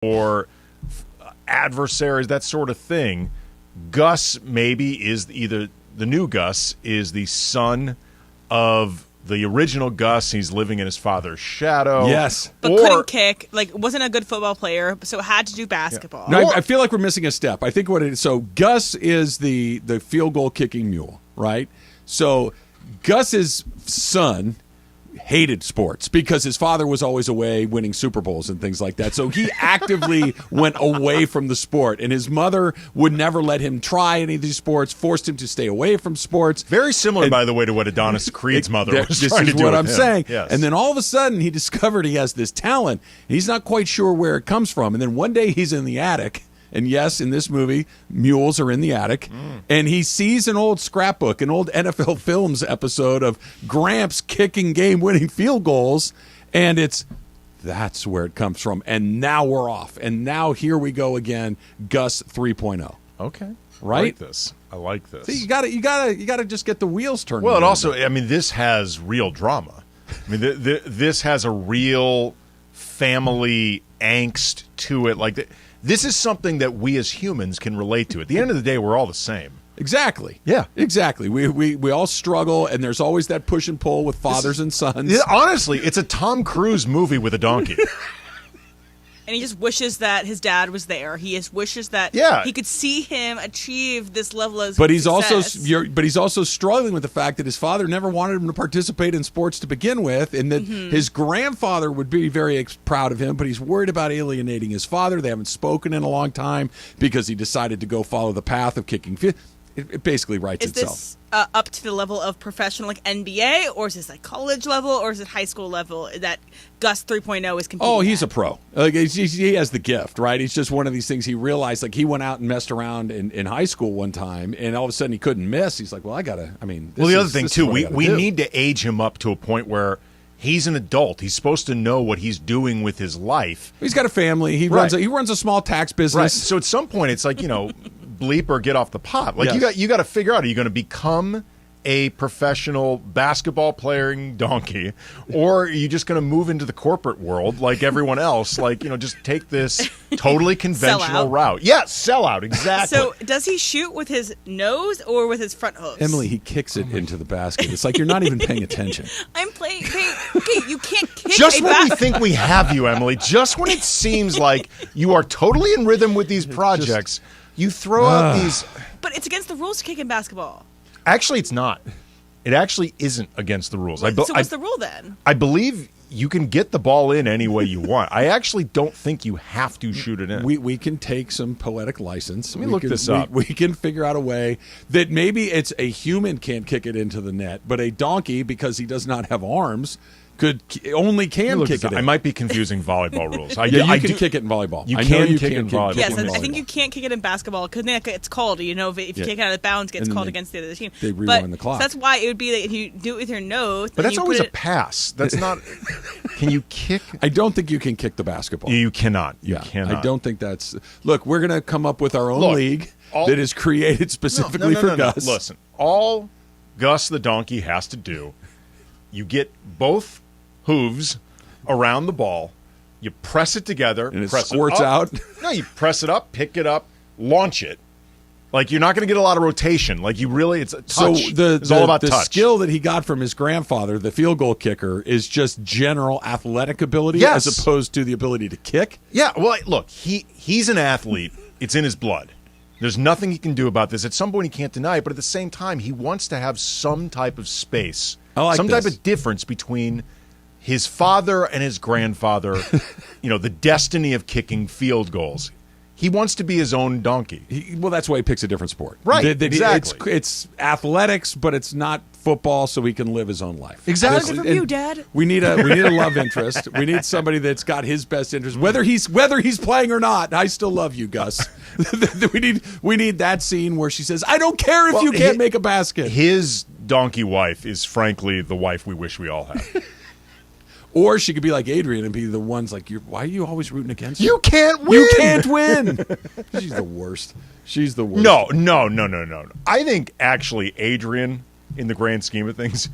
or adversaries, that sort of thing. Gus maybe is either the new Gus is the son of the original Gus. He's living in his father's shadow. Yes. But couldn't kick, wasn't a good football player, so had to do basketball. Yeah. No, I feel like we're missing a step. I think what it is, so Gus is the field goal kicking mule, right? So Gus's son hated sports because his father was always away winning Super Bowls and things like that. So he actively went away from the sport, and his mother would never let him try any of these sports, forced him to stay away from sports. Very similar, by the way, to what Adonis Creed's mother was this trying is to do what with I'm him. saying. Yes. And then all of a sudden he discovered he has this talent. He's not quite sure where it comes from. And then one day he's in the attic. And yes, in this movie, mules are in the attic. And he sees an old scrapbook, an old NFL Films episode of Gramps kicking game-winning field goals. And that's where it comes from. And now we're off. And now here we go again, Gus 3.0. Okay. Right? I like this. See, you gotta just get the wheels turning. Well, and also, I mean, this has real drama. I mean, this has a real family angst to it. This is something that we as humans can relate to. At the end of the day, we're all the same. Exactly. Yeah. Exactly. We all struggle, and there's always that push and pull with fathers and sons. Honestly, it's a Tom Cruise movie with a donkey. And he just wishes that his dad was there. He just wishes that he could see him achieve this level of But he's success. also struggling with the fact that his father never wanted him to participate in sports to begin with, and that his grandfather would be very proud of him, but he's worried about alienating his father. They haven't spoken in a long time because he decided to go follow the path of kicking. It basically writes itself. Is this up to the level of professional, like NBA, or is this college level, or is it high school level that Gus 3.0 is competing Oh, he's at? a pro. He has the gift, right? He's just one of these things. He realized, he went out and messed around in high school one time, and all of a sudden he couldn't miss. He's like, well, the other thing, too, we need to age him up to a point where he's an adult. He's supposed to know what he's doing with his life. He's got a family. He runs a small tax business. Right. So at some point, it's bleep or get off the pot. You got to figure out, are you going to become a professional basketball playing donkey, or are you just going to move into the corporate world like everyone else? Just take this totally conventional route. Yeah, sell out, exactly. So does he shoot with his nose or with his front hooves? Emily, he kicks it into the basket. It's like you're not even paying attention. I'm playing. Okay, you can't kick just when we think we have you, Emily, just when it seems like you are totally in rhythm with these projects, you throw out these. But it's against the rules to kick in basketball. Actually, it's not. It actually isn't against the rules. So what's the rule then? I believe you can get the ball in any way you want. I actually don't think you have to shoot it in. We can take some poetic license. Let me look this up. We can figure out a way that maybe it's a human can't kick it into the net, but a donkey, because he does not have arms, can kick it in. I might be confusing volleyball rules. You can kick it in volleyball. You can kick it in volleyball. Yes, I think you can't kick it in basketball because it's called. If you kick it out of bounds, it gets called against the other team. They rewind the clock. So that's why it would be that if you do it with your nose. But that's always a pass. That's not. Can you kick? I don't think you can kick the basketball. You cannot. You cannot. I don't think that's. Look, we're going to come up with our own league that is created specifically for Gus. Listen, all Gus the donkey has to do, you get both hooves around the ball, you press it together, and it press squirts it out. No, you press it up, pick it up, launch it. You're not going to get a lot of rotation. It's a touch. So it's all about the touch. skill that he got from his grandfather, the field goal kicker, is just general athletic ability as opposed to the ability to kick. Yeah, well, look, he's an athlete. It's in his blood. There's nothing he can do about this. At some point, he can't deny it, but at the same time, he wants to have some type of space, type of difference between his father and his grandfather, the destiny of kicking field goals. He wants to be his own donkey. That's why he picks a different sport. Right, exactly. It's athletics, but it's not football, so he can live his own life. Exactly. From you, Dad. We need a love interest. We need somebody that's got his best interest, whether he's playing or not. I still love you, Gus. we need that scene where she says, "I don't care if you can't make a basket." His donkey wife is frankly the wife we wish we all had. Or she could be like Adrian and be the ones like, why are you always rooting against her? You can't win. You can't win. She's the worst. She's the worst. No. I think actually Adrian, in the grand scheme of things,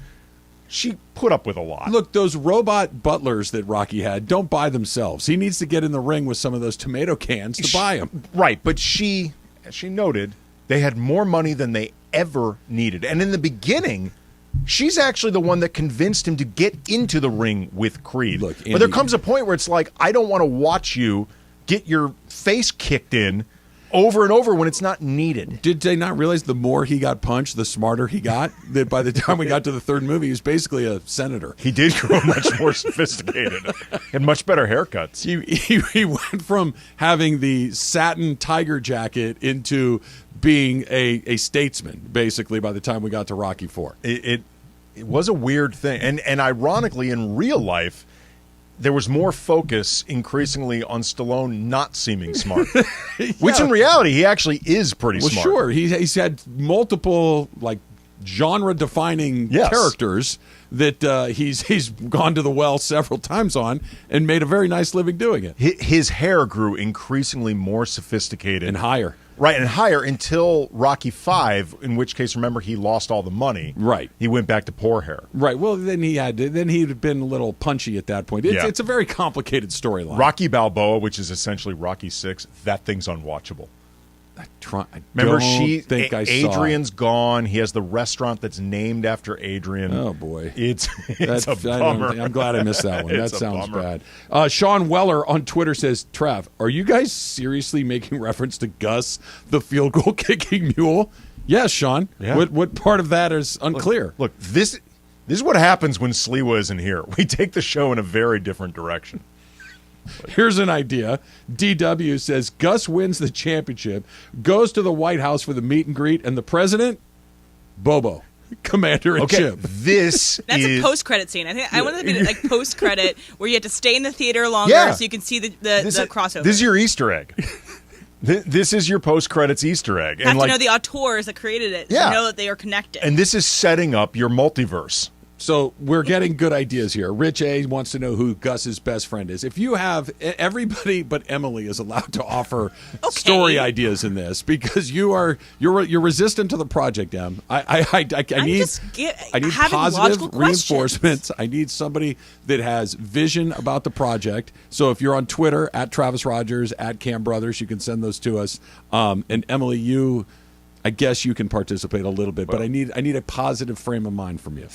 she put up with a lot. Look, those robot butlers that Rocky had don't buy themselves. He needs to get in the ring with some of those tomato cans to buy them. Right, but she, as she noted, they had more money than they ever needed. And in the beginning, she's actually the one that convinced him to get into the ring with Creed. Look, Andy, but there comes a point where it's like, I don't want to watch you get your face kicked in over and over when it's not needed. Did they not realize the more he got punched, the smarter he got? That by the time we got to the third movie, he was basically a senator. He did grow much more sophisticated and much better haircuts. He went from having the satin tiger jacket into being a statesman, basically, by the time we got to Rocky IV. It was a weird thing. And ironically, in real life, there was more focus increasingly on Stallone not seeming smart, which in reality he actually is pretty smart. Sure, he's had multiple like genre-defining characters that he's gone to the well several times on and made a very nice living doing it. His hair grew increasingly more sophisticated and higher. Right, and higher until Rocky V, in which case, remember, he lost all the money. Right. He went back to poor hair. Right, well, then he'd been a little punchy at that point. It's a very complicated storyline. Rocky Balboa, which is essentially Rocky VI, that thing's unwatchable. Remember, Adrian's gone. He has the restaurant that's named after Adrian. Oh, boy. It's a bummer. I'm glad I missed that one. That sounds bad. Sean Weller on Twitter says, Trev, are you guys seriously making reference to Gus, the field goal kicking mule? Yes, Sean. Yeah. What part of that is unclear? Look, this is what happens when Sliwa isn't here. We take the show in a very different direction. Here's an idea. DW says Gus wins the championship, goes to the White House for the meet and greet, and the president, Bobo, commander-in-chief. That's a post-credit scene. I think I wanted to be like post-credit where you had to stay in the theater longer so you can see the crossover. This is your Easter egg. This is your post-credits Easter egg. You have to know the auteurs that created it. Yeah. To know that they are connected. And this is setting up your multiverse. So we're getting good ideas here. Rich A wants to know who Gus's best friend is. If you have everybody but Emily is allowed to offer story ideas in this because you're resistant to the project, Em. I need positive reinforcements. I need somebody that has vision about the project. So if you're on Twitter at Travis Rogers at Cam Brothers, you can send those to us. And Emily, I guess you can participate a little bit, but I need a positive frame of mind from you.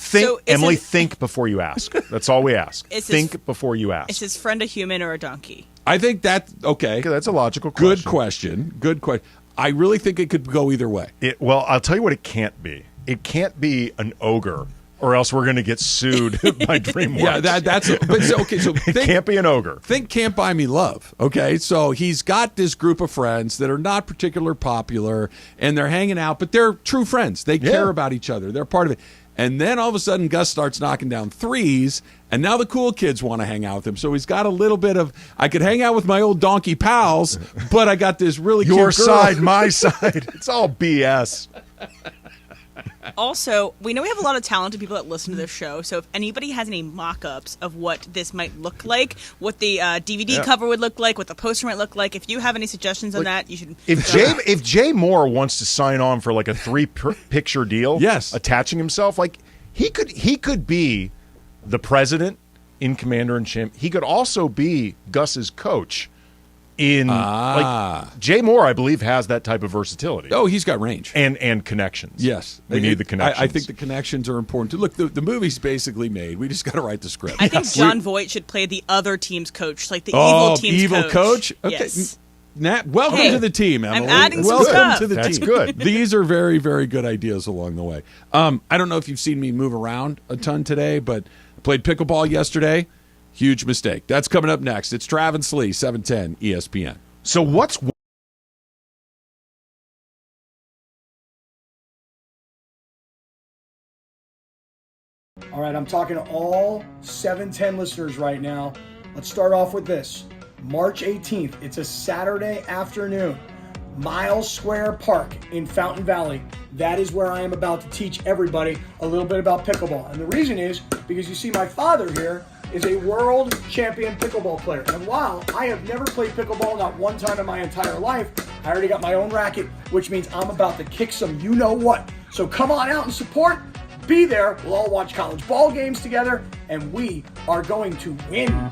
Emily, think before you ask. That's all we ask. Think before you ask. Is his friend a human or a donkey? I think that's okay. That's a logical question. Good question. I really think it could go either way. Well, I'll tell you what it can't be. It can't be an ogre, or else we're going to get sued by DreamWorks. So it can't be an ogre. Think Can't Buy Me Love. Okay, so he's got this group of friends that are not particularly popular, and they're hanging out, but they're true friends. They care about each other. They're part of it. And then all of a sudden, Gus starts knocking down threes, and now the cool kids want to hang out with him. So he's got a little bit of, I could hang out with my old donkey pals, but I got this really cute girl. Your side, my side. It's all BS. Also, we know we have a lot of talented people that listen to this show, so if anybody has any mock-ups of what this might look like, what the DVD cover would look like, what the poster might look like, if you have any suggestions on that, you should... If Jay Moore wants to sign on for like a 3-picture deal, attaching himself, like he could be the president in Commander-in-Chief. He could also be Gus's coach. Like Jay Moore, I believe, has that type of versatility. Oh, he's got range and connections. Yes, we need the connections. I think the connections are important too. Look, the movie's basically made. We just got to write the script. I think John Voight should play the other team's coach, like the evil team's coach. Okay. Yes. Welcome to the team, Emily. I'm adding some welcome stuff. to the That's team. good. These are very, very good ideas along the way. I don't know if you've seen me move around a ton today, but I played pickleball yesterday. Huge mistake. That's coming up next. It's Trav and Slee, 710 ESPN. So what's... All right, I'm talking to all 710 listeners right now. Let's start off with this. March 18th, it's a Saturday afternoon. Miles Square Park in Fountain Valley. That is where I am about to teach everybody a little bit about pickleball. And the reason is because you see my father here is a world champion pickleball player. And while I have never played pickleball, not one time in my entire life, I already got my own racket, which means I'm about to kick some you-know-what. So come on out and support. Be there. We'll all watch college ball games together, and we are going to win.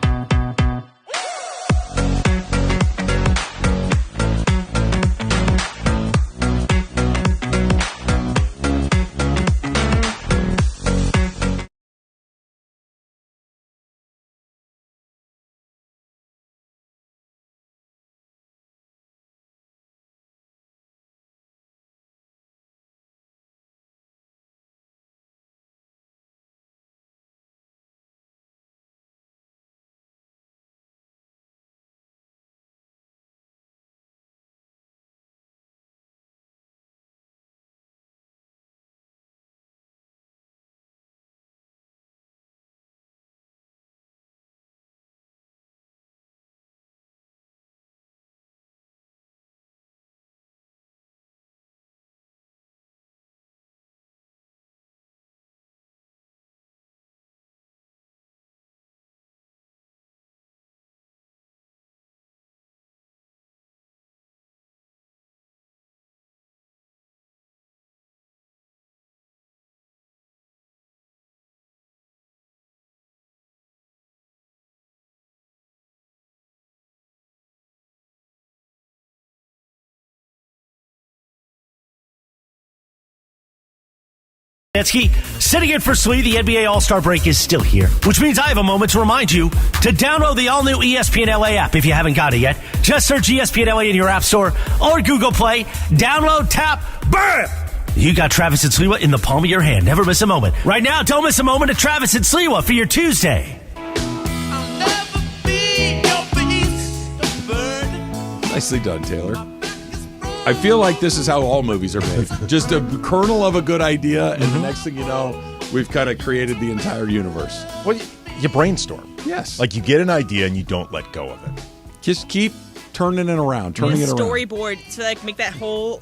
Kamenetzky, sitting in for Sliwa. The NBA All-Star break is still here, which means I have a moment to remind you to download the all-new ESPNLA app if you haven't got it yet. Just search ESPNLA in your App Store or Google Play. Download, tap, BAM! You got Travis and Sliwa in the palm of your hand. Never miss a moment. Right now, don't miss a moment of Travis and Sliwa for your Tuesday. Nicely done, Taylor. I feel like this is how all movies are made. Just a kernel of a good idea, and the next thing you know, we've kind of created the entire universe. Well, you brainstorm. Yes. Like you get an idea and you don't let go of it. Just keep turning it around, turning it around. Storyboard. So like make that whole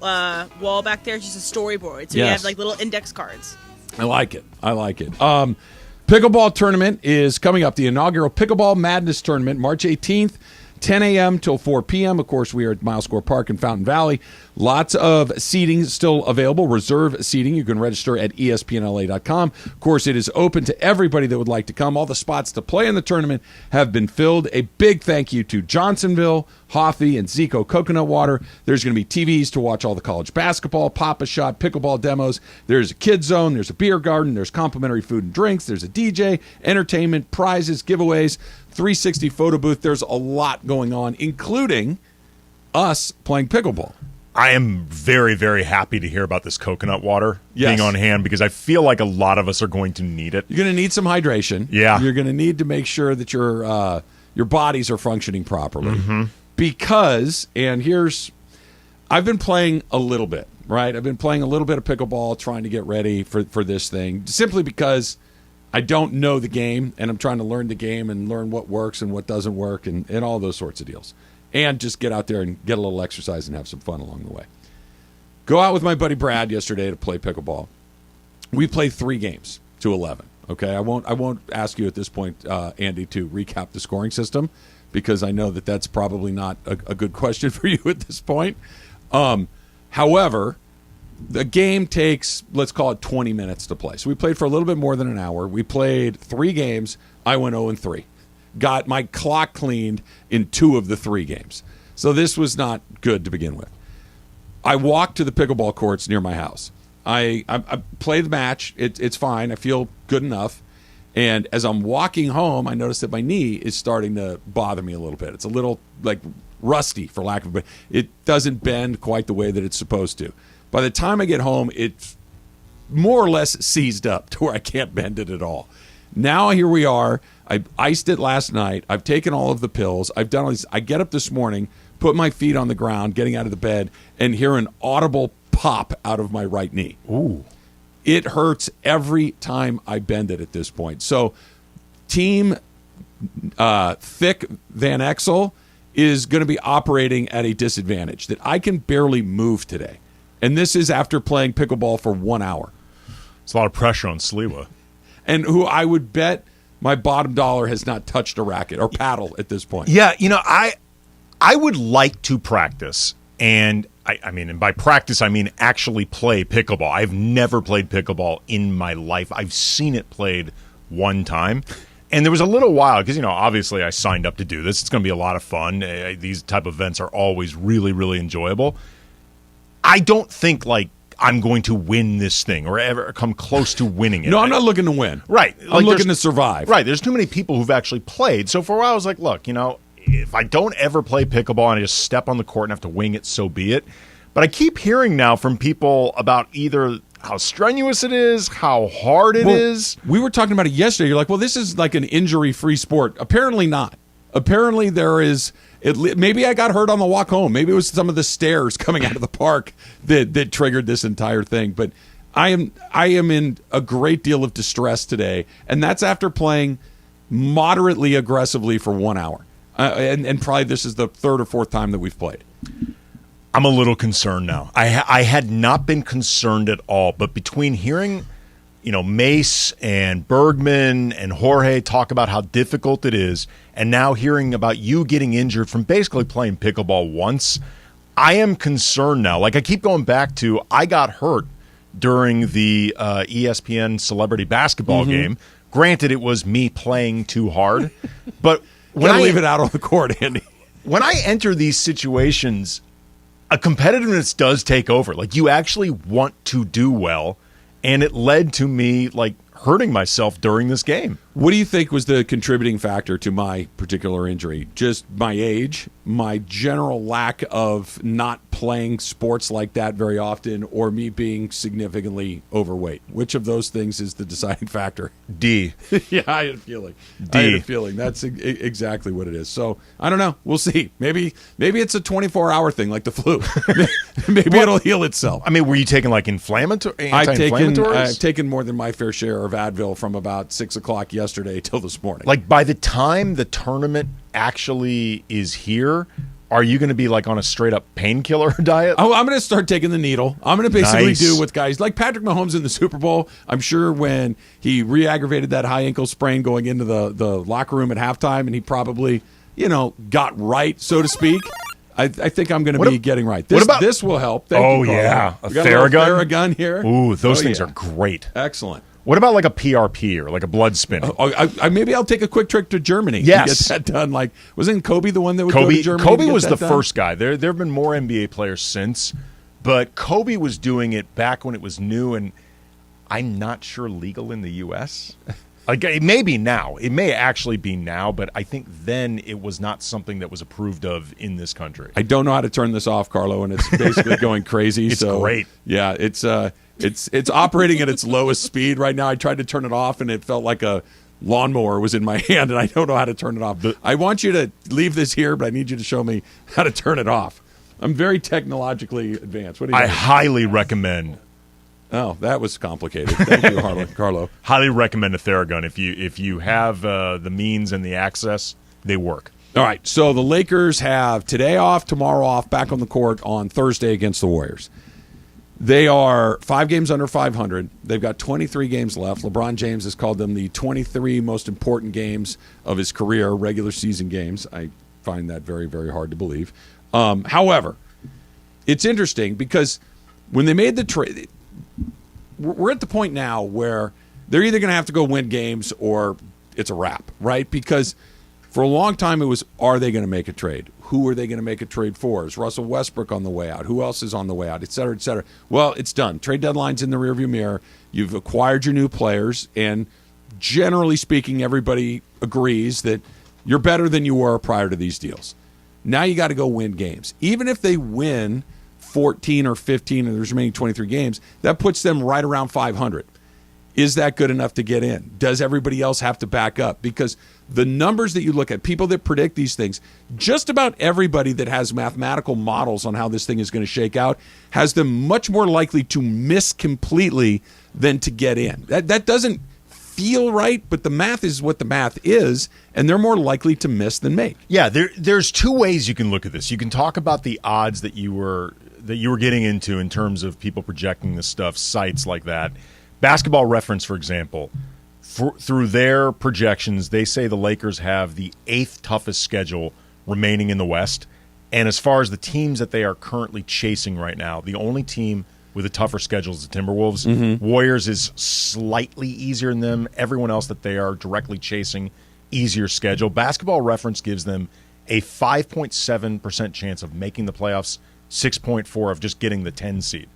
wall back there just a storyboard. So you have like little index cards. I like it. Pickleball tournament is coming up. The inaugural Pickleball Madness tournament, March 18th. 10 a.m. till 4 p.m. Of course, we are at Milescore Park in Fountain Valley. Lots of seating still available, reserve seating. You can register at ESPNLA.com. Of course, it is open to everybody that would like to come. All the spots to play in the tournament have been filled. A big thank you to Johnsonville, Hoffy, and Zico Coconut Water. There's going to be TVs to watch all the college basketball, Pop-A-Shot, pickleball demos. There's a kids zone. There's a beer garden. There's complimentary food and drinks. There's a DJ, entertainment, prizes, giveaways, 360 photo booth. There's a lot going on, including us playing pickleball. I am very, very happy to hear about this coconut water being on hand because I feel like a lot of us are going to need it. You're going to need some hydration. Yeah. You're going to need to make sure that your bodies are functioning properly. Because, and I've been playing a little bit, right? I've been playing a little bit of pickleball, trying to get ready for this thing, simply because I don't know the game, and I'm trying to learn the game and learn what works and what doesn't work and all those sorts of deals. And just get out there and get a little exercise and have some fun along the way. Go out with my buddy Brad yesterday to play pickleball. We played 3 games to 11. Okay, I won't ask you at this point, Andy, to recap the scoring system because I know that that's probably not a good question for you at this point. However, the game takes, let's call it 20 minutes to play. So we played for a little bit more than an hour. We played 3 games. I went 0-3. Got my clock cleaned in 2 of the 3 games. So this was not good to begin with. I walked to the pickleball courts near my house. I play the match. It's fine. I feel good enough. And as I'm walking home, I notice that my knee is starting to bother me a little bit. It's a little like rusty, for lack of a better. It doesn't bend quite the way that it's supposed to. By the time I get home, it's more or less seized up to where I can't bend it at all. Now here we are. I iced it last night. I've taken all of the pills. I've done all these. I get up this morning, put my feet on the ground, getting out of the bed, and hear an audible pop out of my right knee. Ooh. It hurts every time I bend it at this point. So Team Thick Van Exel is going to be operating at a disadvantage, that I can barely move today. And this is after playing pickleball for 1 hour. It's a lot of pressure on Sliwa. And who I would bet my bottom dollar has not touched a racket or paddle at this point. Yeah, I would like to practice, and I mean, and by practice, I mean actually play pickleball. I've never played pickleball in my life. I've seen it played one time. And there was a little while, because, obviously I signed up to do this. It's going to be a lot of fun. These type of events are always really, really enjoyable. I don't think, I'm going to win this thing or ever come close to winning it. No, I'm not looking to win. Right. I'm looking to survive. Right. There's too many people who've actually played. So for a while, I was like, look, if I don't ever play pickleball and I just step on the court and have to wing it, so be it. But I keep hearing now from people about either how strenuous it is, how hard it is. We were talking about it yesterday. You're like, well, this is like an injury-free sport. Apparently not. Apparently there is. Maybe I got hurt on the walk home. Maybe it was some of the stairs coming out of the park that triggered this entire thing. But I am in a great deal of distress today, and that's after playing moderately aggressively for 1 hour. And probably this is the third or fourth time that we've played. I'm a little concerned now. I had not been concerned at all, but between hearing, Mace and Bergman and Jorge talk about how difficult it is, and now hearing about you getting injured from basically playing pickleball once, I am concerned now. I keep going back to, I got hurt during the ESPN celebrity basketball game. Granted, it was me playing too hard, but when I leave it out on the court, Andy. When I enter these situations, a competitiveness does take over. You actually want to do well, and it led to me hurting myself during this game. What do you think was the contributing factor to my particular injury? Just my age, my general lack of not playing sports like that very often, or me being significantly overweight? Which of those things is the deciding factor? D. Yeah, I had a feeling. D. I had a feeling. That's exactly what it is. So, I don't know. We'll see. Maybe it's a 24-hour thing like the flu. Maybe it'll heal itself. I mean, were you taking anti-inflammatories? I've taken more than my fair share of Advil from about 6 o'clock yesterday till this morning. By the time the tournament actually is here, are you going to be on a straight up painkiller diet? Oh, I'm going to start taking the needle. I'm going to basically do with guys like Patrick Mahomes in the Super Bowl. I'm sure when he re-aggravated that high ankle sprain going into the locker room at halftime, and he probably, got right, so to speak. I think I'm going to be getting right. This will help. Thank you, Carl. Yeah. A Theragun here. Ooh, those things are great. Excellent. What about a PRP or a blood spinning? Maybe I'll take a quick trip to Germany. Yes. To get that done. Wasn't Kobe the one that would go to Germany? Kobe was the first guy. There have been more NBA players since, but Kobe was doing it back when it was new, and I'm not sure legal in the U.S. It may be now. It may actually be now, but I think then it was not something that was approved of in this country. I don't know how to turn this off, Carlo, and it's basically going crazy. It's great. Yeah, It's operating at its lowest speed right now. I tried to turn it off, and it felt like a lawnmower was in my hand, and I don't know how to turn it off. I want you to leave this here, but I need you to show me how to turn it off. I'm very technologically advanced. What do you think? I highly recommend. Oh, that was complicated. Thank you, Carlo. Highly recommend a Theragun. If you have the means and the access, they work. All right, so the Lakers have today off, tomorrow off, back on the court on Thursday against the Warriors. They are 5 games under 500. They've got 23 games left. LeBron James has called them the 23 most important games of his career, regular season games. I find that very, very hard to believe. However, it's interesting because when they made the trade, we're at the point now where they're either going to have to go win games or it's a wrap, right? Because for a long time it was, are they going to make a trade? Who are they going to make a trade for? Is Russell Westbrook on the way out? Who else is on the way out? Et cetera, et cetera. Well, it's done. Trade deadline's in the rearview mirror. You've acquired your new players, and generally speaking, everybody agrees that you're better than you were prior to these deals. Now you got to go win games. Even if they win 14 or 15 and there's remaining 23 games, that puts them right around 500. Is that good enough to get in? Does everybody else have to back up? Because the numbers that you look at, people that predict these things, just about everybody that has mathematical models on how this thing is going to shake out has them much more likely to miss completely than to get in. That doesn't feel right, but the math is what the math is, and they're more likely to miss than make. Yeah, there's two ways you can look at this. You can talk about the odds that you were getting into in terms of people projecting this stuff, sites like that. Basketball Reference, for example, through their projections, they say the Lakers have the 8th toughest schedule remaining in the West, And as far as the teams that they are currently chasing right now, the only team with a tougher schedule is the Timberwolves. Mm-hmm. Warriors is slightly easier than them. Everyone else that they are directly chasing, easier schedule. Basketball Reference gives them a 5.7% chance of making the playoffs, 6.4 of just getting the 10 seed.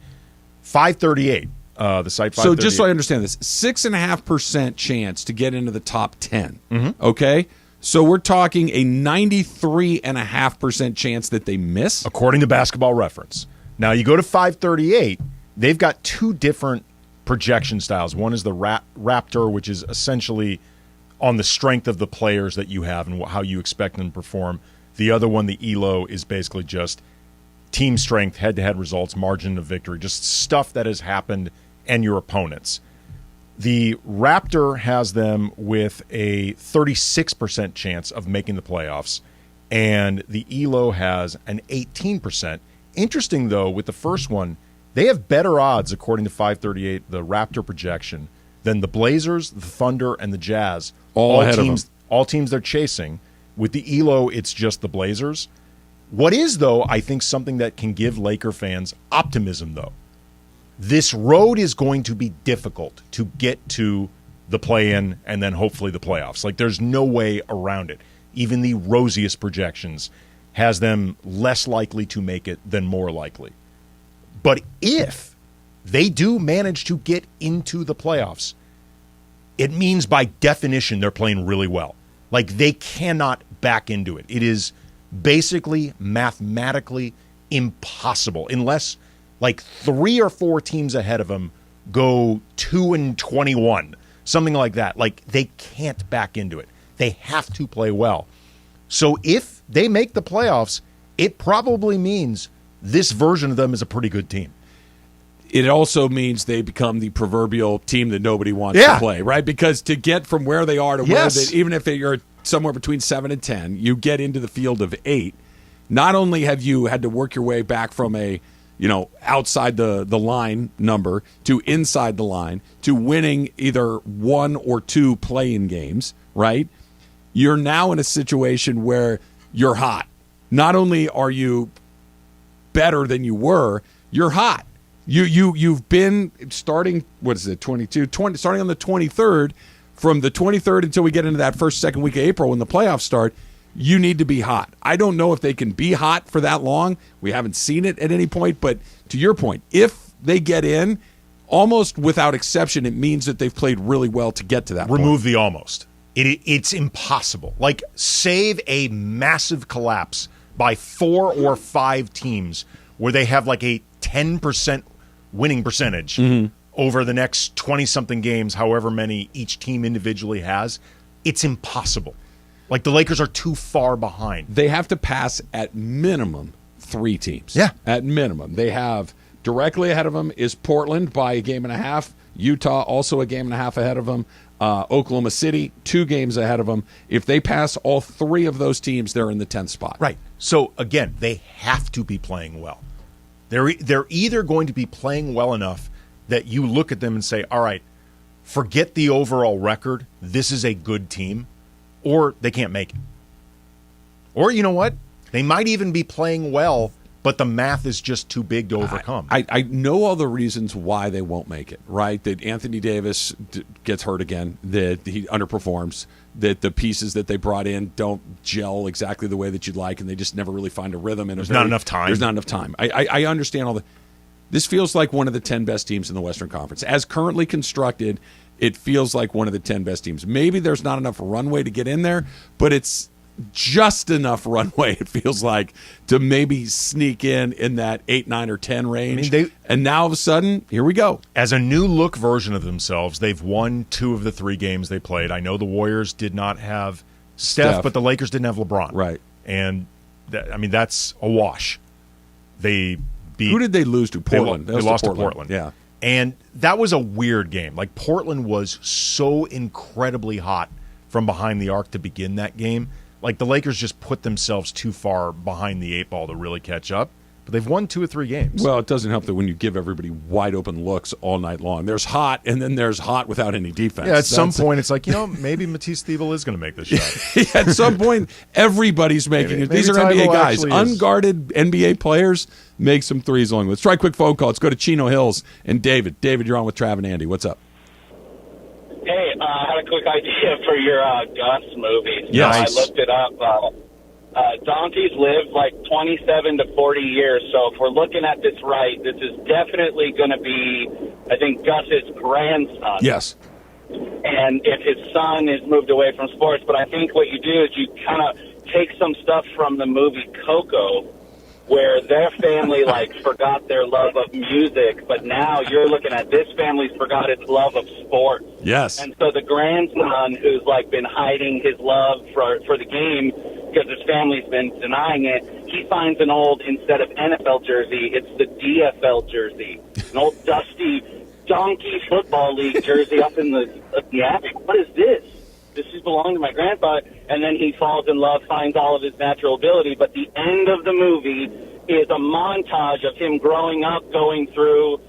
538, the site 538. So just so I understand this, 6.5% chance to get into the top 10, Mm-hmm. okay? So we're talking a 93.5% chance that they miss? According to Basketball Reference. Now, you go to 538, they've got two different projection styles. One is the Raptor, which is essentially on the strength of the players that you have and how you expect them to perform. The other one, the ELO, is basically just team strength, head-to-head results, margin of victory, just stuff that has happened and your opponents. The Raptor has them with a 36% chance of making the playoffs, and the ELO has an 18%. Interesting, though, with the first one, they have better odds, according to 538, the Raptor projection, than the Blazers, the Thunder, and the Jazz. All ahead of them. All teams they're chasing. With the ELO, it's just the Blazers. What is, though, I think something that can give Laker fans optimism, though. This road is going to be difficult to get to the play-in and then hopefully the playoffs. Like, there's no way around it. Even the rosiest projections has them less likely to make it than more likely. But if they do manage to get into the playoffs, it means by definition they're playing really well. Like, they cannot back into it. It is basically mathematically impossible unless like 3 or 4 teams ahead of them go 2-21, something like that. Like, they can't back into it. They have to play well. So if they make the playoffs, it probably means this version of them is a pretty good team. It also means they become the proverbial team that nobody wants to play, right? Because to get from where they are to where they, even if you're somewhere between 7 and 10, you get into the field of 8. Not only have you had to work your way back from a outside the line number to inside the line to winning either 1 or 2 play-in games, right? You're now in a situation where you're hot. Not only are you better than you were, you're hot. You've been starting, what is it, 20, starting on the 23rd, from the 23rd until we get into that first, second week of April when the playoffs start, you need to be hot. I don't know if they can be hot for that long. We haven't seen it at any point, but to your point, if they get in, almost without exception, it means that they've played really well to get to that point. Remove the almost. It's impossible. Like, save a massive collapse by 4 or 5 teams where they have like a 10% winning percentage over the next 20-something games, however many each team individually has. It's impossible. Like, the Lakers are too far behind. They have to pass at minimum 3 teams. Yeah. At minimum. They have directly ahead of them is Portland by a game and a half. Utah also a game and a half ahead of them. Oklahoma City, 2 games ahead of them. If they pass all 3 of those teams, they're in the 10th spot. Right. So, again, they have to be playing well. They're either going to be playing well enough that you look at them and say, all right, forget the overall record. This is a good team. Or they can't make it. Or, you know what? They might even be playing well, but the math is just too big to overcome. I know all the reasons why they won't make it, right? That Anthony Davis gets hurt again, that he underperforms, that the pieces that they brought in don't gel exactly the way that you'd like, and they just never really find a rhythm. There's not enough time. There's not enough time. I understand all the... This feels like one of the 10 best teams in the Western Conference. As currently constructed, it feels like one of the 10 best teams. Maybe there's not enough runway to get in there, but it's just enough runway, it feels like, to maybe sneak in that 8, 9, or 10 range. And now, all of a sudden, here we go. As a new-look version of themselves, they've won 2 of the 3 games they played. I know the Warriors did not have Steph, but the Lakers didn't have LeBron. Right. And, that's a wash. They beat... Who did they lose to? Portland. They lost to Portland. Yeah. And that was a weird game. Like, Portland was so incredibly hot from behind the arc to begin that game. Like, the Lakers just put themselves too far behind the 8 ball to really catch up. but they've won 2 or 3 games. Well, it doesn't help that when you give everybody wide open looks all night long. There's hot, and then there's hot without any defense. Yeah, at some point, it's like, maybe Matisse Thybulle is going to make this shot. At some point, everybody's making it. These are NBA guys. Unguarded NBA players make some threes along. Let's try a quick phone call. Let's go to Chino Hills and David. David, you're on with Trav and Andy. What's up? Hey, I had a quick idea for your Gus movie. So Yes. I looked it up. Donkeys live like 27 to 40 years. So if we're looking at this right, this is definitely going to be, I think, Gus's grandson. Yes. And if his son is moved away from sports, but I think what you do is you kind of take some stuff from the movie Coco, where their family forgot their love of music, but now you're looking at this family's forgot its love of sports. Yes. And so the grandson who's been hiding his love for the game because his family's been denying it, he finds an old, instead of NFL jersey, it's the DFL jersey, an old dusty Donkey Football League jersey up in the attic. What is this? This is belonging to my grandpa. And then he falls in love, finds all of his natural ability. But the end of the movie is a montage of him growing up, going through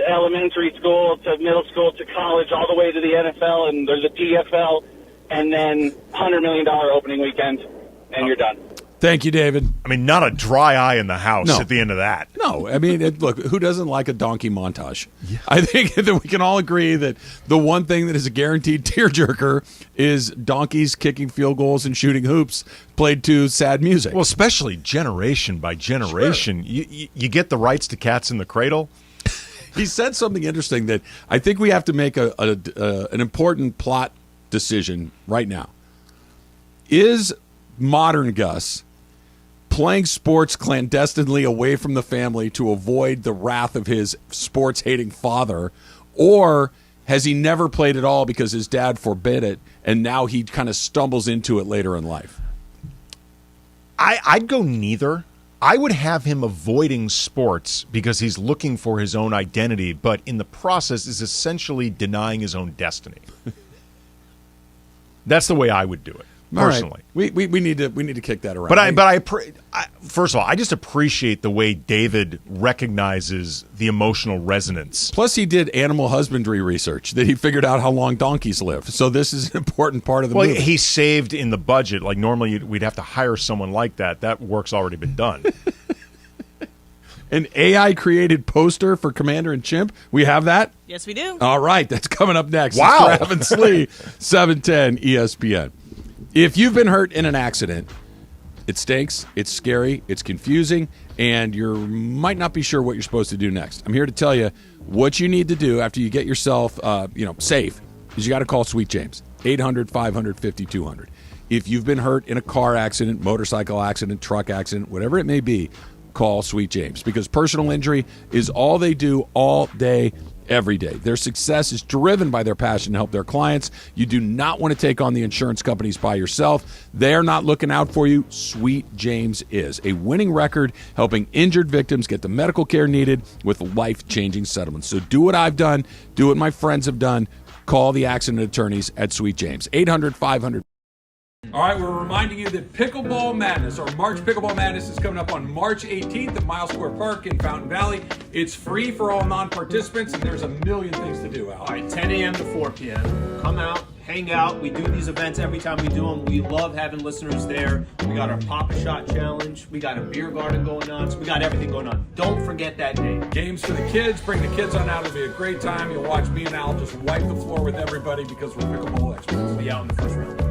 elementary school to middle school to college, all the way to the NFL, and there's a DFL, and then $100 million opening weekend, and you're done. Thank you, David. I mean, not a dry eye in the house No. at the end of that. No, I mean, look, who doesn't like a donkey montage? Yeah. I think that we can all agree that the one thing that is a guaranteed tearjerker is donkeys kicking field goals and shooting hoops played to sad music. Well, especially generation by generation. Sure. You get the rights to Cats in the Cradle. He said something interesting that I think we have to make an important plot decision right now. Is modern Gus playing sports clandestinely away from the family to avoid the wrath of his sports-hating father, or has he never played at all because his dad forbid it, and now he kind of stumbles into it later in life? I'd go neither. I would have him avoiding sports because he's looking for his own identity, but in the process is essentially denying his own destiny. That's the way I would do it. Personally, right. we need to kick that around. But first of all, I just appreciate the way David recognizes the emotional resonance. Plus, he did animal husbandry research that he figured out how long donkeys live. So this is an important part of the movie. He saved in the budget. Like normally, we'd have to hire someone like that. That work's already been done. An AI-created poster for Commander and Chimp. We have that? Yes, we do. All right, that's coming up next. Wow. It's Trav and Slee, 710 ESPN. If you've been hurt in an accident, it stinks, it's scary, it's confusing, and you might not be sure what you're supposed to do next. I'm here to tell you what you need to do after you get yourself safe is you got to call Sweet James, 800-500-5200. If you've been hurt in a car accident, motorcycle accident, truck accident, whatever it may be, call Sweet James, because personal injury is all they do all day, every day. Their success is driven by their passion to help their clients. You do not want to take on the insurance companies by yourself. They're not looking out for you. Sweet James is. A winning record helping injured victims get the medical care needed with life-changing settlements. So do what I've done. Do what my friends have done. Call the accident attorneys at Sweet James. 800-500. All right, we're reminding you that Pickleball Madness, or March Pickleball Madness, is coming up on March 18th at Miles Square Park in Fountain Valley. It's free for all non-participants, and there's a million things to do, Al. All right, 10 a.m. to 4 p.m. Come out, hang out. We do these events every time we do them. We love having listeners there. We got our Pop-A-Shot Challenge. We got a beer garden going on. So we got everything going on. Don't forget that day. Games for the kids. Bring the kids on out. It'll be a great time. You'll watch me and Al just wipe the floor with everybody because we're pickleball experts. We'll be out in the first round.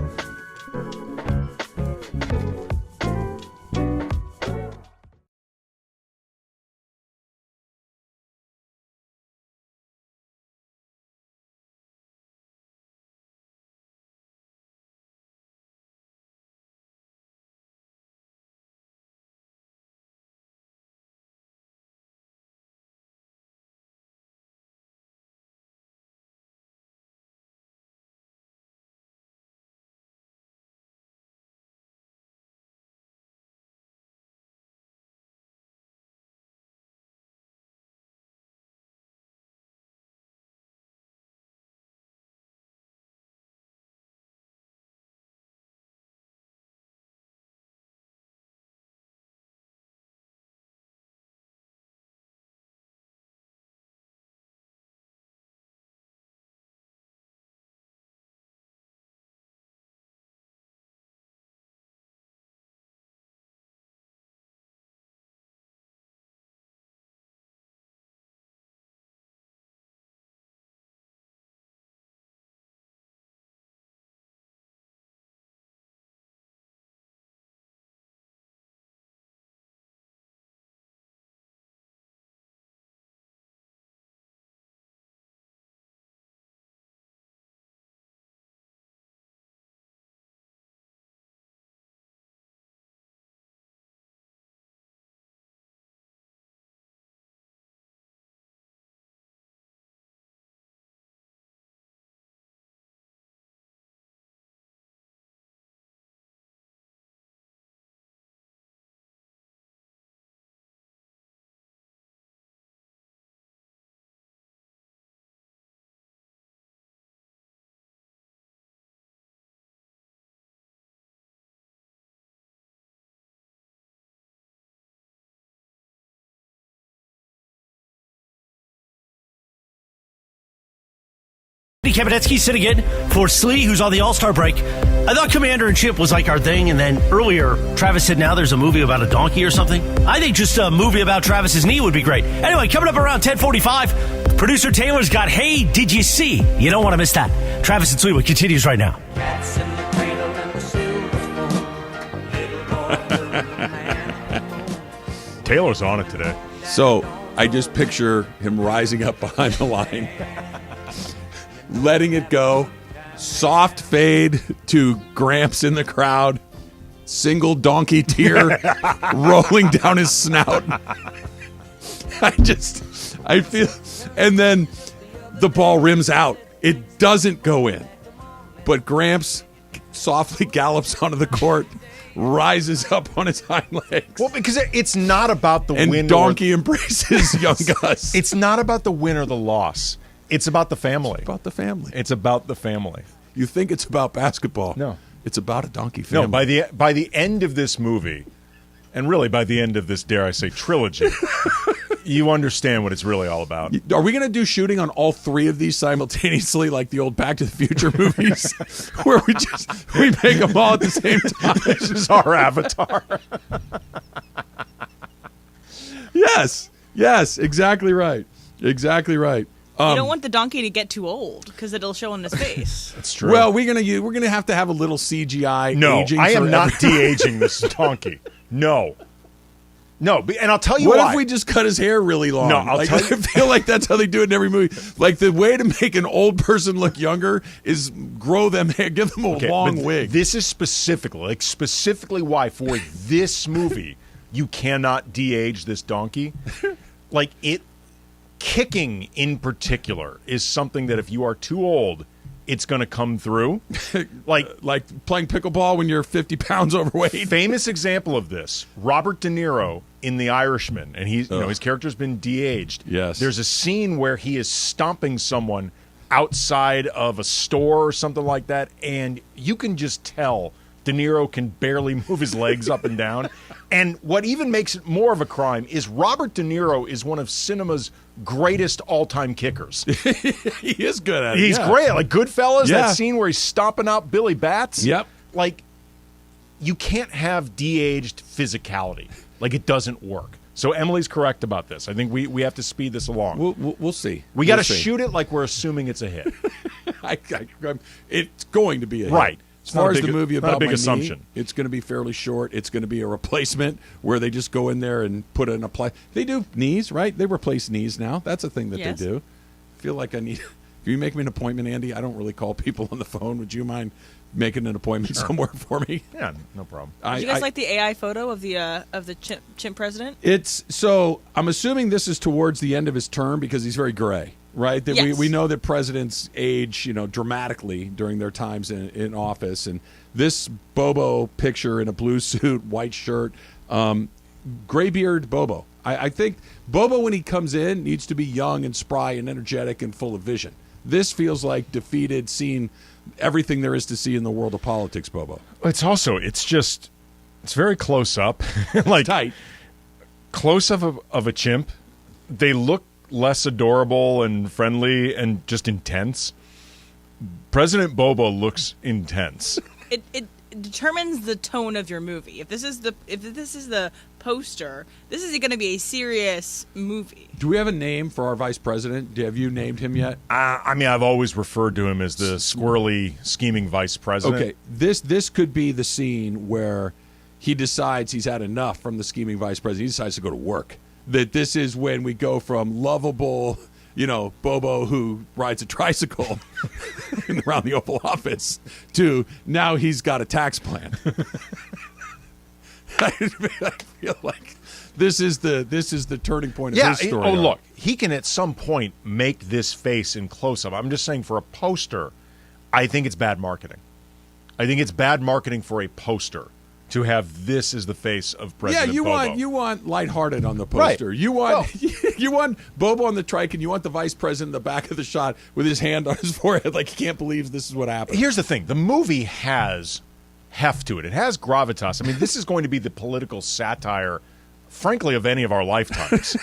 Kamenetzky sitting in for Slee, who's on the All-Star break. I thought Commander-in-Chief was like our thing, and then earlier, Travis said now there's a movie about a donkey or something. I think just a movie about Travis's knee would be great. Anyway, coming up around 10:45, producer Taylor's got Hey, Did You See? You don't want to miss that. Travis and Sliwa continues right now. Taylor's on it today. So I just picture him rising up behind the line, letting it go, soft fade to Gramps in the crowd, single donkey tear rolling down his snout. I feel, and then the ball rims out. It doesn't go in, but Gramps softly gallops onto the court, rises up on his hind legs. Well, because it's not about the and win. Donkey embraces young Gus. It's not about the win or the loss. It's about the family. About the family. It's about the family. You think it's about basketball? No, it's about a donkey family. No, by the end of this movie, and really by the end of this, dare I say, trilogy, you understand what it's really all about. Are we going to do shooting on all three of these simultaneously, like the old Back to the Future movies, where we make them all at the same time? This is our avatar. Yes, exactly right. Exactly right. You don't want the donkey to get too old because it'll show on his face. That's true. Well, we're gonna have to have a little CGI. No, aging I am not every- de-aging this donkey. No, and I'll tell you What why. if we just cut his hair really long? No, I'll tell you. I feel like that's how they do it in every movie. Like the way to make an old person look younger is grow them hair, give them a long but wig. This is specifically why for this movie you cannot de-age this donkey. Like it. Kicking in particular is something that if you are too old, it's going to come through. Like playing pickleball when you're 50 pounds overweight. Famous example of this, Robert De Niro in The Irishman, and his character's been de-aged. Yes. There's a scene where he is stomping someone outside of a store or something like that, and you can just tell De Niro can barely move his legs up and down. And what even makes it more of a crime is Robert De Niro is one of cinema's greatest all-time kickers. He is good at it. He's great. Like Goodfellas, Yeah. that scene where he's stomping out Billy Bats. Yep. Like, you can't have de-aged physicality. Like, it doesn't work. So Emily's correct about this. I think we have to speed this along. We'll see. We got to shoot it like we're assuming it's a hit. It's going to be a hit. Right. As far as the movie not a about big my assumption. knee, it's going to be fairly short. It's going to be a replacement where they just go in there and put in a play. They do knees, right? They replace knees now. That's a thing that Yes. they do. I feel like I need. If you make me an appointment, Andy, I don't really call people on the phone. Would you mind making an appointment somewhere for me? Yeah, no problem. Did you guys like the AI photo of the chimp president? It's so. I'm assuming this is towards the end of his term because he's very gray, right? That Yes. we know that presidents age, dramatically during their times in office, and this Bobo picture in a blue suit, white shirt, graybeard Bobo. I think Bobo, when he comes in, needs to be young and spry and energetic and full of vision. This feels like defeated, seeing everything there is to see in the world of politics, Bobo. It's very close up. Like, Tight. close up of a chimp. They look less adorable and friendly and just intense. President Bobo looks intense. It determines the tone of your movie. If this is the poster, this is going to be a serious movie. Do we have a name for our vice president? Have you named him yet? I've always referred to him as the squirrely, scheming vice president. Okay, this could be the scene where he decides he's had enough from the scheming vice president. He decides to go to work. That this is when we go from lovable, Bobo who rides a tricycle around the Oval Office to now he's got a tax plan. I feel like this is the turning point of his story. Look, he can at some point make this face in close-up. I'm just saying for a poster, I think it's bad marketing. I think it's bad marketing for a poster to have this as the face of President Bobo. You want lighthearted on the poster. Right. You want Bobo on the trike, and you want the vice president in the back of the shot with his hand on his forehead like he can't believe this is what happened. Here's the thing. The movie has heft to it. It has gravitas. I mean, this is going to be the political satire, frankly, of any of our lifetimes.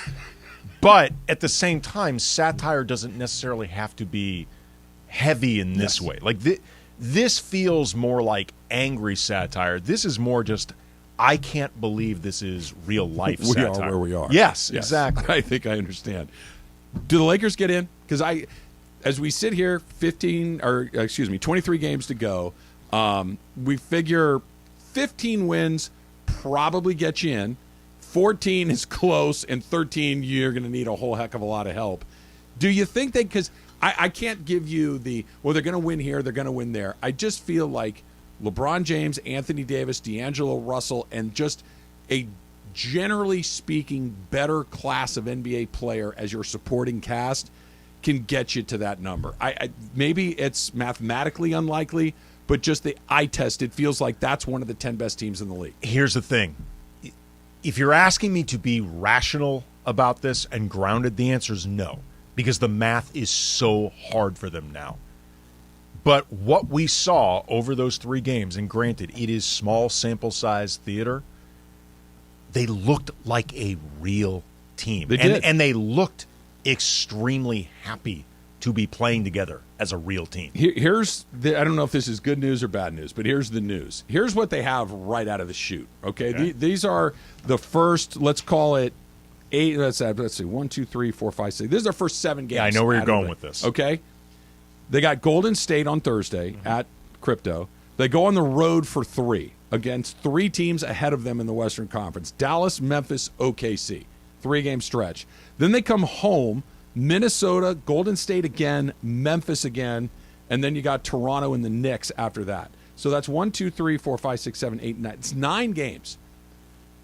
But at the same time, satire doesn't necessarily have to be heavy in this way. Like this feels more like angry satire. This is more just, I can't believe this is real life satire. We are where we are. Yes, exactly. I think I understand. Do the Lakers get in? Because as we sit here, 23 games to go, we figure 15 wins probably get you in. 14 is close, and 13 you're going to need a whole heck of a lot of help. Do you think that, because I can't give you they're going to win here, they're going to win there. I just feel like LeBron James, Anthony Davis, D'Angelo Russell, and just a generally speaking better class of NBA player as your supporting cast can get you to that number. Maybe it's mathematically unlikely, but just the eye test, it feels like that's one of the 10 best teams in the league. Here's the thing. If you're asking me to be rational about this and grounded, the answer is no, because the math is so hard for them now. But what we saw over those 3 games, and granted, it is small sample size theater, they looked like a real team. They did. And they looked extremely happy to be playing together as a real team. Here's I don't know if this is good news or bad news, but here's the news. Here's what they have right out of the chute. Okay? These are the first, let's call it 8. Let's see, 1, 2, 3, 4, 5, 6. This is their first 7 games. Yeah, I know where you're going with this. Okay? They got Golden State on Thursday at Crypto. They go on the road for 3 against 3 teams ahead of them in the Western Conference. Dallas, Memphis, OKC. 3-game stretch. Then they come home, Minnesota, Golden State again, Memphis again, and then you got Toronto and the Knicks after that. So that's 1, 2, 3, 4, 5, 6, 7, 8, 9. It's 9 games.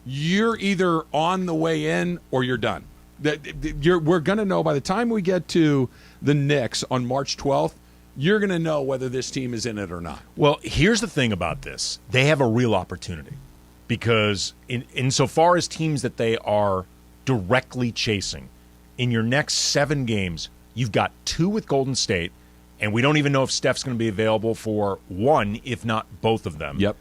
You're either on the way in or you're done. We're going to know by the time we get to the Knicks on March 12th, you're going to know whether this team is in it or not. Well, here's the thing about this. They have a real opportunity because insofar as teams that they are directly chasing, in your next 7 games, you've got 2 with Golden State, and we don't even know if Steph's going to be available for 1, if not both of them. Yep.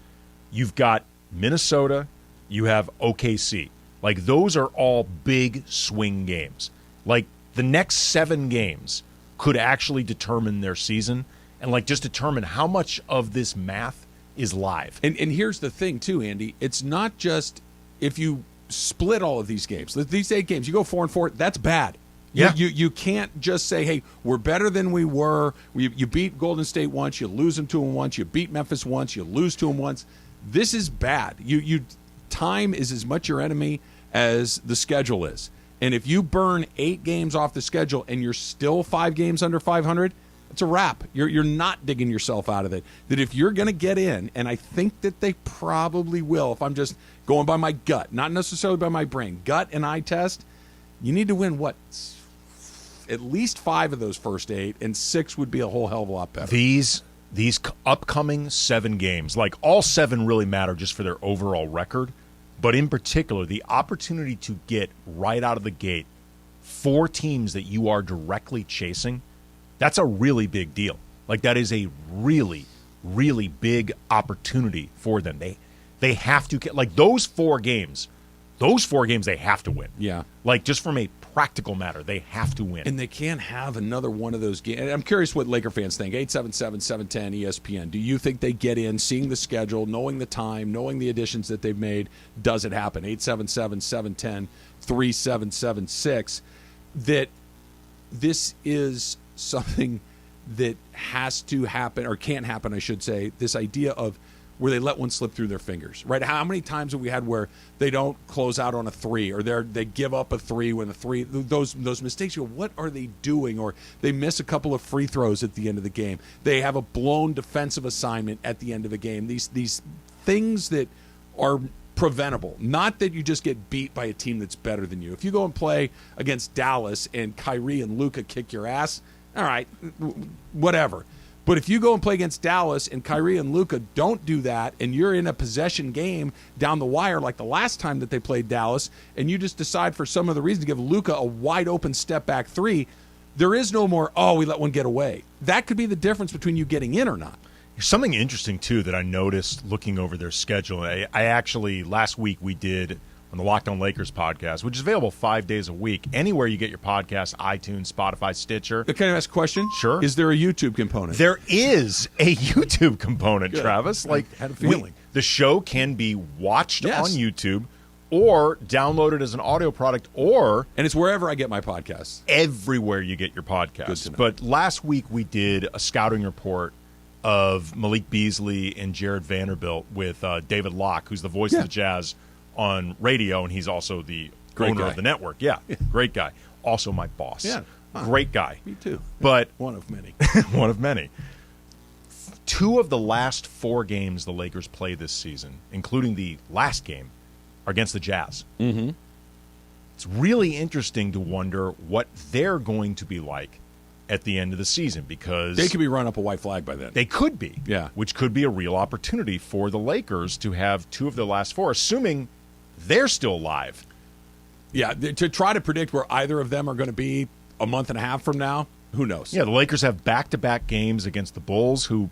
You've got Minnesota. You have OKC. Like, those are all big swing games. Like, the next 7 games could actually determine their season and, like, just determine how much of this math is live. And here's the thing, too, Andy. It's not just if you split all of these games. These 8 games, you go 4-4, that's bad. Yeah. You can't just say, hey, we're better than we were. You beat Golden State once, you lose them to them once, you beat Memphis once, you lose to them once. This is bad. Time is as much your enemy as the schedule is. And if you burn 8 games off the schedule and you're still 5 games under 500, it's a wrap. You're not digging yourself out of it. That if you're going to get in, and I think that they probably will, if I'm just going by my gut, not necessarily by my brain, gut and eye test, you need to win, at least 5 of those first 8, and 6 would be a whole hell of a lot better. These upcoming 7 games, like all 7 really matter just for their overall record, but in particular, the opportunity to get right out of the gate 4 teams that you are directly chasing, that's a really big deal. Like, that is a really, really big opportunity for them. They have to get, like, those 4 games they have to win. Yeah. Like, just from a practical matter, they have to win. And they can't have another one of those games. I'm curious what Laker fans think. 877-710 ESPN. Do you think they get in, seeing the schedule, knowing the time, knowing the additions that they've made? Does it happen? 877-710-3776. That this is something that has to happen, or can't happen, I should say. This idea of where they let one slip through their fingers, right? How many times have we had where they don't close out on a 3, or they give up a 3 when the 3, those mistakes, you go, what are they doing? Or they miss a couple of free throws at the end of the game. They have a blown defensive assignment at the end of the game. These things that are preventable. Not that you just get beat by a team that's better than you. If you go and play against Dallas and Kyrie and Luka kick your ass, all right, whatever. But if you go and play against Dallas and Kyrie and Luka don't do that, and you're in a possession game down the wire like the last time that they played Dallas, and you just decide for some other reason to give Luka a wide open step back 3, there is no more, we let one get away. That could be the difference between you getting in or not. Something interesting, too, that I noticed looking over their schedule. I actually, last week we did on the Locked On Lakers podcast, which is available 5 days a week, anywhere you get your podcast, iTunes, Spotify, Stitcher. Can I ask a question? Sure. Is there a YouTube component? There is a YouTube component, Good. Travis. I had a feeling. The show can be watched Yes. on YouTube or downloaded as an audio product or and it's wherever I get my podcasts. everywhere you get your Good podcasts. to know. But last week we did a scouting report of Malik Beasley and Jared Vanderbilt with David Locke, who's the voice of the Jazz on radio, and he's also the Great owner guy. of the network. Yeah, great guy. Also my boss. Yeah. Great guy. Me too. But One of many. one of many. 2 of the last 4 games the Lakers played this season, including the last game, are against the Jazz. Mm-hmm. It's really interesting to wonder what they're going to be like at the end of the season, because They could be run up a white flag by then. they could be. Yeah. Which could be a real opportunity for the Lakers to have 2 of their last 4, assuming they're still alive. Yeah, to try to predict where either of them are going to be a month and a half from now, who knows? Yeah, the Lakers have back-to-back games against the Bulls, who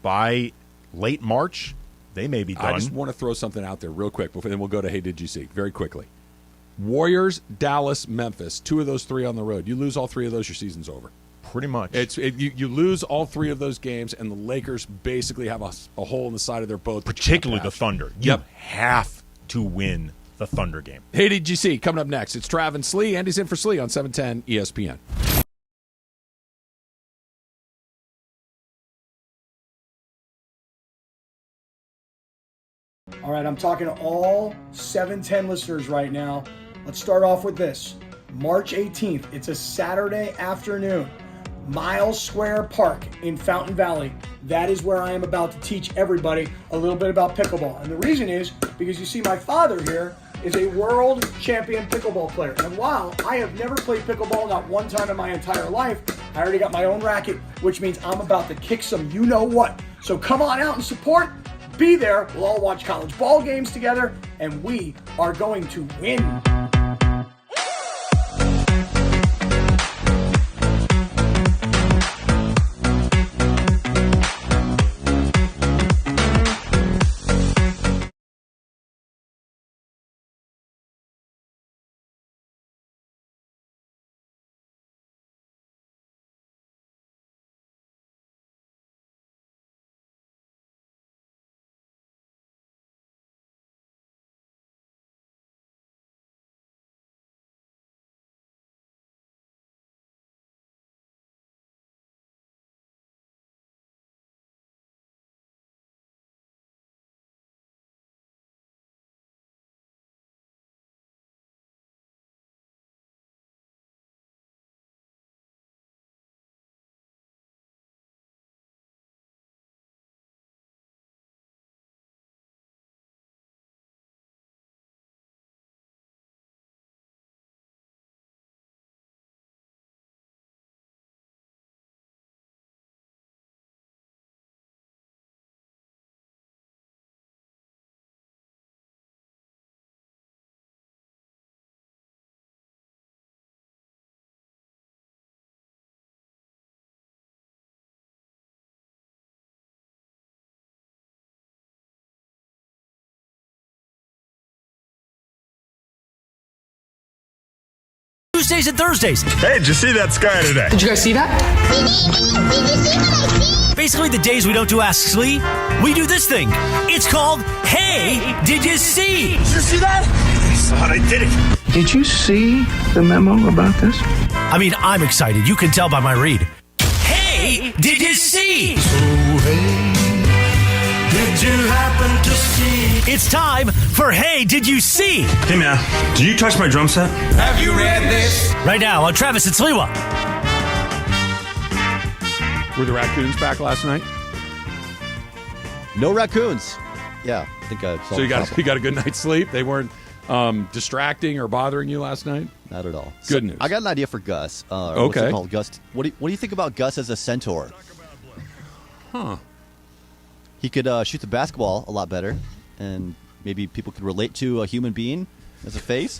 by late March, they may be done. I just want to throw something out there real quick, before then we'll go to Hey Did You See very quickly. Warriors, Dallas, Memphis, 2 of those 3 on the road. You lose all 3 of those, your season's over. Pretty much. You lose all 3 of those games, and the Lakers basically have a hole in the side of their boat. Particularly the Thunder. You Yep. have to win the Thunder game. Hey Did You See coming up next. It's Trav and Slee. Andy's in for Slee on 710 ESPN. All right, I'm talking to all 710 listeners right now. Let's start off with this. March 18th, it's a Saturday afternoon. Miles Square Park in Fountain Valley. That is where I am about to teach everybody a little bit about pickleball. And the reason is because you see my father here is a world champion pickleball player. And while I have never played pickleball, not one time in my entire life, I already got my own racket, which means I'm about to kick some you-know-what. So come on out and support. Be there. We'll all watch college ball games together, and we are going to win. Tuesdays and Thursdays. Hey, did you see that sky today? Did you guys see that? Basically, the days we don't do Ask Slee, we do this thing. It's called Hey, Did You See? Did you see that? I saw it. I did it. Did you see the memo about this? I mean, I'm excited. You can tell by my read. Hey, did you see? Did you happen to see? It's time for Hey, Did You See? Hey, man. Did you touch my drum set? Have you read this? Right now on Travis and Sliwa. Were the Raccoons back last night? No raccoons. Yeah, I think I saw So you a got couple. a good night's sleep? They weren't distracting or bothering you last night? Not at all. Good news. I got an idea for Gus. What's Okay. it called? Gus. What do you think about Gus as a Centaur? Huh. He could shoot the basketball a lot better, and maybe people could relate to a human being as a face.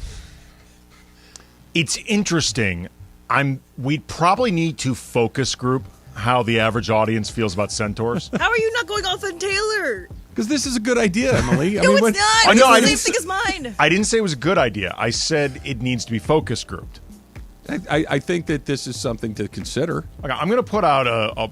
It's interesting. We'd probably need to focus group how the average audience feels about centaurs. How are you not going off on Taylor? Because this is a good idea, Emily. No, it's not. I It's the same thing as mine. I didn't say it was a good idea. I said it needs to be focus grouped. I think that this is something to consider. Okay, I'm going to put out a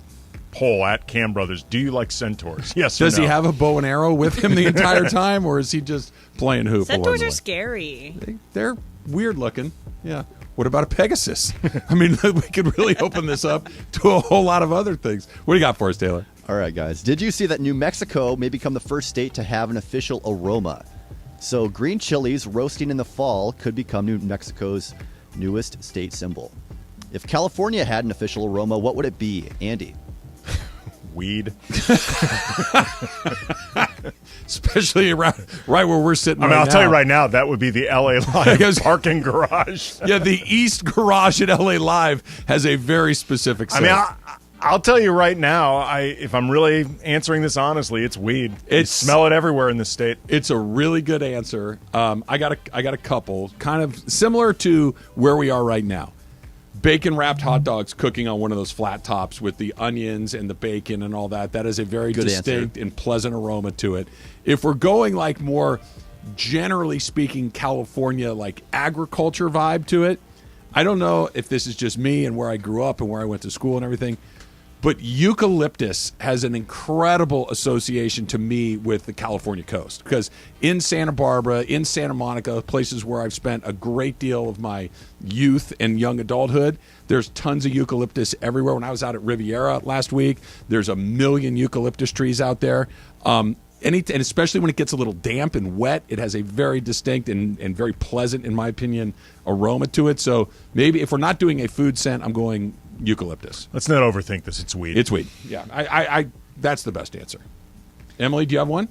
poll at Cam Brothers. Do you like centaurs? Yes or Does no? he have a bow and arrow with him the entire time, or is he just playing hoop? Centaurs are scary. They're weird looking. Yeah. What about a Pegasus? I mean, we could really open this up to a whole lot of other things. What do you got for us, Taylor? All right, guys. Did you see that New Mexico may become the first state to have an official aroma? So green chilies roasting in the fall could become New Mexico's newest state symbol. If California had an official aroma, what would it be, Andy? Weed. Especially right where we're sitting. I'll tell you right now, that would be the LA Live parking garage. Yeah, the East Garage at LA Live has a very specific scent. I mean, I'll tell you right now, if I'm really answering this honestly, it's weed. You smell it everywhere in this state. It's a really good answer. I got a couple, kind of similar to where we are right now. Bacon wrapped hot dogs cooking on one of those flat tops with the onions and the bacon and all that. That is a very good distinct answer. and pleasant aroma to it. If we're going like more generally speaking California like agriculture vibe to it, I don't know if this is just me and where I grew up and where I went to school and everything, but eucalyptus has an incredible association to me with the California coast, because in Santa Barbara, in Santa Monica, places where I've spent a great deal of my youth and young adulthood, there's tons of eucalyptus everywhere. When I was out at Riviera last week, there's a million eucalyptus trees out there. And especially when it gets a little damp and wet, it has a very distinct and very pleasant, in my opinion, aroma to it. So maybe if we're not doing a food scent, I'm going eucalyptus. Let's not overthink this. It's weed. It's weed. Yeah, I that's the best answer. Emily, do you have one?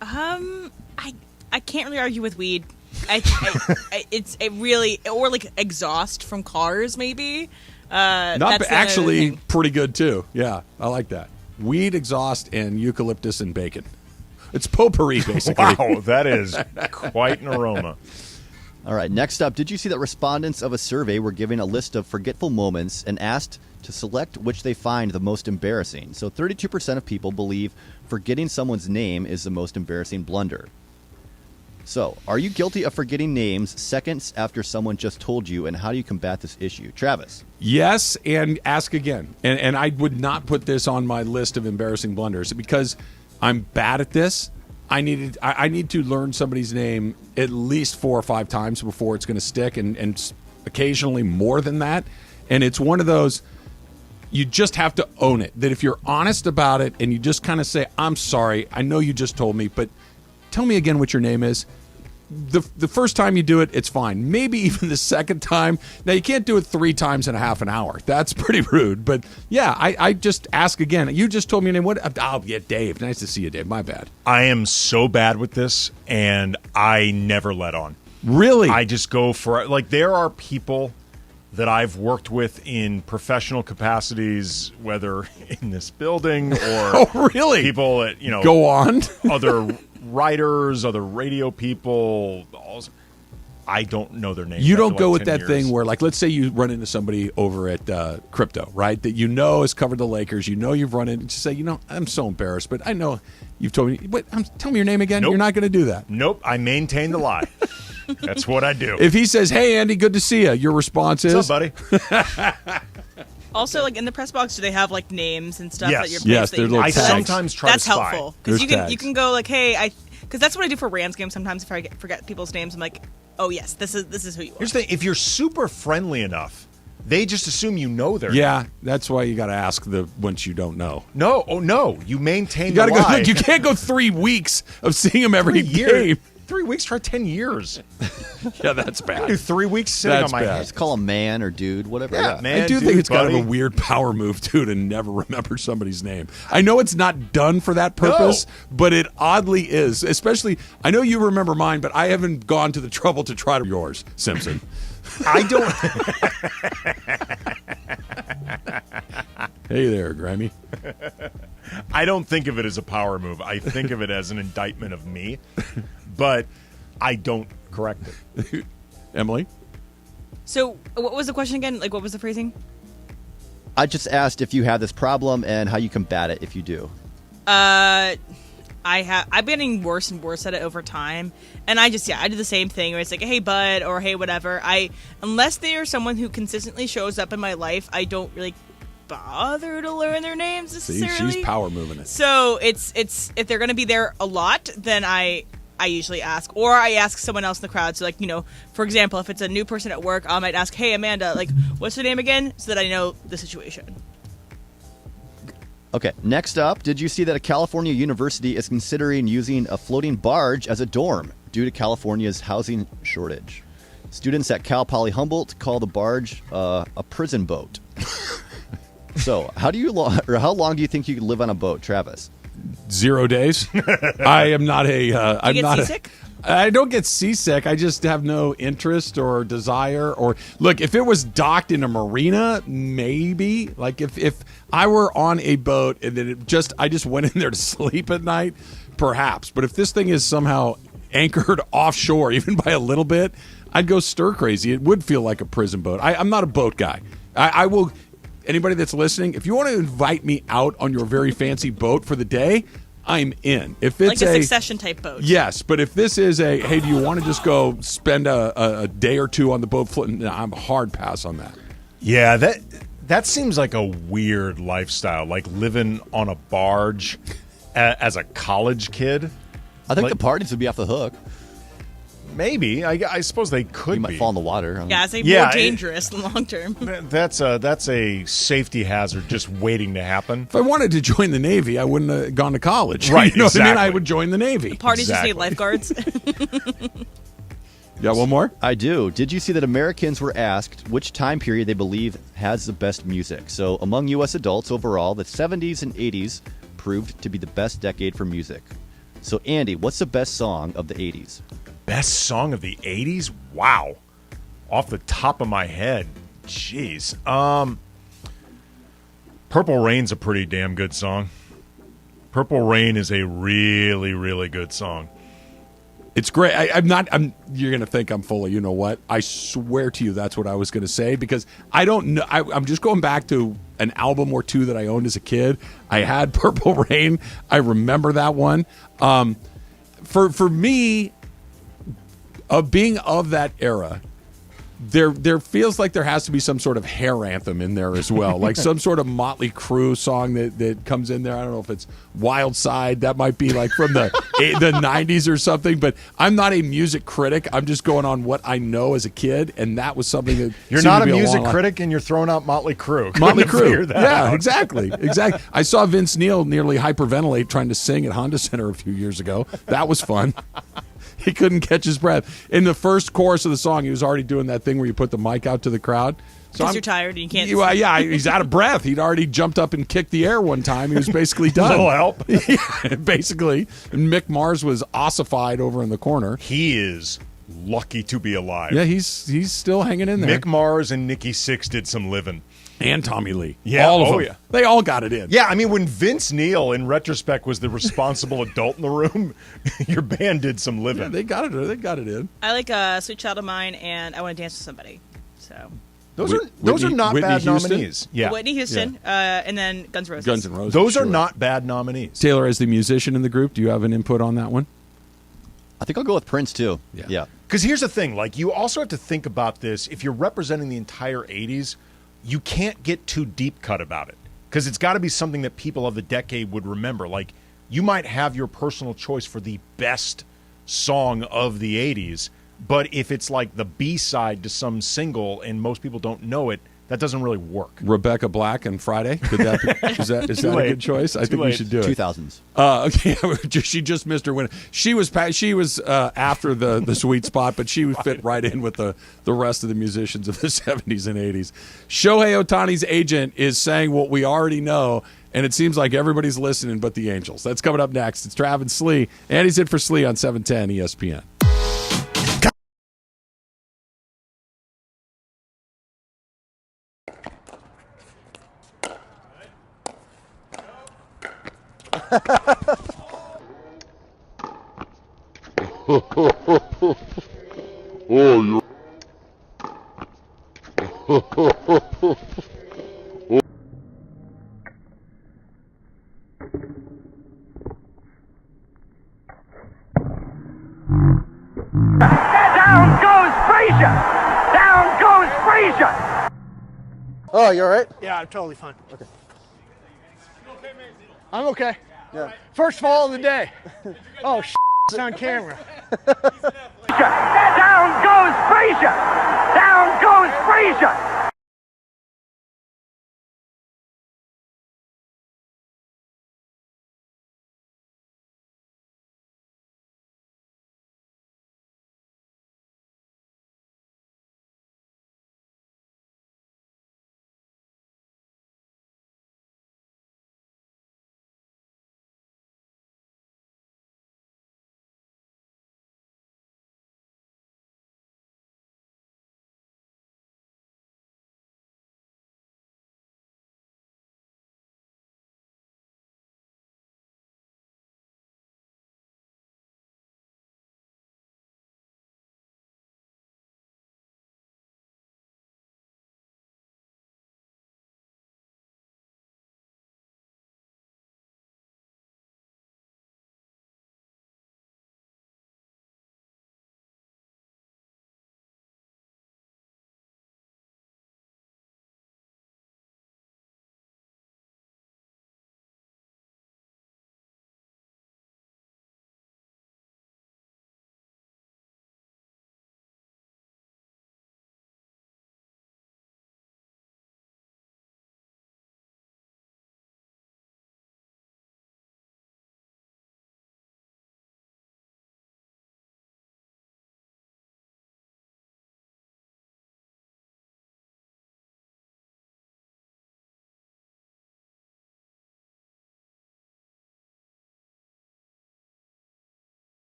I can't really argue with weed. It's a really, or like exhaust from cars, maybe. Not actually pretty good too. Yeah, I like that. Weed, exhaust, and eucalyptus and bacon. It's potpourri, basically. Wow, that is quite an aroma. All right, next up, did you see that respondents of a survey were given a list of forgetful moments and asked to select which they find the most embarrassing? So 32% of people believe forgetting someone's name is the most embarrassing blunder. So, are you guilty of forgetting names seconds after someone just told you, and how do you combat this issue? Travis? Yes, and ask again. And I would not put this on my list of embarrassing blunders because I'm bad at this. I need to learn somebody's name at least 4 or 5 times before it's going to stick, and occasionally more than that. And it's one of those, you just have to own it. That if you're honest about it and you just kind of say, I'm sorry, I know you just told me, but tell me again what your name is. The first time you do it, it's fine. Maybe even the second time. Now, you can't do it 3 times in a half an hour. That's pretty rude. But, yeah, I just ask again. You just told me your name. What? Oh, yeah, Dave. Nice to see you, Dave. My bad. I am so bad with this, and I never let on. Really? I just go for it. Like, there are people that I've worked with in professional capacities, whether in this building or oh, really? People that, go on. Other writers, other radio people. I don't know their names. You don't go with that thing where, like, let's say you run into somebody over at Crypto, right? That has covered the Lakers. You've run into, just say, I'm so embarrassed, but I know you've told me. But tell me your name again. Nope. You're not going to do that. Nope. I maintain the lie. That's what I do. If he says, "Hey, Andy, good to see you," your response is, "What's up, buddy?" Also, like in the press box, do they have like names and stuff that you're yes, they're little I tags. sometimes try That's to spy. helpful because There's you can go like, "Hey, because that's what I do for Rams games. Sometimes if I forget people's names, I'm like, "Oh yes, this is who you are." Here's the thing: if you're super friendly enough, they just assume you know their name. Yeah, that's why you got to ask once you don't know. No, no, you maintain. You got to the lie. go. You can't go 3 weeks of seeing him every game. 3 weeks, try 10 years. Yeah, that's bad. I do 3 weeks sitting That's on my bad. head. Just call him man or dude, whatever. Yeah, man. I do dude, think it's buddy. kind of a weird power move, too, to never remember somebody's name. I know it's not done for that purpose, but it oddly is. Especially, I know you remember mine, but I haven't gone to the trouble to try yours, Simpson. I don't. Hey there, Grammy. I don't think of it as a power move. I think of it as an indictment of me, but I don't correct it. Emily? So, what was the question again? Like, what was the phrasing? I just asked if you have this problem and how you combat it if you do. I I've been getting worse and worse at it over time, and I do the same thing where it's like, hey bud, or hey whatever. Unless they are someone who consistently shows up in my life, I don't really bother to learn their names necessarily. She's power moving it. So it's if they're going to be there a lot, then I usually ask, or I ask someone else in the crowd. So like, for example, if it's a new person at work, I might ask, hey Amanda, like, what's her name again, so that I know the situation. Okay, next up, did you see that a California university is considering using a floating barge as a dorm due to California's housing shortage? Students at Cal Poly Humboldt call the barge a prison boat. So, how long do you think you could live on a boat, Travis? 0 days. I am not a. I'm you get not seasick? I don't get seasick. I just have no interest or desire. Or look, if it was docked in a marina, maybe. Like if I were on a boat and then I just went in there to sleep at night, perhaps. But if this thing is somehow anchored offshore, even by a little bit, I'd go stir crazy. It would feel like a prison boat. I'm not a boat guy. I will. Anybody that's listening, if you want to invite me out on your very fancy boat for the day, I'm in. If it's like a Succession type boat. Yes, but if this is hey, do you want to just go spend a day or two on the boat floating? No, I'm hard pass on that. Yeah, that seems like a weird lifestyle, like living on a barge as a college kid. I think the parties would be off the hook. Maybe. I suppose they could You might fall in the water. Yeah, it's more dangerous in the long term. That's a safety hazard just waiting to happen. If I wanted to join the Navy, I wouldn't have gone to college. Right, you know exactly. what I mean? I would join the Navy. Parties just need lifeguards. You got one more? I do. Did you see that Americans were asked which time period they believe has the best music? So among U.S. adults overall, the 70s and 80s proved to be the best decade for music. So Andy, what's the best song of the 80s? Best song of the 80s? Wow. Off the top of my head. Jeez. Purple Rain's a pretty damn good song. Purple Rain is a really, really good song. It's great. You're going to think I'm full of you know what. I swear to you that's what I was going to say because I don't know. I'm just going back to an album or two that I owned as a kid. I had Purple Rain. I remember that one. For me, being of that era, there feels like there has to be some sort of hair anthem in there as well, like some sort of Motley Crue song that comes in there. I don't know if it's Wild Side. That might be like from the 90s or something. But I'm not a music critic. I'm just going on what I know as a kid, and that was something that you're not a music critic, and you're throwing out Motley Crue. Motley Crue. Yeah, out. exactly. I saw Vince Neil nearly hyperventilate trying to sing at Honda Center a few years ago. That was fun. He couldn't catch his breath. In the first chorus of the song, he was already doing that thing where you put the mic out to the crowd. Because you're tired and you can't. Yeah, he's out of breath. He'd already jumped up and kicked the air one time. He was basically done. Little help. Yeah, basically. And Mick Mars was ossified over in the corner. He is lucky to be alive. Yeah, he's still hanging in there. Mick Mars and Nikki Sixx did some living. And Tommy Lee. Yeah, all of them. Yeah. They all got it in. Yeah, I mean, when Vince Neil, in retrospect, was the responsible adult in the room, your band did some living. Yeah, they got it in. I like Sweet Child of Mine and I Want to Dance with Somebody. So those are not Whitney bad Houston? nominees. Yeah, Whitney Houston, and then Guns N' Roses. Guns N' Roses. Those are not bad nominees. Taylor, as the musician in the group, do you have an input on that one? I think I'll go with Prince, too. Yeah. Because here's the thing. Like, you also have to think about this. If you're representing the entire 80s, you can't get too deep cut about it. Because it's got to be something that people of the decade would remember. Like, you might have your personal choice for the best song of the 80s, but if it's like the B-side to some single and most people don't know it, that doesn't really work. Rebecca Black and Friday. Could that be, is that a good choice? I think we should do it. 2000s. Okay, she just missed her winner. She was after the sweet spot, but she would fit right in with the rest of the musicians of the 70s and 80s. Shohei Ohtani's agent is saying what we already know, and it seems like everybody's listening but the Angels. That's coming up next. It's Trav and Slee, and he's in for Slee on 710 ESPN. Frazier! Down goes Frazier! Oh, you all right? Yeah, I'm totally fine. Okay. I'm okay. Yeah. First fall of the day. Oh, it's on camera. Down goes Frazier! Down goes Frazier!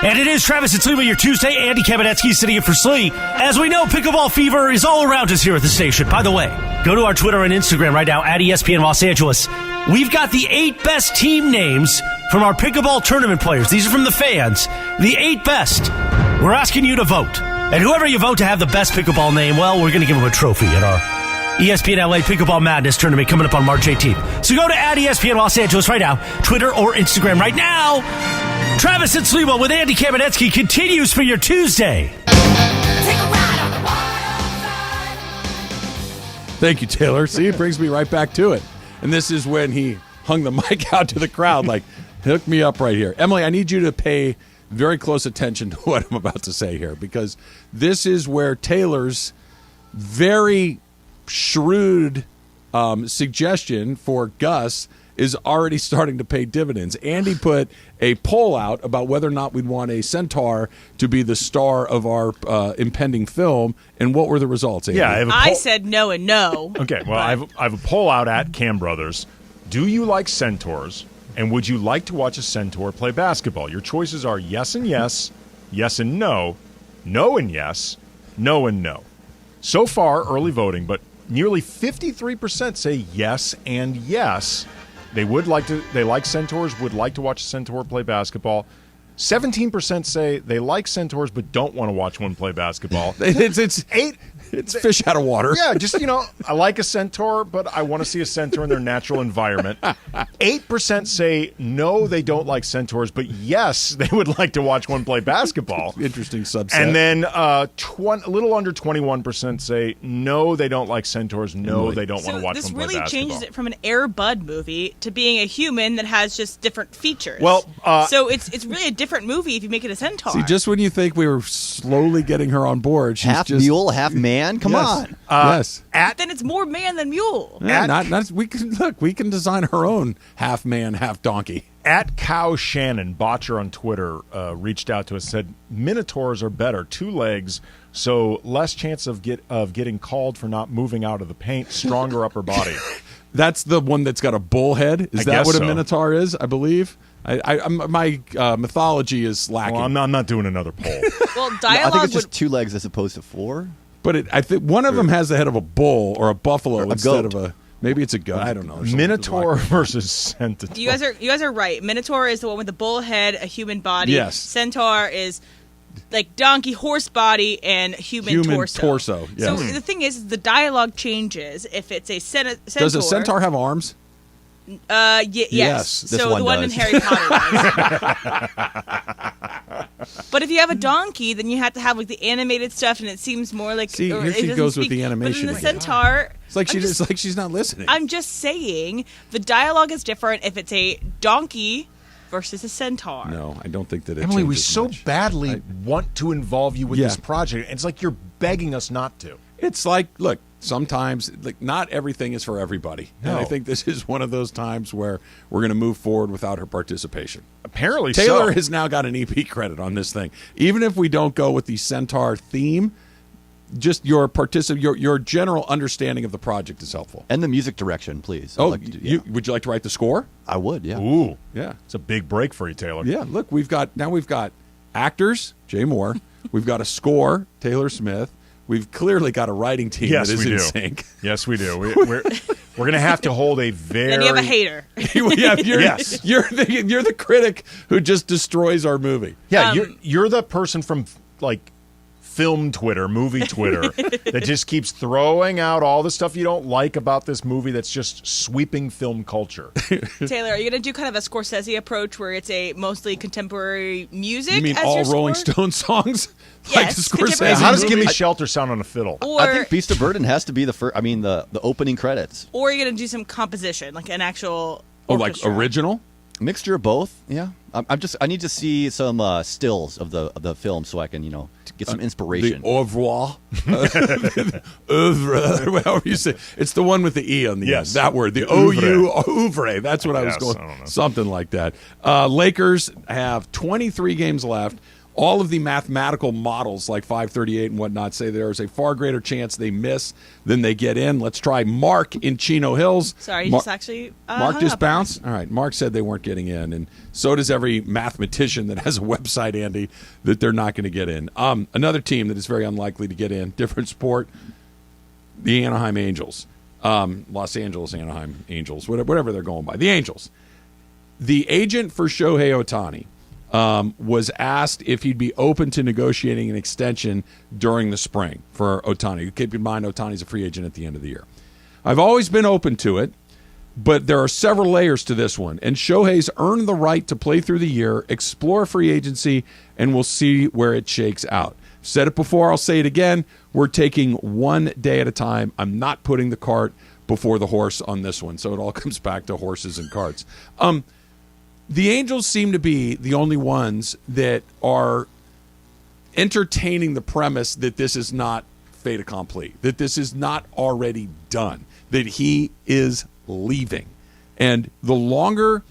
And it is Travis and Sliwa, your Tuesday. Andy Kamenetzky sitting in for Slee. As we know, pickleball fever is all around us here at the station. By the way, go to our Twitter and Instagram right now, at ESPN Los Angeles. We've got the 8 best team names from our pickleball tournament players. These are from the fans. The 8 best. We're asking you to vote. And whoever you vote to have the best pickleball name, well, we're going to give them a trophy at our ESPNLA Pickleball Madness tournament coming up on March 18th. So go to at ESPN Los Angeles right now, Twitter or Instagram right now. Travis and Sliwa with Andy Kamenetzky continues for your Tuesday. Thank you, Taylor. See, it brings me right back to it. And this is when he hung the mic out to the crowd like, hook me up right here. Emily, I need you to pay very close attention to what I'm about to say here, because this is where Taylor's very shrewd suggestion for Gus is already starting to pay dividends. Andy put a poll out about whether or not we'd want a Centaur to be the star of our impending film, and what were the results, Andy? Yeah, I said no and no. Okay, well, I have a poll out at Cam Brothers. Do you like Centaurs, and would you like to watch a Centaur play basketball? Your choices are yes and yes, yes and no, no and yes, no and no. So far, early voting, but nearly 53% say yes and yes. They like Centaurs, would like to watch a Centaur play basketball. 17% say they like Centaurs but don't want to watch one play basketball. It's fish out of water. Yeah, just, I like a Centaur, but I want to see a Centaur in their natural environment. 8% say no, they don't like Centaurs, but yes, they would like to watch one play basketball. Interesting subset. And then a little under 21% say no, they don't like Centaurs. No, they don't want to watch one play basketball. This really changes it from an Air Bud movie to being a human that has just different features. Well, so it's really a different movie if you make it a Centaur. See, just when you think we were slowly getting her on board, she's half just mule, half man. Come on. Yes. Then it's more man than mule. Yeah, we can design our own half man, half donkey. At Cow Shannon, Botcher on Twitter, reached out to us, said Minotaurs are better, 2 legs, so less chance of getting called for not moving out of the paint, stronger upper body. That's the one that's got a bull head. Is that what a Minotaur is? I believe. My mythology is lacking. Well, I'm not doing another poll. Well, I think it's just 2 legs as opposed to 4. But I think one of them has the head of a bull or a buffalo instead goat. of a. Maybe it's a goat. I don't know. Minotaur versus Centaur. You guys are right. Minotaur is the one with the bull head, a human body. Yes. Centaur is like donkey, horse body, and human torso. Yes. So the thing is, the dialogue changes if it's a centaur. Does a centaur have arms? Yes. So one the one does. in Harry Potter does. But if you have a donkey, then you have to have like the animated stuff, and it seems more like. See, or here it she doesn't goes with speak. the animation But in the again. Centaur, It's like she's not listening. I'm just saying the dialogue is different if it's a donkey versus a centaur. No, I don't think that it Emily, we changes so much. badly want to involve you with Yeah. this project. It's like you're begging us not to. It's like, look, sometimes not everything is for everybody. And I No. think this is one of those times where we're going to move forward without her participation. Apparently Taylor so. has now got an EP credit on this thing. Even if we don't go with the Centaur theme, just your your general understanding of the project is helpful. And the music direction, please. Oh, I'd like to do- would you like to write the score? I would, yeah. Ooh, Yeah. it's a big break for you, Taylor. Yeah, look, we've got actors, Jay Moore. We've got a score, Taylor Smith. We've clearly got a writing team Yes, that is we in do. sync. Yes, we do. We're going to have to hold a very. Then you have a hater. Yeah, Yes. you're the critic who just destroys our movie. Yeah, you're the person from like film Twitter, movie Twitter, that just keeps throwing out all the stuff you don't like about this movie that's just sweeping film culture. Taylor, are you going to do kind of a Scorsese approach where it's a mostly contemporary music? You mean as all your Rolling score? Stone songs? Yes, Like the contemporary Scorsese How does movie? "Gimme Shelter" sound on a fiddle? Or, I think Beast of Burden has to be the first. I mean, the opening credits. or are you going to do some composition, like an actual Oh, like orchestra? original? Mixture of both. Yeah. I need to see some stills of the film so I can to get some inspiration. The au revoir. Oeuvre, however you say. It's the one with the E on the Yes. end. That word. The Oeuvre. oeuvre. That's what I was Yes, going. I don't know. Something like that. Lakers have 23 games left. All of the mathematical models, like 538 and whatnot, say there is a far greater chance they miss than they get in. Let's try Mark in Chino Hills. Sorry, you just actually Mark hung just up. bounced? All right. Mark said they weren't getting in, and so does every mathematician that has a website, Andy, that they're not going to get in. Another team that is very unlikely to get in, different sport, the Anaheim Angels. Los Angeles Anaheim Angels, whatever they're going by. The Angels. The agent for Shohei Ohtani was asked if he'd be open to negotiating an extension during the spring for Ohtani. Keep in mind, Ohtani's a free agent at the end of the year. I've always been open to it, but there are several layers to this one. And Shohei's earned the right to play through the year, explore free agency, and we'll see where it shakes out. Said it before, I'll say it again. We're taking one day at a time. I'm not putting the cart before the horse on this one. So it all comes back to horses and carts. The Angels seem to be the only ones that are entertaining the premise that this is not fait accompli, that this is not already done, that he is leaving. And the longer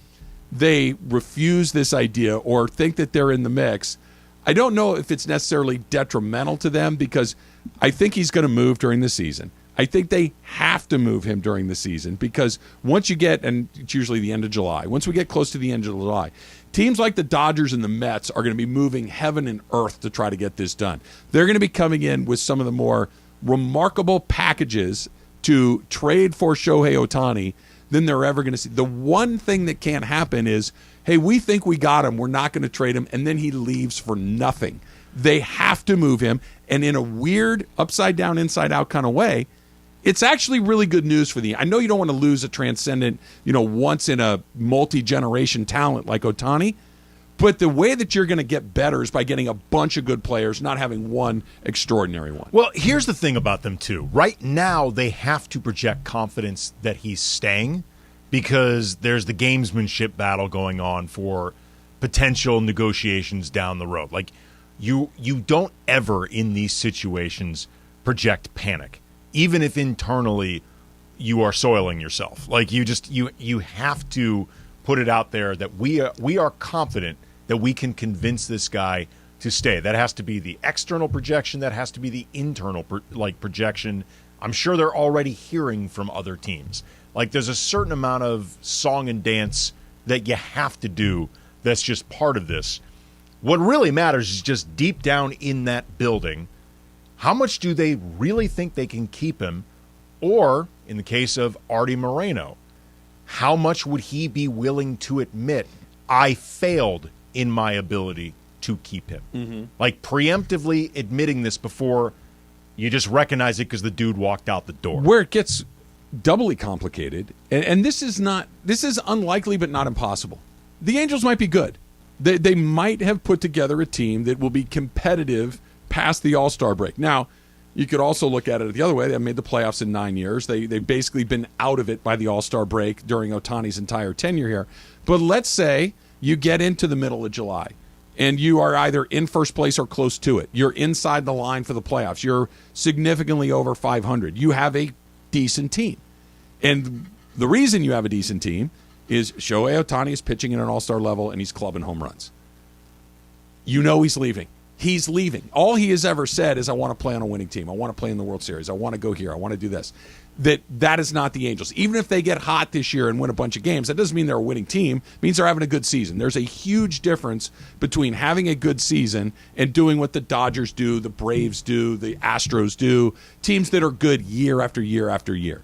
they refuse this idea or think that they're in the mix, I don't know if it's necessarily detrimental to them, because I think he's going to move during the season. I think they have to move him during the season, because once you get, and it's usually the end of July, once we get close to the end of July, teams like the Dodgers and the Mets are going to be moving heaven and earth to try to get this done. They're going to be coming in with some of the more remarkable packages to trade for Shohei Ohtani than they're ever going to see. The one thing that can't happen is, hey, we think we got him, we're not going to trade him, and then he leaves for nothing. They have to move him, and in a weird upside down, inside out kind of way, it's actually really good news for the. I know you don't want to lose a transcendent, once in a multi-generation talent like Ohtani, but the way that you're going to get better is by getting a bunch of good players, not having one extraordinary one. Well, here's the thing about them, too. Right now, they have to project confidence that he's staying, because there's the gamesmanship battle going on for potential negotiations down the road. Like, you don't ever in these situations project panic, even if internally you are soiling yourself. Like, you have to put it out there that we are confident that we can convince this guy to stay. That has to be the external projection. That has to be the internal projection. I'm sure they're already hearing from other teams. Like, there's a certain amount of song and dance that you have to do that's just part of this. What really matters is just deep down in that building, how much do they really think they can keep him? Or, in the case of Artie Moreno, how much would he be willing to admit, I failed in my ability to keep him? Mm-hmm. Like, preemptively admitting this before you just recognize it because the dude walked out the door. Where it gets doubly complicated, and this is unlikely but not impossible. The Angels might be good. They might have put together a team that will be competitive past the All-Star break. Now, you could also look at it the other way. They made the playoffs in 9 years. They've basically been out of it by the All-Star break during Ohtani's entire tenure here. But let's say you get into the middle of July, and you are either in first place or close to it. You're inside the line for the playoffs. You're significantly over 500. You have a decent team. And the reason you have a decent team is Shohei Ohtani is pitching at an all-star level, and he's clubbing home runs. You know he's leaving. He's leaving. All he has ever said is, I want to play on a winning team. I want to play in the World Series. I want to go here. I want to do this. That is not the Angels. Even if they get hot this year and win a bunch of games, that doesn't mean they're a winning team. It means they're having a good season. There's a huge difference between having a good season and doing what the Dodgers do, the Braves do, the Astros do, teams that are good year after year after year.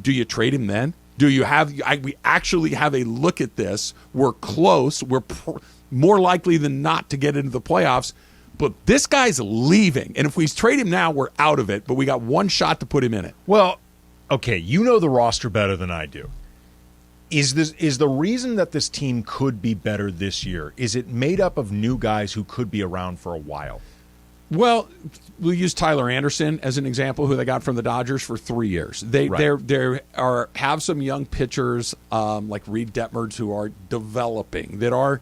Do you trade him then? Do you have? We actually have a look at this. We're close. We're more likely than not to get into the playoffs. But this guy's leaving. And if we trade him now, we're out of it. But we got one shot to put him in it. Well, okay, you know the roster better than I do. Is the reason that this team could be better this year, is it made up of new guys who could be around for a while? Well, we'll use Tyler Anderson as an example, who they got from the Dodgers for 3 years. They have some young pitchers like Reed Detmers who are developing, that are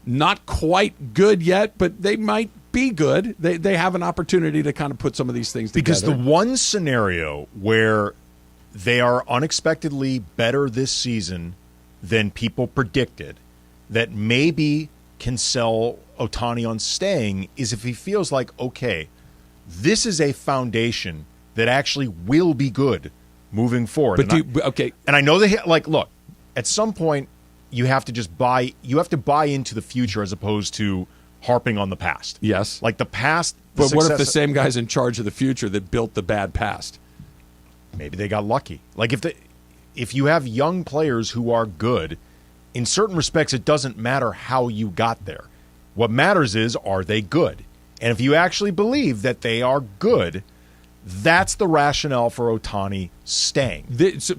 not quite good yet, but they might be good. They have an opportunity to kind of put some of these things together. Because the one scenario where they are unexpectedly better this season than people predicted, that maybe can sell Ohtani on staying, is if he feels like, okay, this is a foundation that actually will be good moving forward. Okay. And I know look, at some point you have to just buy into the future as opposed to harping on the past. Yes. Like the past. But what if the same guy's in charge of the future that built the bad past? Maybe they got lucky. Like if you have young players who are good, in certain respects it doesn't matter how you got there. What matters is, are they good? And if you actually believe that they are good, that's the rationale for Ohtani staying. This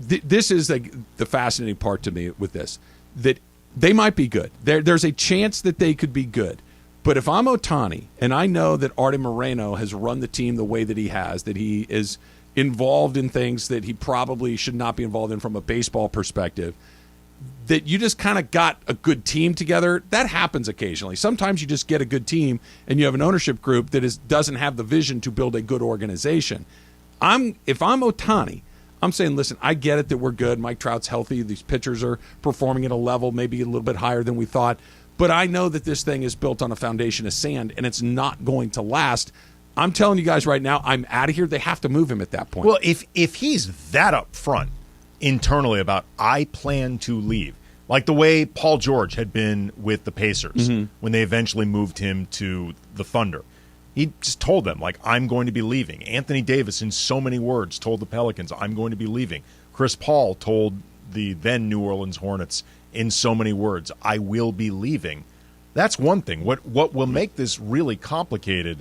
is the fascinating part to me with this, that they might be good. There's a chance that they could be good. But if I'm Ohtani, and I know that Arte Moreno has run the team the way that he has, that he is involved in things that he probably should not be involved in from a baseball perspective, that you just kind of got a good team together. That happens occasionally. Sometimes you just get a good team and you have an ownership group that doesn't have the vision to build a good organization. If I'm Ohtani, I'm saying, listen, I get it that we're good. Mike Trout's healthy. These pitchers are performing at a level maybe a little bit higher than we thought. But I know that this thing is built on a foundation of sand, and it's not going to last. I'm telling you guys right now, I'm out of here. They have to move him at that point. Well, if he's that upfront internally about, I plan to leave, like the way Paul George had been with the Pacers when they eventually moved him to the Thunder. He just told them, like, I'm going to be leaving. Anthony Davis, in so many words, told the Pelicans, I'm going to be leaving. Chris Paul told the then New Orleans Hornets, in so many words, I will be leaving. That's one thing. What will make this really complicated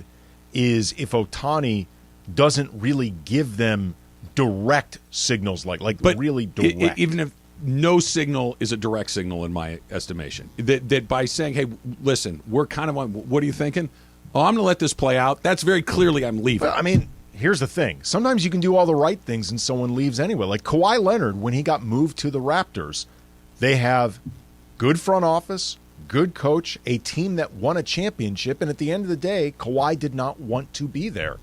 is if Ohtani doesn't really give them direct signals, but really direct. Even if no signal is a direct signal in my estimation, that by saying, hey, listen, we're kind of on, what are you thinking? Oh, I'm going to let this play out. That's very clearly I'm leaving. Well, I mean, here's the thing. Sometimes you can do all the right things and someone leaves anyway. Like Kawhi Leonard, when he got moved to the Raptors, they have good front office, good coach, a team that won a championship, and at the end of the day, Kawhi did not want to be there.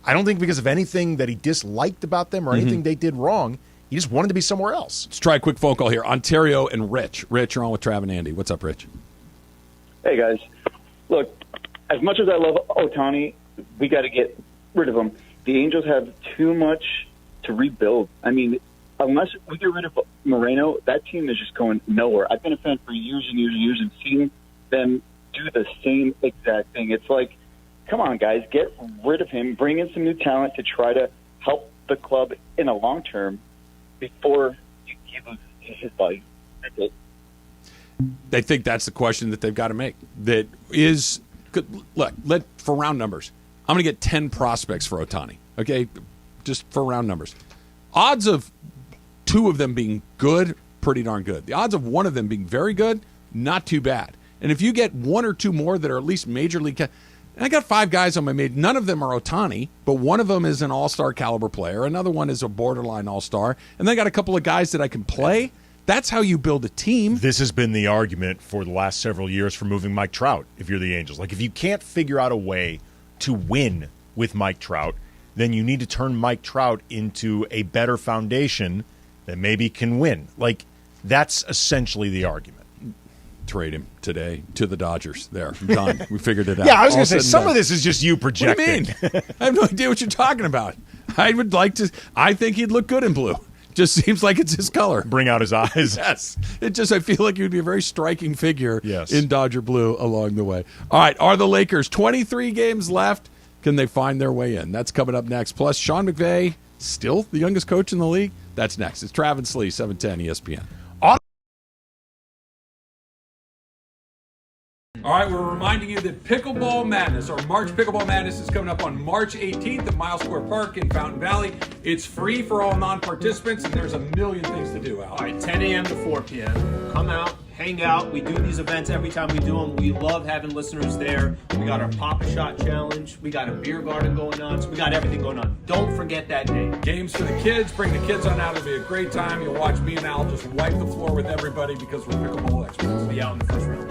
I don't think because of anything that he disliked about them or anything they did wrong. He just wanted to be somewhere else. Let's try a quick phone call here. Ontario and Rich. Rich, you're on with Trav and Andy. What's up, Rich? Hey, guys. Look, as much as I love Ohtani, we got to get rid of him. The Angels have too much to rebuild. I mean, unless we get rid of Moreno, that team is just going nowhere. I've been a fan for years and years and years and seen them do the same exact thing. It's like, come on, guys, get rid of him, bring in some new talent to try to help the club in the long term before he loses his body. That's it. I think that's the question that they've got to make. That is, look, for round numbers, I'm going to get 10 prospects for Ohtani, okay? Just for round numbers. odds of two of them being good, pretty darn good. The odds of one of them being very good, not too bad. And if you get one or two more that are at least major league, and I got 5 guys on my made. None of them are Ohtani, but one of them is an all-star caliber player. Another one is a borderline all-star. And then I got a couple of guys that I can play. That's how you build a team. This has been the argument for the last several years for moving Mike Trout if you're the Angels. Like, if you can't figure out a way to win with Mike Trout, then you need to turn Mike Trout into a better foundation that maybe can win. Like, that's essentially the argument. Trade him today to the Dodgers. There, I'm done. We figured it out. Yeah, I was going to say, some of this is just you projecting. What do you mean? I have no idea what you're talking about. I would like to. I think he'd look good in blue. Just seems like it's his color. Bring out his eyes. Yes. I feel like you'd be a very striking figure yes. in Dodger blue along the way. All right, are the Lakers 23 games left? Can they find their way in? That's coming up next. Plus, Sean McVay, still the youngest coach in the league? That's next. It's Travis Lee, 710 ESPN. All right, we're reminding you that Pickleball Madness, or March Pickleball Madness, is coming up on March 18th at Miles Square Park in Fountain Valley. It's free for all non-participants, and there's a million things to do, Al. All right, 10 a.m. to 4 p.m. Come out, hang out. We do these events every time we do them. We love having listeners there. We got our Pop-A-Shot Challenge. We got a beer garden going on. So we got everything going on. Don't forget that day. Games for the kids. Bring the kids on out. It'll be a great time. You'll watch me and Al just wipe the floor with everybody because we're pickleball experts. We'll be out in the first round.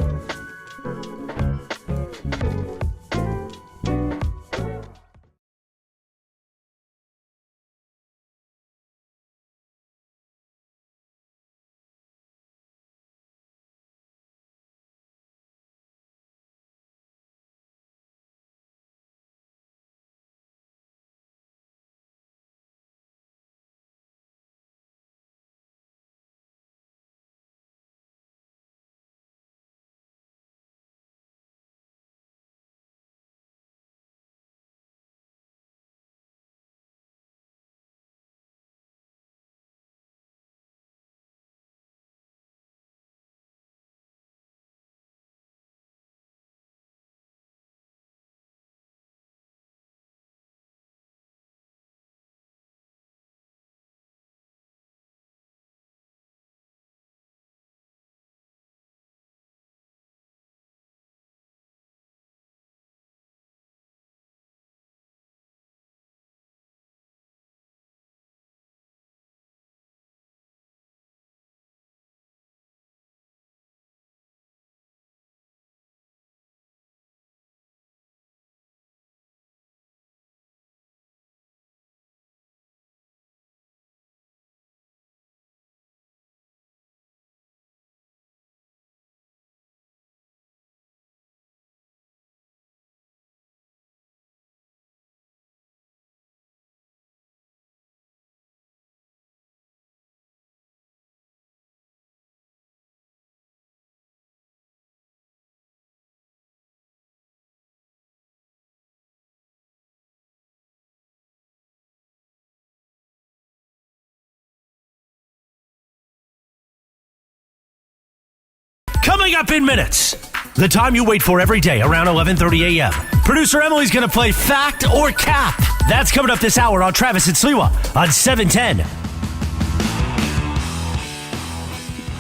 Coming up in minutes, the time you wait for every day around 11:30 a.m. Producer Emily's going to play Fact or Cap. That's coming up this hour on Travis and Sliwa on 710.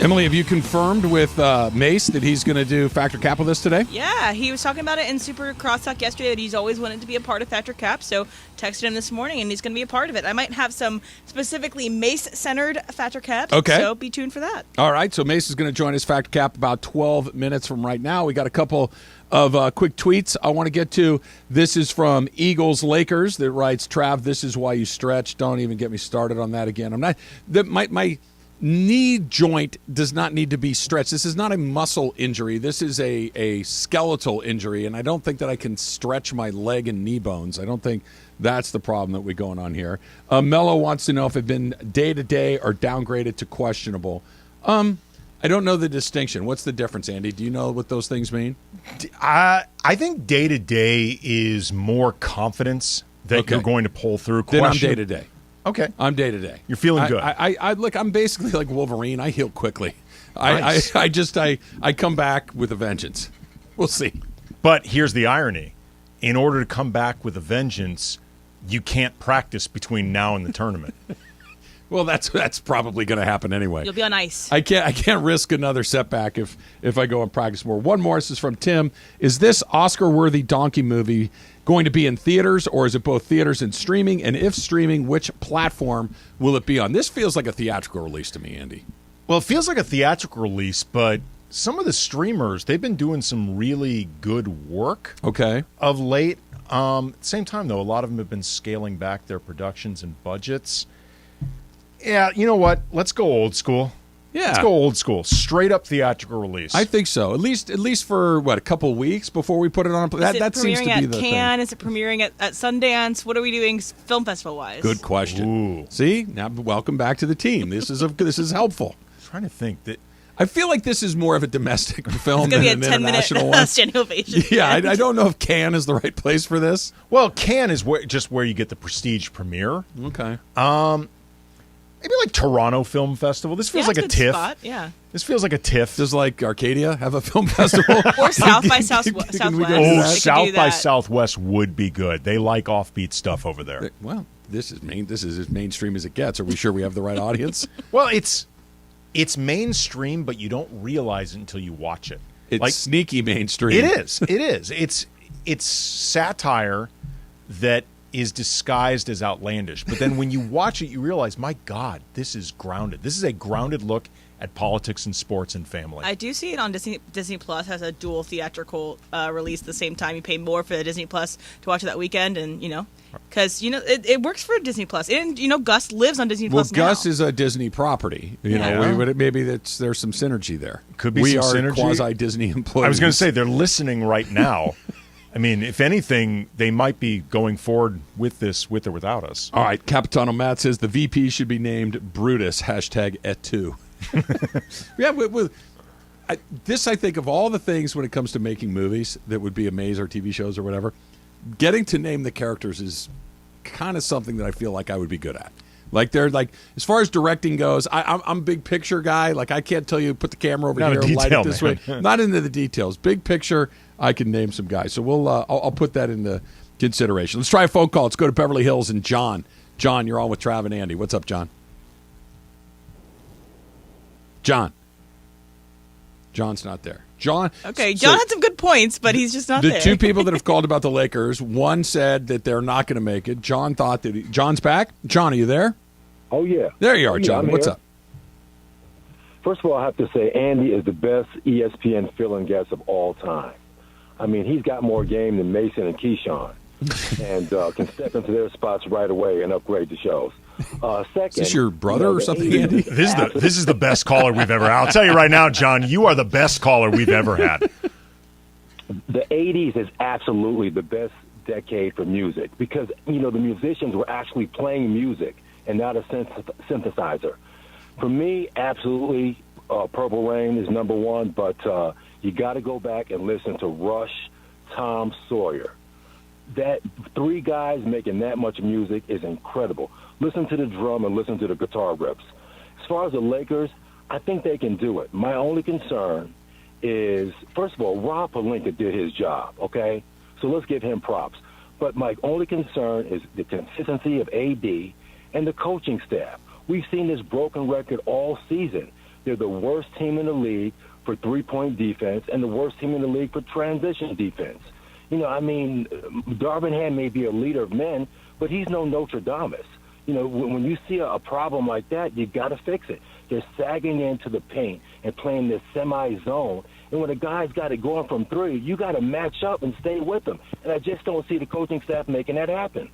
Emily, have you confirmed with Mace that he's going to do Factor Cap with us today? Yeah, he was talking about it in Super Crosstalk yesterday that he's always wanted to be a part of Factor Cap, so texted him this morning and he's going to be a part of it. I might have some specifically Mace-centered Factor Caps, so be tuned for that. All right, so Mace is going to join us Factor Cap about 12 minutes from right now. We got a couple of quick tweets I want to get to. This is from Eagles Lakers that writes, Trav, this is why you stretch. Don't even get me started on that again. My knee joint does not need to be stretched. This is not a muscle injury. This is a skeletal injury, and I don't think that I can stretch my leg and knee bones. I don't think that's the problem that we're going on here. Mello wants to know if it's been day-to-day or downgraded to questionable. I don't know the distinction. What's the difference, Andy? Do you know what those things mean? I think day-to-day is more confidence that you're going to pull through. Then I'm day-to-day. Okay. I'm day-to-day. You're feeling good. Look, I'm basically like Wolverine. I heal quickly. Nice. I come back with a vengeance. We'll see. But here's the irony. In order to come back with a vengeance, you can't practice between now and the tournament. Well, that's probably going to happen anyway. You'll be on ice. I can't risk another setback if I go and practice more. One more. This is from Tim. Is this Oscar-worthy donkey movie going to be in theaters, or is it both theaters and streaming? And if streaming, which platform will it be on? This feels like a theatrical release to me, Andy. Well, it feels like a theatrical release, but some of the streamers, they've been doing some really good work of late. At the same time, though, a lot of them have been scaling back their productions and budgets. Yeah, you know what? Let's go old school. Yeah, let's go old school. Straight up theatrical release. I think so. At least for a couple weeks before we put it on. That seems to be the thing. Is it premiering at Sundance? What are we doing film festival wise? Good question. Ooh. See, now welcome back to the team. This is helpful. I'm trying to think that. I feel like this is more of a domestic film it's than be an international one. Standing ovation. Yeah, I don't know if Cannes is the right place for this. Well, Cannes is just where you get the prestige premiere. Okay. Maybe like Toronto Film Festival. This feels like a TIFF. Spot. Yeah. This feels like a TIFF. Does like Arcadia have a film festival? Or South by Southwest. Oh, South by Southwest would be good. They like offbeat stuff over there. Well, this is as mainstream as it gets. Are we sure we have the right audience? Well, it's mainstream, but you don't realize it until you watch it. It's like sneaky mainstream. It is. It is. It's satire that is disguised as outlandish. But then when you watch it, you realize, my God, this is grounded. This is a grounded look at politics and sports and family. I do see it on Disney Plus has a dual theatrical release at the same time. You pay more for the Disney Plus to watch it that weekend, and because it works for Disney Plus, and Gus lives on Disney Plus now. Gus is a Disney property. Maybe there's some synergy there. Could be we some are synergy. Quasi Disney employees. I was going to say they're listening right now. I mean, if anything, they might be going forward with this, with or without us. All right, Capitano Matt says the VP should be named Brutus. #et2. Yeah, this I think of all the things when it comes to making movies that would be a maze or TV shows or whatever, getting to name the characters is kind of something that I feel like I would be good at. Like they're like, as far as directing goes, I'm a big picture guy. Like I can't tell you put the camera over here, light it this way. Not into the details. Big picture, I can name some guys. So we'll I'll put that into consideration. Let's try a phone call. Let's go to Beverly Hills and John. John, you're on with Trav and Andy. What's up, John? John's not there. John. Okay, John had some good points, but he's just not there. The two people that have called about the Lakers, one said that they're not going to make it. John thought that John's back. John, are you there? Oh, yeah. There you are, John. What's up? First of all, I have to say Andy is the best ESPN fill-in guest of all time. I mean, he's got more game than Mason and Keyshawn and can step into their spots right away and upgrade the shows. Second, is this your brother or something, Andy? This is the best caller we've ever had. I'll tell you right now, John, you are the best caller we've ever had. The 80s is absolutely the best decade for music because, the musicians were actually playing music and not a synthesizer. For me, absolutely, Purple Rain is number one, but you got to go back and listen to Rush, Tom Sawyer. That three guys making that much music is incredible. Listen to the drum and listen to the guitar riffs. As far as the Lakers, I think they can do it. My only concern is, first of all, Rob Pelinka did his job, okay? So let's give him props. But my only concern is the consistency of AD and the coaching staff. We've seen this broken record all season. They're the worst team in the league for three-point defense and the worst team in the league for transition defense. Darvin Ham may be a leader of men, but he's no Notre Dame's. When you see a problem like that, you got to fix it. They're sagging into the paint and playing this semi-zone. And when a guy's got it going from three, you got to match up and stay with them. And I just don't see the coaching staff making that happen.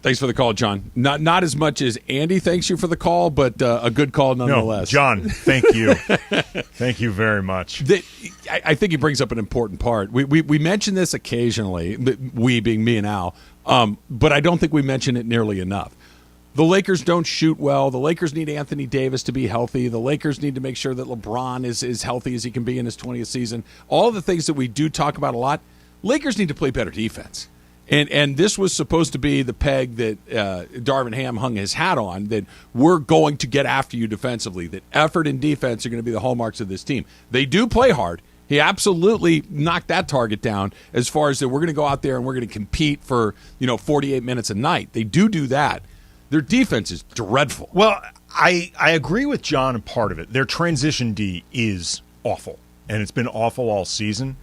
Thanks for the call, John. Not as much as Andy thanks you for the call, but a good call nonetheless. No, John, thank you. Thank you very much. I think he brings up an important part. We mention this occasionally, we being me and Al, but I don't think we mention it nearly enough. The Lakers don't shoot well. The Lakers need Anthony Davis to be healthy. The Lakers need to make sure that LeBron is as healthy as he can be in his 20th season. All the things that we do talk about a lot, Lakers need to play better defense. And this was supposed to be the peg that Darvin Ham hung his hat on, that we're going to get after you defensively, that effort and defense are going to be the hallmarks of this team. They do play hard. He absolutely knocked that target down as far as that we're going to go out there and we're going to compete for 48 minutes a night. They do that. Their defense is dreadful. Well, I agree with John in part of it. Their transition D is awful, and it's been awful all season.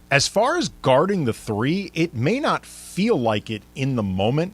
As far as guarding the three, it may not feel like it in the moment,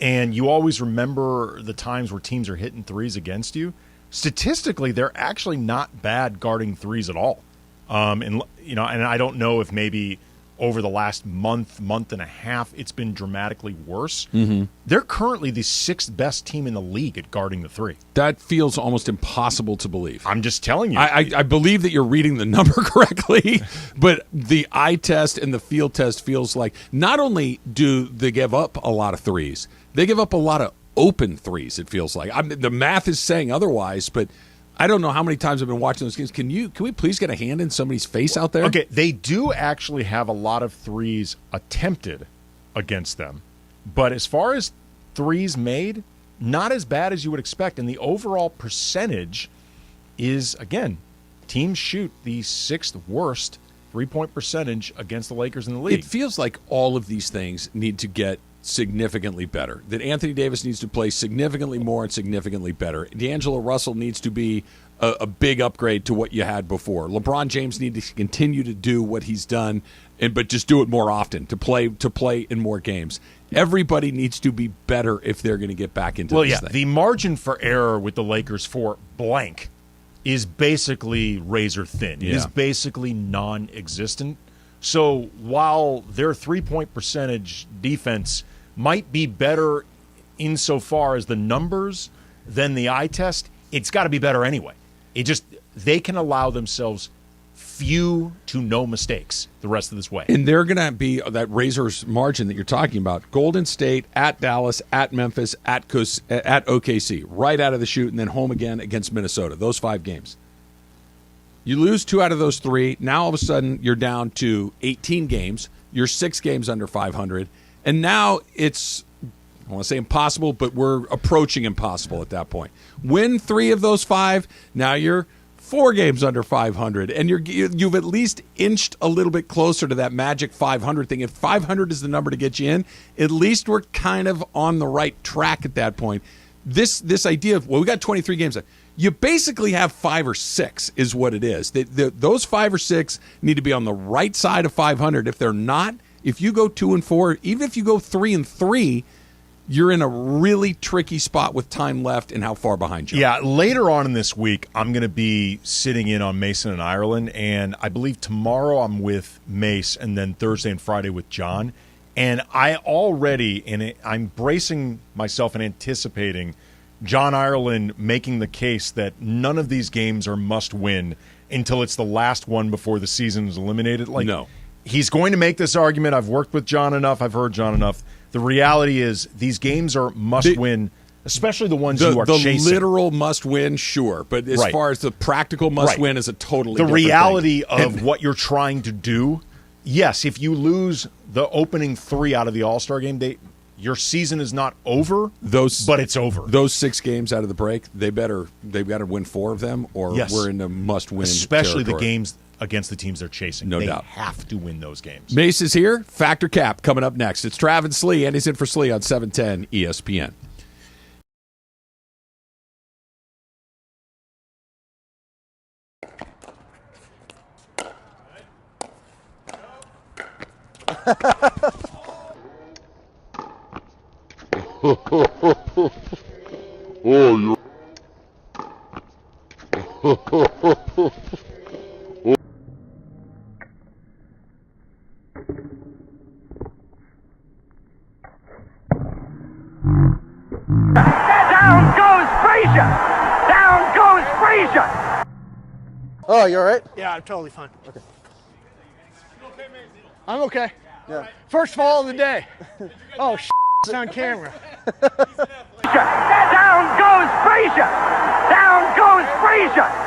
and you always remember the times where teams are hitting threes against you. Statistically, they're actually not bad guarding threes at all. And I don't know if maybe over the last month and a half, it's been dramatically worse. Mm-hmm. They're currently the 6th best team in the league at guarding the three. That feels almost impossible to believe. I'm just telling you. I believe that you're reading the number correctly, but the eye test and the field test feels like not only do they give up a lot of threes, they give up a lot of open threes, it feels like. The math is saying otherwise, but I don't know how many times I've been watching those games. Can we please get a hand in somebody's face out there? Okay, they do actually have a lot of threes attempted against them. But as far as threes made, not as bad as you would expect. And the overall percentage is, again, teams shoot the 6th worst three-point percentage against the Lakers in the league. It feels like all of these things need to get significantly better. That Anthony Davis needs to play significantly more and significantly better. D'Angelo Russell needs to be a big upgrade to what you had before. LeBron James needs to continue to do what he's done, but just do it more often, to play in more games. Everybody needs to be better if they're going to get back into this thing. The margin for error with the Lakers for blank is basically razor thin. It is basically non-existent. So while their three-point percentage defense might be better insofar as the numbers than the eye test, it's got to be better anyway. They can allow themselves few to no mistakes the rest of this way. And they're going to be that razor's margin that you're talking about. Golden State, at Dallas, at Memphis, at OKC, right out of the chute, and then home again against Minnesota. Those 5 games. You lose 2 out of those 3. Now all of a sudden you're down to 18 games. You're 6 games under 500. And now it's, I want to say impossible, but we're approaching impossible at that point. Win 3 of those 5. Now you're 4 games under 500. And you've at least inched a little bit closer to that magic 500 thing. If 500 is the number to get you in, at least we're kind of on the right track at that point. This idea of, we got 23 games. You basically have 5 or 6 is what it is. Those 5 or 6 need to be on the right side of 500. If they're not, if you go 2 and 4, even if you go 3 and 3, you're in a really tricky spot with time left and how far behind you are. Yeah, later on in this week, I'm going to be sitting in on Mason and Ireland, and I believe tomorrow I'm with Mace, and then Thursday and Friday with John. And I'm bracing myself and anticipating John Ireland making the case that none of these games are must-win until it's the last one before the season is eliminated. No. He's going to make this argument. I've worked with John enough. I've heard John enough. The reality is these games are must-win, especially the ones you are chasing. The literal must-win, sure. But as far as the practical must-win is a totally different thing. The reality of what you're trying to do, yes, if you lose the opening 3 out of the All-Star game, your season is not over, but it's over. Those 6 games out of the break, they've got to win 4 of them, or we're in a must-win especially territory. the games against the teams they're chasing. No they doubt. have to win those games. Mace is here. Factor Cap coming up next. It's Trav and Slee, and he's in for Slee on 710 ESPN. Down goes Frazier! Down goes Frazier! Oh, you all right? Yeah, I'm totally fine. Okay. I'm okay. Yeah. First fall of the day. Oh, it's on camera. Down goes Frazier! Down goes Frazier!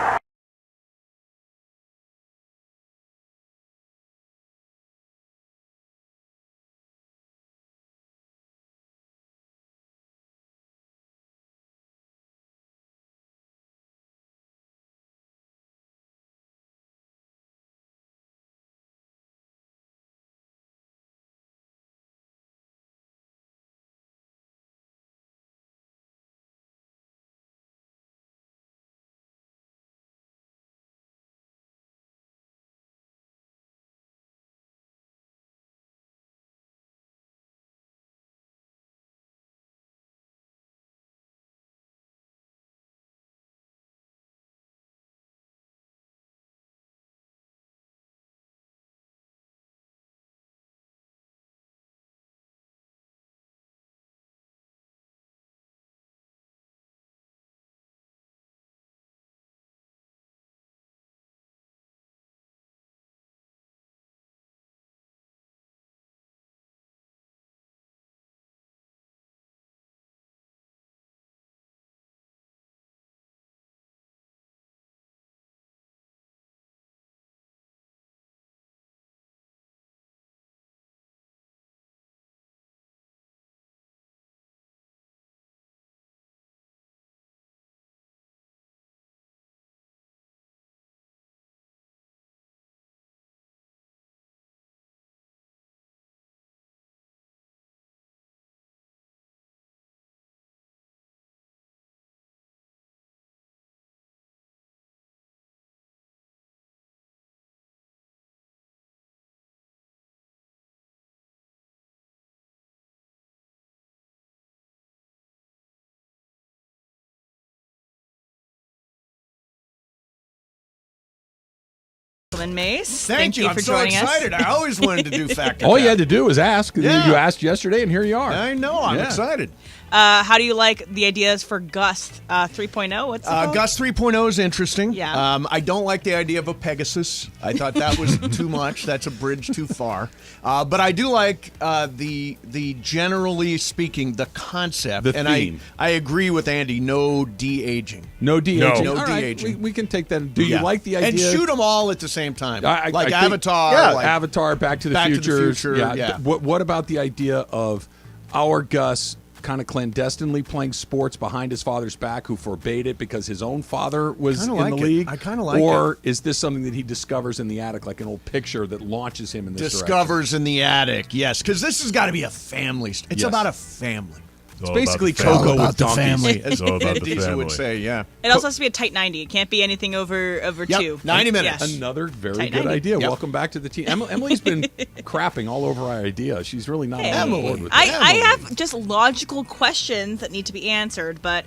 and Mace. Thank you. I'm for so joining excited. us. I always wanted to do Fact or All Cap. you had to do was ask. Yeah. You asked yesterday, and here you are. I know. I'm excited. How do you like the ideas for Gus 3.0? What's it called? Gus 3.0 is interesting. Yeah. I don't like the idea of a Pegasus. I thought that was too much. That's a bridge too far. But I do like the generally speaking, the concept. The and theme. I agree with Andy. No de-aging. No de-aging. No All right, de-aging. we can take that. Do you like the idea? And shoot them all at the same time. I like think- Avatar. Yeah, like Avatar, Back to the Future. Yeah. What about the idea of our Gus kind of clandestinely playing sports behind his father's back, who forbade it because his own father was in the league? I kind of like it. Or is this something that he discovers in the attic, like an old picture that launches him in this Discovers in the attic, yes. Because this has got to be a family. It's about a family. It's basically Coco with the donkeys. family, as It's all about the Diesel family. would say, yeah. It also has to be a tight 90. It can't be anything over 2. 90 minutes. Yes. Another very Tight good 90. idea. Yep. Welcome back to the team. Emily's been crapping all over our idea. She's really not on board with it. I have just logical questions that need to be answered, but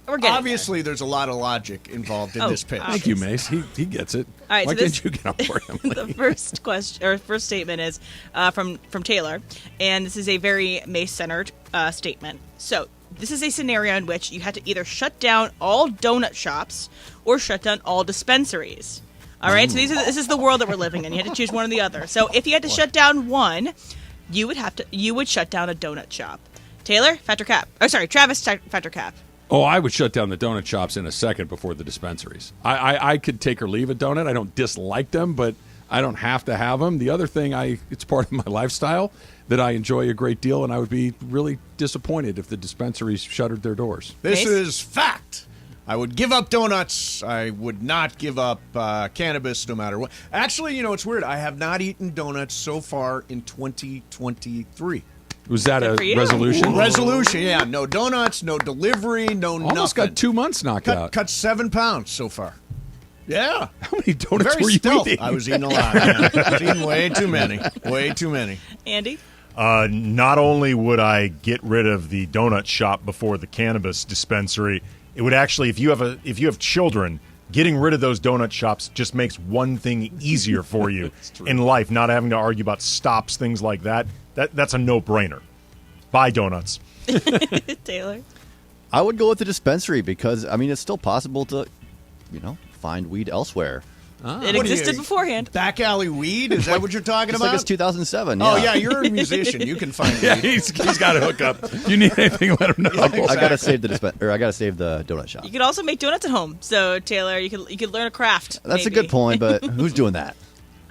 we're getting Obviously, there's a lot of logic involved in this pitch. Thank you, Mace. He gets it. All right, Why so this- can't you get on board, Emily? The first question or first statement is from Taylor, and this is a very Mace-centered statement. So this is a scenario in which you had to either shut down all donut shops or shut down all dispensaries. All right, so this is the world that we're living in. You had to choose one or the other. So if you had to shut down one, you would shut down a donut shop. Taylor, fact or cap? Oh, sorry, Travis, fact or cap? Oh, I would shut down the donut shops in a second before the dispensaries. I could take or leave a donut. I don't dislike them, but I don't have to have them. The other thing, it's part of my lifestyle that I enjoy a great deal, and I would be really disappointed if the dispensaries shuttered their doors. This is fact. I would give up donuts. I would not give up cannabis no matter what. Actually, it's weird. I have not eaten donuts so far in 2023. Was that a resolution? Resolution, yeah. No donuts, no delivery, no nothing. Almost got 2 months knocked out. Cut 7 pounds so far. Yeah. How many donuts Very were you stealth. eating? I was eating a lot. Man. I was eating way too many. Way too many. Andy? Not only would I get rid of the donut shop before the cannabis dispensary, it would actually, if you have children, getting rid of those donut shops just makes one thing easier for you in life, not having to argue about stops, things like that. That's a no-brainer. Buy donuts. Taylor? I would go with the dispensary because, it's still possible to, find weed elsewhere. It existed beforehand. Back alley weed? Is that what you're talking It's about? like it's 2007. Oh, yeah. yeah, you're a musician. You can find Yeah, weed. he's got to hook up. You need anything, let him know. I gotta save I gotta save the donut shop. You could also make donuts at home. So Taylor, you could learn a craft. That's maybe. a good point, but who's doing that?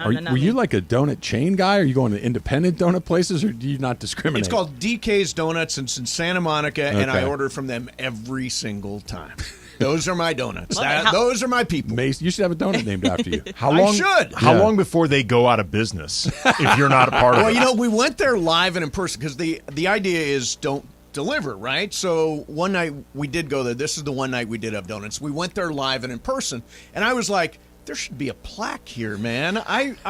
Were you like a donut chain guy? Are you going to independent donut places, or do you not discriminate? It's called DK's Donuts. It's in Santa Monica, and I Okay. order from them every single time. Those are my donuts. Love it. Those are my people. Mace, you should have a donut named after you. How long? I should. How Yeah. long before they go out of business if you're not a part of Well, it? we went there live and in person because the idea is don't deliver, right? So one night we did go there. This is the one night we did have donuts. We went there live and in person, and I was like, there should be a plaque here, man.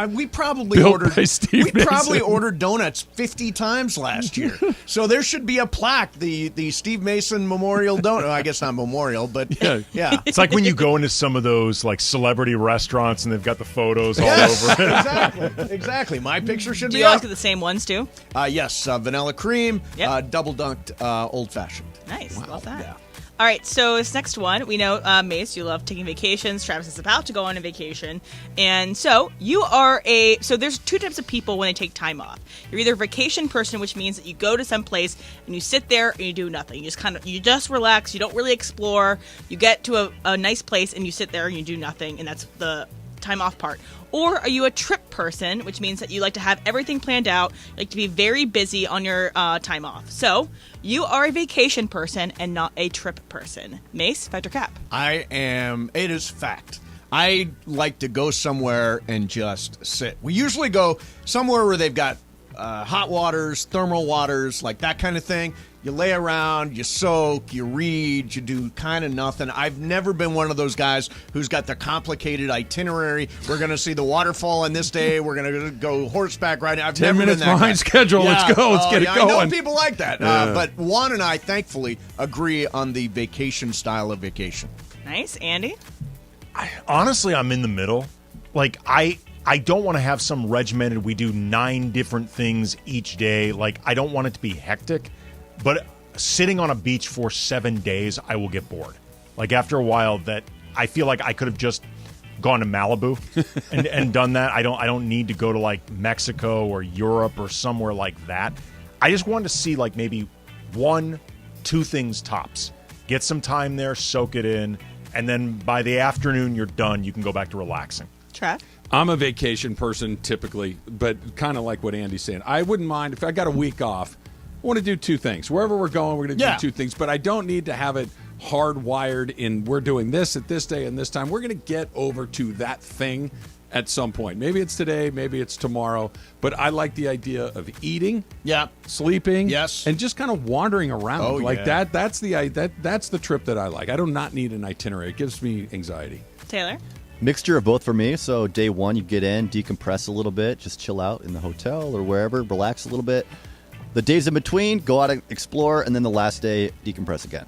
We probably Built ordered by Steve probably Mason. ordered donuts 50 times last year. So there should be a plaque, the Steve Mason Memorial Donut. I guess not memorial, but yeah. It's like when you go into some of those like celebrity restaurants and they've got the photos all Yes, over. exactly. My picture should Do be you always up. get the same ones too? Yes, vanilla cream, Yep. double dunked, old fashioned. Nice. Love that. Yeah. All right, so this next one, we know, Mace, you love taking vacations. Travis is about to go on a vacation. And so so there's two types of people when they take time off. You're either a vacation person, which means that you go to some place and you sit there and you do nothing. You just relax. You don't really explore. You get to a nice place and you sit there and you do nothing. And that's the time off part. Or are you a trip person, which means that you like to have everything planned out, you like to be very busy on your time off. So you are a vacation person and not a trip person. Mace, fact or cap? It is fact. I like to go somewhere and just sit. We usually go somewhere where they've got hot waters, thermal waters, like that kind of thing. You lay around, you soak, you read, you do kind of nothing. I've never been one of those guys who's got the complicated itinerary. We're going to see the waterfall on this day. We're going to go horseback riding. I've 10 never minutes been that behind guy. schedule. Let's go. Let's get it I know going. people like that. Yeah. But Juan and I, thankfully, agree on the vacation style of vacation. Nice. Andy? Honestly, I'm in the middle. Like I don't want to have some regimented, we do 9 different things each day. Like, I don't want it to be hectic, but sitting on a beach for 7 days, I will get bored. Like, after a while, that I feel like I could have just gone to Malibu and done that. I don't need to go to, like, Mexico or Europe or somewhere like that. I just wanted to see, like, maybe 1-2 things tops. Get some time there, soak it in, and then by the afternoon you're done. You can go back to relaxing. Trav? I'm a vacation person typically, but kind of like what Andy's saying. I wouldn't mind if I got a week off. I want to do 2 things. Wherever we're going, we're going to do 2 things, but I don't need to have it hardwired in we're doing this at this day and this time. We're going to get over to that thing at some point. Maybe it's today, maybe it's tomorrow, but I like the idea of eating, sleeping, and just kind of wandering around that's the trip that I like. I do not need an itinerary. It gives me anxiety. Taylor? Mixture of both for me. So day 1, you get in, decompress a little bit, just chill out in the hotel or wherever, relax a little bit. The days in between, go out and explore, and then the last day, decompress again.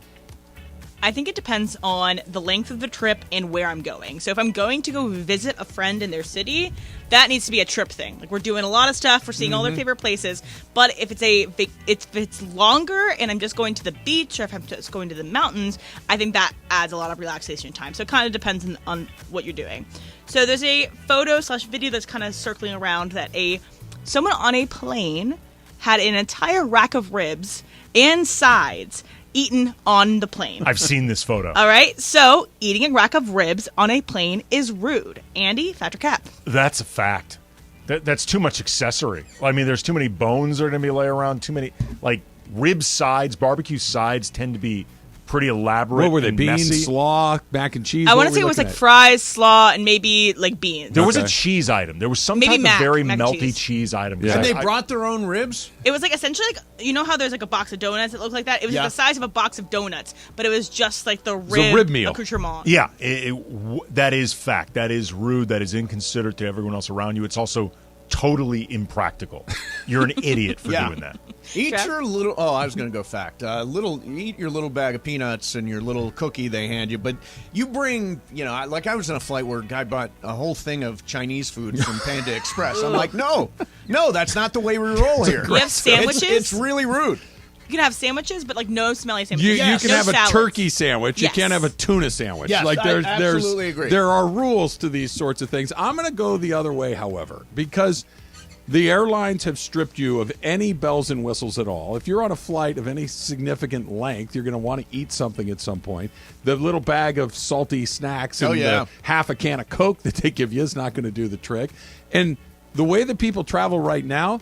I think it depends on the length of the trip and where I'm going. So if I'm going to go visit a friend in their city, that needs to be a trip thing. Like, we're doing a lot of stuff, we're seeing all their favorite places. But if it's longer and I'm just going to the beach or if I'm just going to the mountains, I think that adds a lot of relaxation time. So it kind of depends on what you're doing. So there's a photo/video that's kind of circling around that someone on a plane had an entire rack of ribs and sides eaten on the plane. I've seen this photo. All right, so eating a rack of ribs on a plane is rude. Andy, fact or cap? That's a fact. That's too much accessory. I mean, there's too many bones that are going to be laid around. Too many, like, rib sides, barbecue sides tend to be pretty elaborate. What were they? And Beans, messy. slaw, mac and cheese? I want to say it was like fries, slaw, and maybe like beans. There was a cheese item. There was some Maybe type of very mac and melty cheese item. And they brought their own ribs? It was like essentially like, you know how there's like a box of donuts that look like that? It was like the size of a box of donuts, but it was just like the rib meal. accoutrement. Yeah, that is fact. That is rude. That is inconsiderate to everyone else around you. It's also totally impractical. You're an idiot for doing that. Eat your little. Oh, I was going to go fact. Eat your little bag of peanuts and your little cookie they hand you. But you bring, like I was in a flight where a guy bought a whole thing of Chinese food from Panda Express. I'm like, no, that's not the way we roll here. You have sandwiches? It's really rude. You can have sandwiches, but like no smelly sandwiches. You can no have salads. a turkey sandwich. Yes. You can't have a tuna sandwich. Yes, like I absolutely agree. There are rules to these sorts of things. I'm going to go the other way, however, because the airlines have stripped you of any bells and whistles at all. If you're on a flight of any significant length, you're going to want to eat something at some point. The little bag of salty snacks and the half a can of Coke that they give you is not going to do the trick. And the way that people travel right now,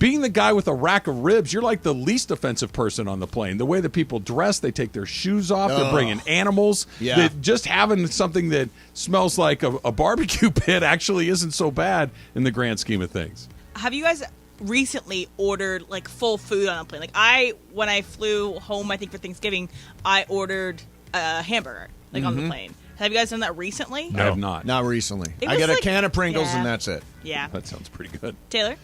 being the guy with a rack of ribs, you're like the least offensive person on the plane. The way that people dress, they take their shoes off, they're bringing animals. Yeah. That just having something that smells like a barbecue pit actually isn't so bad in the grand scheme of things. Have you guys recently ordered like full food on a plane? Like when I flew home, I think for Thanksgiving, I ordered a hamburger on the plane. Have you guys done that recently? No, I have not. Not recently. It I was get a like- can of Pringles yeah. and that's it. Yeah. That sounds pretty good. Taylor?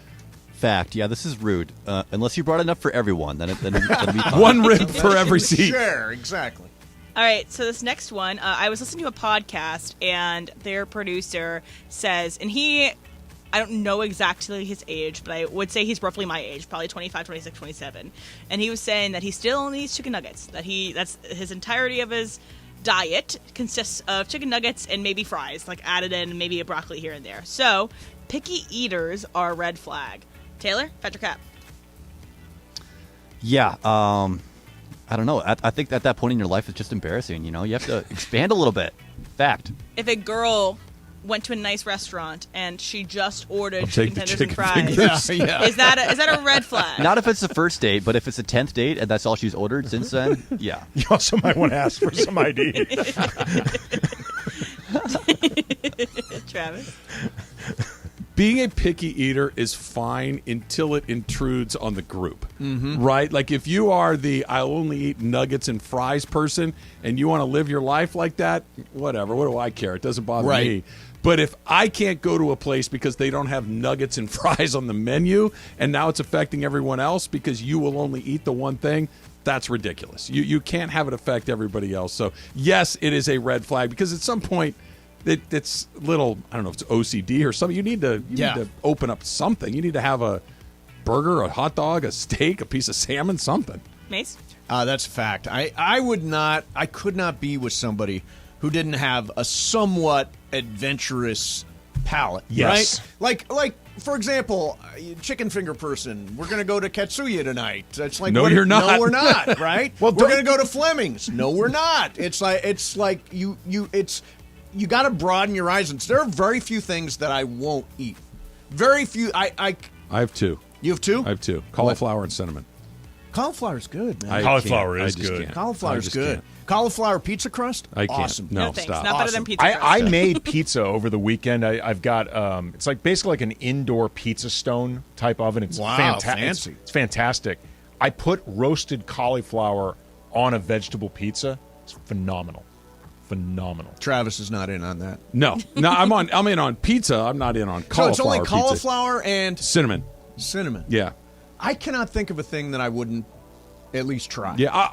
Fact. Yeah, this is rude. Unless you brought enough for everyone, then it'll be fine. One rib for every seat. Sure, exactly. All right, so this next one, I was listening to a podcast, and their producer says, and I don't know exactly his age, but I would say he's roughly my age, probably 25, 26, 27. And he was saying that he still only eats chicken nuggets, that's his entirety of his diet consists of chicken nuggets and maybe fries, like added in, maybe a broccoli here and there. So, picky eaters are a red flag. Taylor, fact or cap? Yeah, I don't know. I think at that point in your life, it's just embarrassing. You have to expand a little bit. Fact. If a girl went to a nice restaurant and she just ordered I'll chicken take the tenders chicken and fries, fingers. Yeah. is that a red flag? Not if it's the first date, but if it's a 10th date and that's all she's ordered since then, yeah. You also might want to ask for some ID. Travis? Being a picky eater is fine until it intrudes on the group, right? Like if you are the I'll only eat nuggets and fries person and you want to live your life like that, whatever. What do I care? It doesn't bother me. But if I can't go to a place because they don't have nuggets and fries on the menu and now it's affecting everyone else because you will only eat the one thing, that's ridiculous. You can't have it affect everybody else. So, yes, it is a red flag because at some point it's little. I don't know if it's OCD or something. You need to open up something. You need to have a burger, a hot dog, a steak, a piece of salmon, something. Mace? That's a fact. I could not be with somebody who didn't have a somewhat adventurous palate. Yes. Right? Like for example, chicken finger person. We're going to go to Katsuya tonight. It's like no, you're not. No, we're not. Right? Well, we're going to go to Fleming's. No, we're not. It's like you got to broaden your horizons. There are very few things that I won't eat. Very few. I have two. You have two? I have two. Cauliflower and cinnamon. Cauliflower's good, man. Cauliflower is good. Cauliflower's good. Cauliflower pizza crust? I can't. Awesome. No, thanks. stop. Not better than pizza crust. I made pizza over the weekend. I've got it's like basically like an indoor pizza stone type oven. It's fancy. It's fantastic. I put roasted cauliflower on a vegetable pizza. It's phenomenal. Travis is not in on that. No, I'm in on pizza. I'm not in on cauliflower. So it's only pizza. cauliflower and Cinnamon. Yeah. I cannot think of a thing that I wouldn't at least try. Yeah.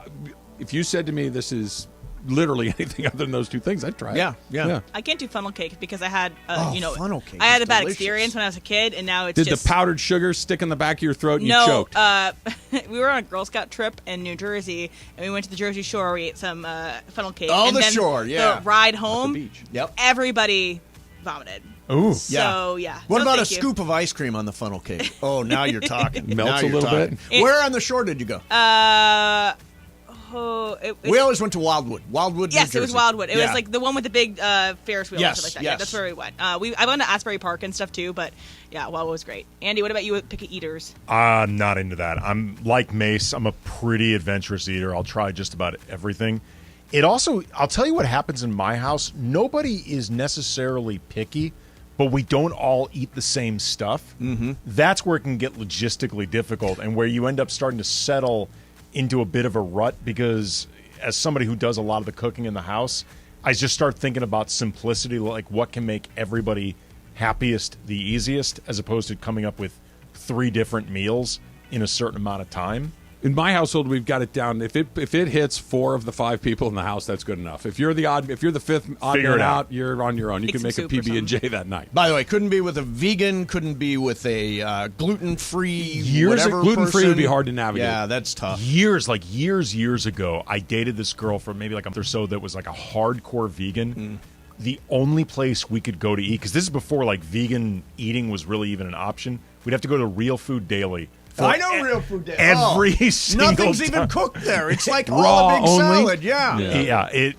If you said to me this is literally anything other than those two things, I'd try it. Yeah. I can't do funnel cake because I had, funnel cake I had is a bad delicious. experience when I was a kid, and now it's Did just... the powdered sugar stick in the back of your throat and you No, choked? we were on a Girl Scout trip in New Jersey, and we went to the Jersey Shore. We ate some funnel cake. Oh, and the then shore, yeah. The ride home, beach. Yep. everybody vomited. Ooh. So, yeah. What No, about a thank you. scoop of ice cream on the funnel cake? Oh, now you're talking. Melts Now a you're little talking. bit. Where on the shore did you go? We always went to Wildwood. Wildwood, Yes, New it was Jersey. Wildwood. It Yeah. was like the one with the big Ferris wheel Yes, and stuff like that. yes. Yeah, that's where we went. I've gone to Asbury Park and stuff too, but yeah, Wildwood was great. Andy, what about you with Picky Eaters? I'm not into that. I'm like Mace. I'm a pretty adventurous eater. I'll try just about everything. It also, I'll tell you what happens in my house. Nobody is necessarily picky, but we don't all eat the same stuff. Mm-hmm. That's where it can get logistically difficult and where you end up starting to settle into a bit of a rut because as somebody who does a lot of the cooking in the house, I just start thinking about simplicity, like what can make everybody happiest the easiest, as opposed to coming up with 3 different meals in a certain amount of time. In my household, we've got it down. If it hits 4 of the 5 people in the house, that's good enough. If you're the 5th odd Figure man it out, out. you're on your own. You can make a PB&J that night. By the way, couldn't be with a vegan, couldn't be with a gluten-free, whatever gluten-free person. would be hard to navigate. Yeah, that's tough. Years ago, I dated this girl for maybe like a month or so that was like a hardcore vegan. The only place we could go to eat, because this is before like vegan eating was really even an option, we'd have to go to Real Food Daily. I know Real Food Daily. Every single Nothing's time. even cooked there. It's like Raw all a big only? salad. Yeah. Yeah, it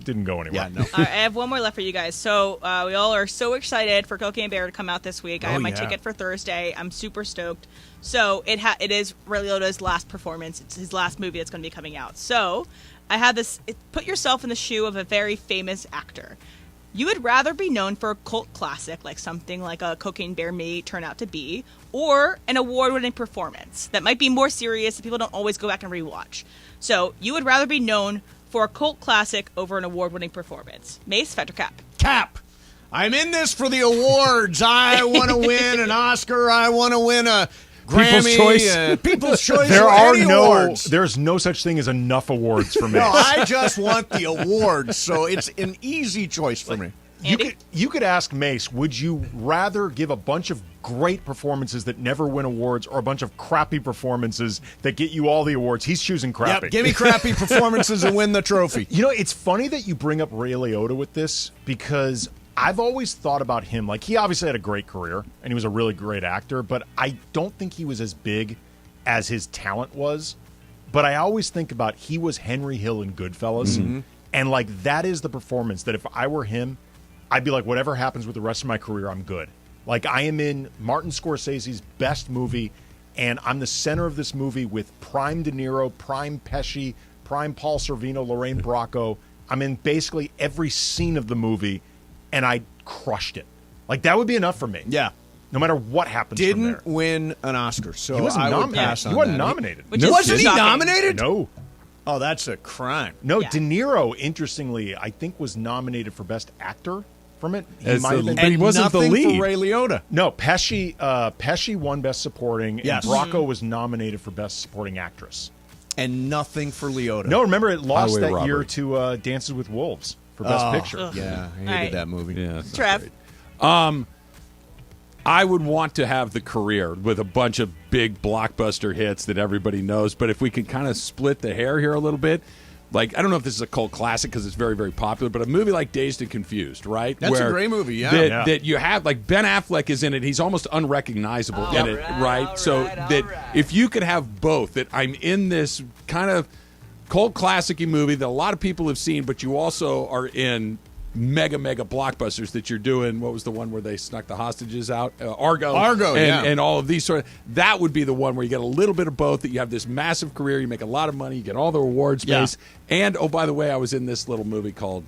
didn't go anywhere. Yeah, no. All right, I have one more left for you guys. So we all are so excited for Cocaine Bear to come out this week. I have my ticket for Thursday. I'm super stoked. So it is Ray Liotta's last performance. It's his last movie that's going to be coming out. So I had this. Put yourself in the shoe of a very famous actor. You would rather be known for a cult classic, like something like a Cocaine Bear may turn out to be, or an award-winning performance that might be more serious that people don't always go back and rewatch. So you would rather be known for a cult classic over an award-winning performance. Mace, Fed, or Cap? Cap. I'm in this for the awards. I want to win an Oscar. I want to win a Grammy. People's Choice. People's Choice. There's no such thing as enough awards for me. No, I just want the awards, so it's an easy choice for me. You could ask Mace, would you rather give a bunch of great performances that never win awards or a bunch of crappy performances that get you all the awards? He's choosing crappy. Yep, give me crappy performances and win the trophy. You know, it's funny that you bring up Ray Liotta with this because I've always thought about him. Like, he obviously had a great career and he was a really great actor, but I don't think he was as big as his talent was. But I always think about he was Henry Hill in Goodfellas. And, like, that is the performance that if I were him, I'd be like, whatever happens with the rest of my career, I'm good. Like, I am in Martin Scorsese's best movie, and I'm the center of this movie with prime De Niro, prime Pesci, prime Paul Sorvino, Lorraine Bracco. I'm in basically every scene of the movie, and I crushed it. Like, that would be enough for me. Yeah. No matter what happens from there. Didn't win an Oscar, so He wasn't I would nominated. pass on He wasn't that. nominated. Wasn't he nominated? No. Oh, that's a crime. No, De Niro, interestingly, I think was nominated for Best Actor from it. He As might have the- been. but he wasn't the nothing lead. for Ray Liotta. No, Pesci won Best Supporting, Yes. and Bracco was nominated for Best Supporting Actress. And nothing for Liotta. No, remember it lost Highway that year Robbery. to Dances with Wolves for Best Picture. Ugh. Yeah, I hated right. that movie. Yeah, Trev. I would want to have the career with a bunch of big blockbuster hits that everybody knows. But if we could kind of split the hair here a little bit, like, I don't know if this is a cult classic because it's very, very popular, but a movie like Dazed and Confused, right? That's a great movie, yeah. That you have, like, Ben Affleck is in it. He's almost unrecognizable in it, right? So that if you could have both, that I'm in this kind of cult classic-y movie that a lot of people have seen, but you also are in mega blockbusters that you're doing. What was the one where they snuck the hostages out? Argo, and all of these sort of. That would be the one where you get a little bit of both. That you have this massive career, you make a lot of money, you get all the reward space, and oh, by the way, I was in this little movie called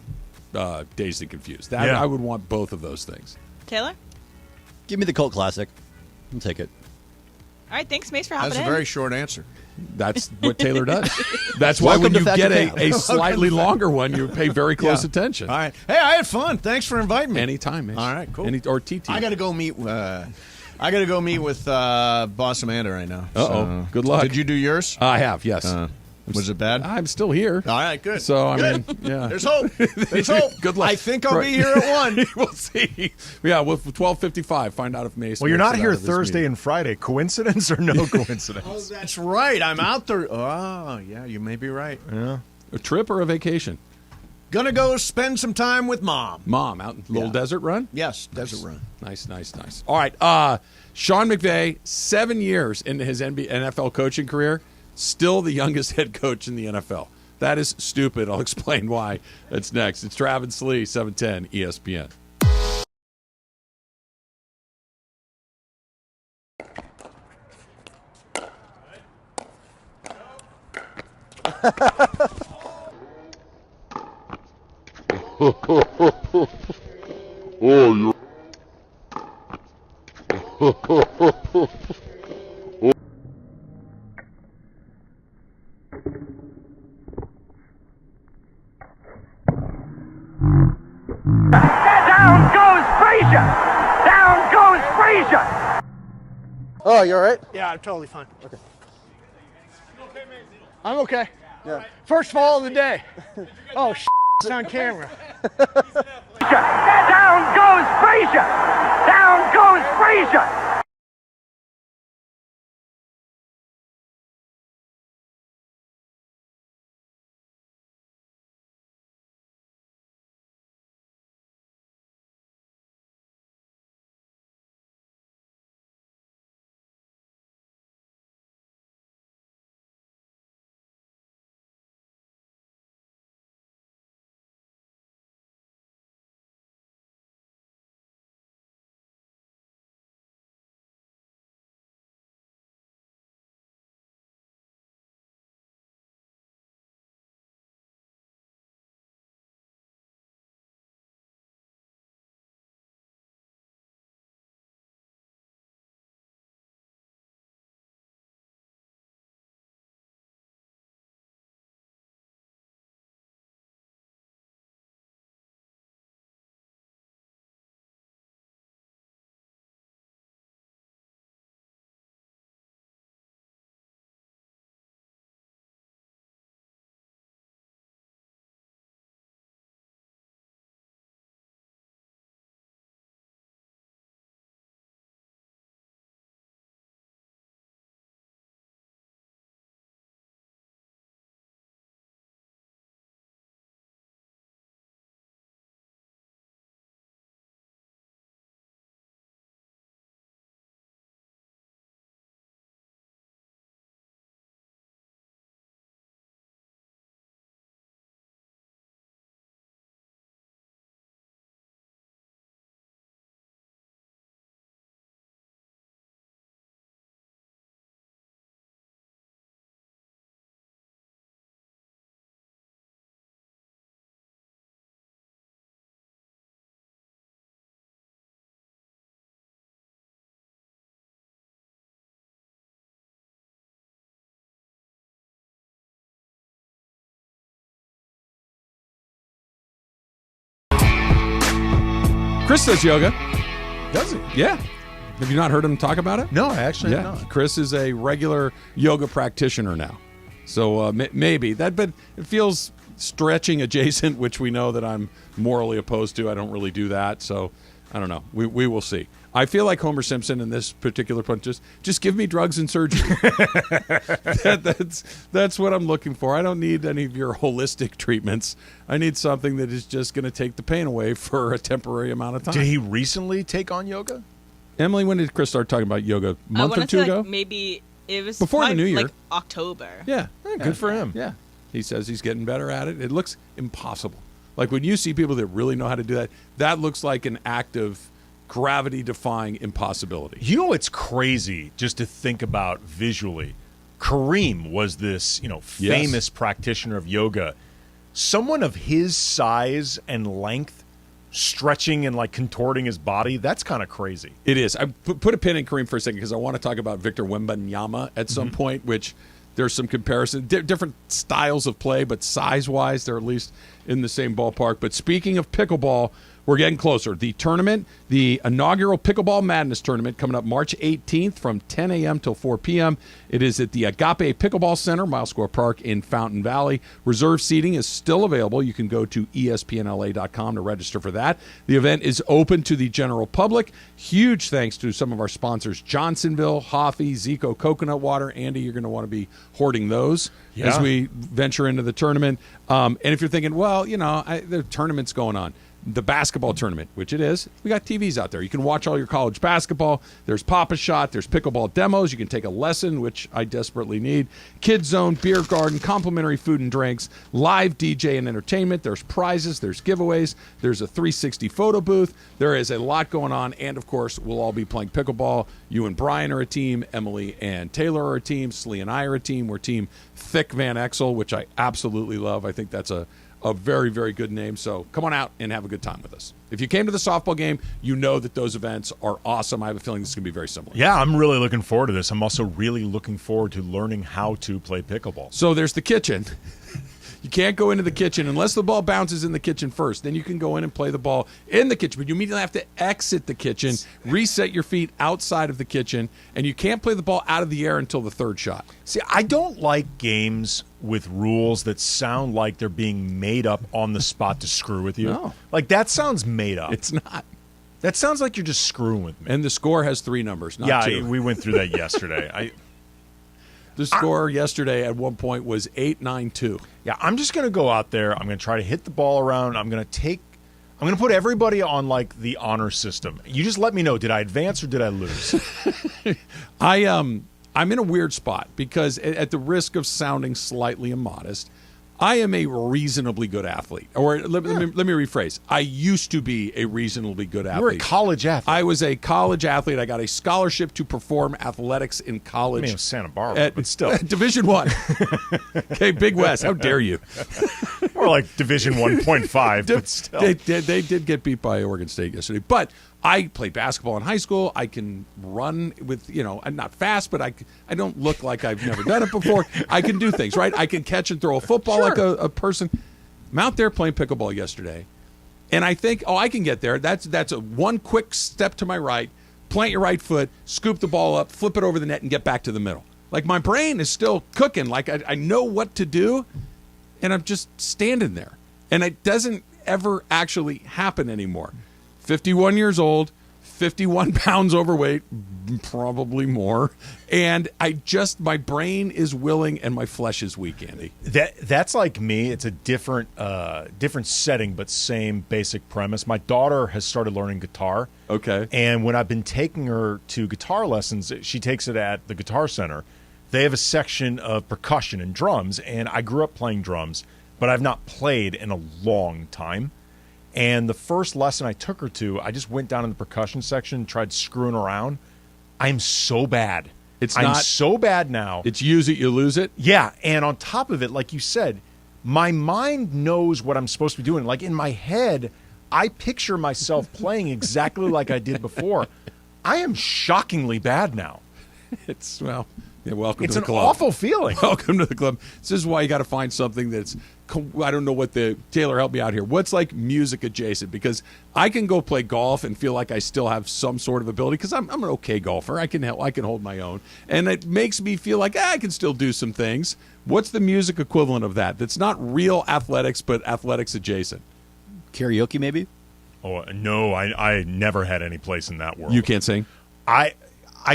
Dazed and Confused. I would want both of those things. Taylor? Give me the cult classic. I'll take it. All right, thanks, Mace, for hopping That's in. a very short answer. That's what Taylor does. That's why when you get a slightly longer one, you pay very close attention. All right. Hey, I had fun. Thanks for inviting me. Anytime, man. All right, cool. Or TT. I got to go meet. I got to go meet with Boss Amanda right now. Uh-oh. Good luck. Did you do yours? I have, yes. Was it bad? I'm still here. All right, good. So, I good. mean, yeah. There's hope. There's hope. Good luck. I think I'll be here at 1. We'll see. Yeah, with 12:55, find out if Mason. Well, you're not here Thursday and Friday. Coincidence or no coincidence? Oh, that's right. I'm out there. Oh, yeah, you may be right. Yeah. A trip or a vacation? Gonna go spend some time with Mom. Mom, out in Little Desert Run? Yes, Desert Run. Nice. All right, Sean McVay, 7 years into his NFL coaching career, still the youngest head coach in the NFL. That is stupid. I'll explain why. That's next. It's Trav and Slee, 710 ESPN. Oh, Down goes Frazier! Down goes Frazier! Oh, you all right? Yeah, I'm totally fine. Okay. I'm okay. Yeah. First fall of the day. Oh, it's on camera. Down goes Frazier! Down goes Frazier! Chris does yoga. Does he? Yeah. Have you not heard him talk about it? No, I actually have Yeah. not. Chris is a regular yoga practitioner now. So maybe that, but it feels stretching adjacent, which we know that I'm morally opposed to. I don't really do that, so I don't know. We will see. I feel like Homer Simpson in this particular point. Just give me drugs and surgery. That's what I'm looking for. I don't need any of your holistic treatments. I need something that is just going to take the pain away for a temporary amount of time. Did he recently take on yoga? Emily, when did Chris start talking about yoga? A month or two ago? Maybe it was before the new year, like October. Yeah, good for him. Yeah, he says he's getting better at it. It looks impossible. Like when you see people that really know how to do that, that looks like an act of gravity-defying impossibility. You know what's crazy just to think about visually? Kareem was this, famous practitioner of yoga. Someone of his size and length stretching and contorting his body, that's kind of crazy. It is. I put a pin in Kareem for a second because I want to talk about Victor Wembanyama at some point, which there's some comparison, different styles of play, but size-wise, they're at least in the same ballpark. But speaking of pickleball, we're getting closer. The tournament, the inaugural Pickleball Madness tournament, coming up March 18th from 10 a.m. till 4 p.m. It is at the Agape Pickleball Center, Mile Square Park in Fountain Valley. Reserve seating is still available. You can go to ESPNLA.com to register for that. The event is open to the general public. Huge thanks to some of our sponsors, Johnsonville, Hoffy, Zico Coconut Water. Andy, you're going to want to be hoarding those as we venture into the tournament. And if you're thinking, well, there are tournaments going on. The basketball tournament, which it is, we got TVs out there. You can watch all your college basketball. There's Pop-A-Shot. There's pickleball demos. You can take a lesson, which I desperately need. Kids Zone, beer garden, complimentary food and drinks, live DJ and entertainment. There's prizes. There's giveaways. There's a 360 photo booth. There is a lot going on. And, of course, we'll all be playing pickleball. You and Brian are a team. Emily and Taylor are a team. Slee and I are a team. We're Team Thick Van Exel, which I absolutely love. I think that's a very, very good name. So come on out and have a good time with us. If you came to the softball game, you know that those events are awesome. I have a feeling this is going to be very similar. Yeah, I'm really looking forward to this. I'm also really looking forward to learning how to play pickleball. So there's the kitchen. You can't go into the kitchen unless the ball bounces in the kitchen first. Then you can go in and play the ball in the kitchen. But you immediately have to exit the kitchen, reset your feet outside of the kitchen, and you can't play the ball out of the air until the third shot. See, I don't like games with rules that sound like they're being made up on the spot to screw with you. No. That sounds made up. It's not. That sounds like you're just screwing with me. And the score has 3 numbers, not 2. Yeah, we went through that yesterday. The score yesterday at one point was 8-9-2. Yeah, I'm just going to go out there. I'm going to try to hit the ball around. I'm going to put everybody on the honor system. You just let me know, did I advance or did I lose? I'm in a weird spot because at the risk of sounding slightly immodest, I am a reasonably good athlete. Or let me rephrase. I used to be a reasonably good athlete. You were a college athlete. I was a college athlete. I got a scholarship to perform athletics in college. I mean, it was Santa Barbara, but still. Division I. Okay, Big West. How dare you? Or like Division 1.5, but still. They did get beat by Oregon State yesterday. But I played basketball in high school. I can run with, I'm not fast, but I don't look like I've never done it before. I can do things, right? I can catch and throw a football like a person. I'm out there playing pickleball yesterday, and I think, I can get there. That's a one quick step to my right, plant your right foot, scoop the ball up, flip it over the net, and get back to the middle. Like my brain is still cooking. Like I know what to do, and I'm just standing there. And it doesn't ever actually happen anymore. 51 years old, 51 pounds overweight, probably more. And my brain is willing and my flesh is weak, Andy. That's like me. It's a different setting, but same basic premise. My daughter has started learning guitar. Okay. And when I've been taking her to guitar lessons, she takes it at the Guitar Center. They have a section of percussion and drums, and I grew up playing drums, but I've not played in a long time. And the first lesson I took her to, I just went down in the percussion section and tried screwing around. I'm so bad. I'm so bad now. It's use it, you lose it? Yeah, and on top of it, like you said, my mind knows what I'm supposed to be doing. Like in my head, I picture myself playing exactly like I did before. I am shockingly bad now. Yeah, welcome It's to the an club. awful feeling. Welcome to the club. This is why you got to find something that's. I don't know what Taylor, help me out here. What's like music adjacent? Because I can go play golf and feel like I still have some sort of ability because I'm an okay golfer. I can hold my own, and it makes me feel like I can still do some things. What's the music equivalent of that? That's not real athletics, but athletics adjacent. Karaoke, maybe? Oh no, I never had any place in that world. You can't sing? I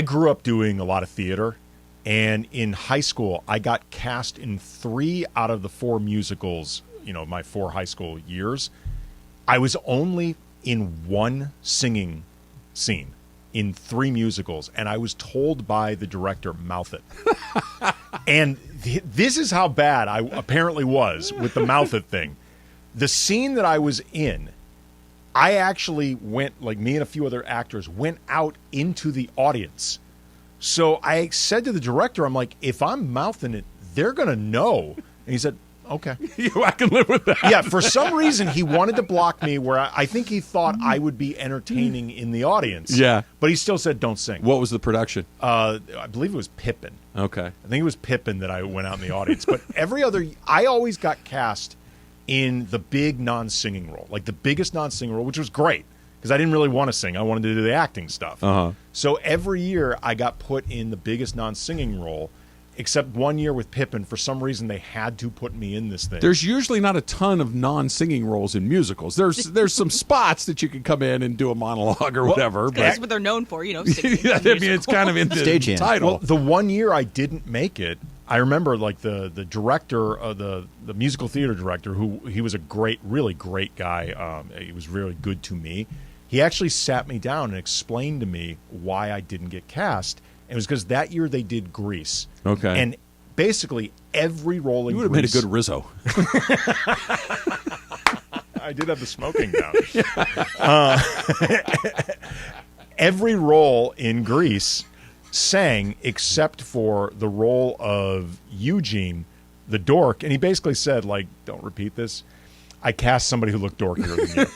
grew up doing a lot of theater, and in high school I got cast in 3 out of the 4 musicals, my 4 high school years. I was only in 1 singing scene in 3 musicals, and I was told by the director, mouth it. And this is how bad I apparently was with the mouth it thing. The scene that I was in, I actually went, like me and a few other actors, went out into the audience. So I said to the director, I'm like, if I'm mouthing it, they're going to know. And he said, okay. I can live with that. Yeah, for some reason, he wanted to block me where I think he thought I would be entertaining in the audience. Yeah. But he still said, don't sing. What was the production? I believe it was Pippin. Okay. I think it was Pippin that I went out in the audience. But I always got cast in the big non-singing role, like the biggest non-singing role, which was great because I didn't really want to sing. I wanted to do the acting stuff. Uh-huh. So every year I got put in the biggest non-singing role, except one year with Pippin. For some reason, they had to put me in this thing. There's usually not a ton of non-singing roles in musicals. There's some spots that you can come in and do a monologue or whatever. But that's what they're known for, singing. Yeah, I mean, it's kind of in the title. Well, the one year I didn't make it, I remember like the director of the musical theater director, he was a really great guy. He was really good to me. He actually sat me down and explained to me why I didn't get cast. And it was because that year they did Grease. Okay. And basically every role in You would have made a good Rizzo. I did have the smoking down. Every role in Grease sang except for the role of Eugene, the dork. And he basically said, like, don't repeat this. I cast somebody who looked dorkier than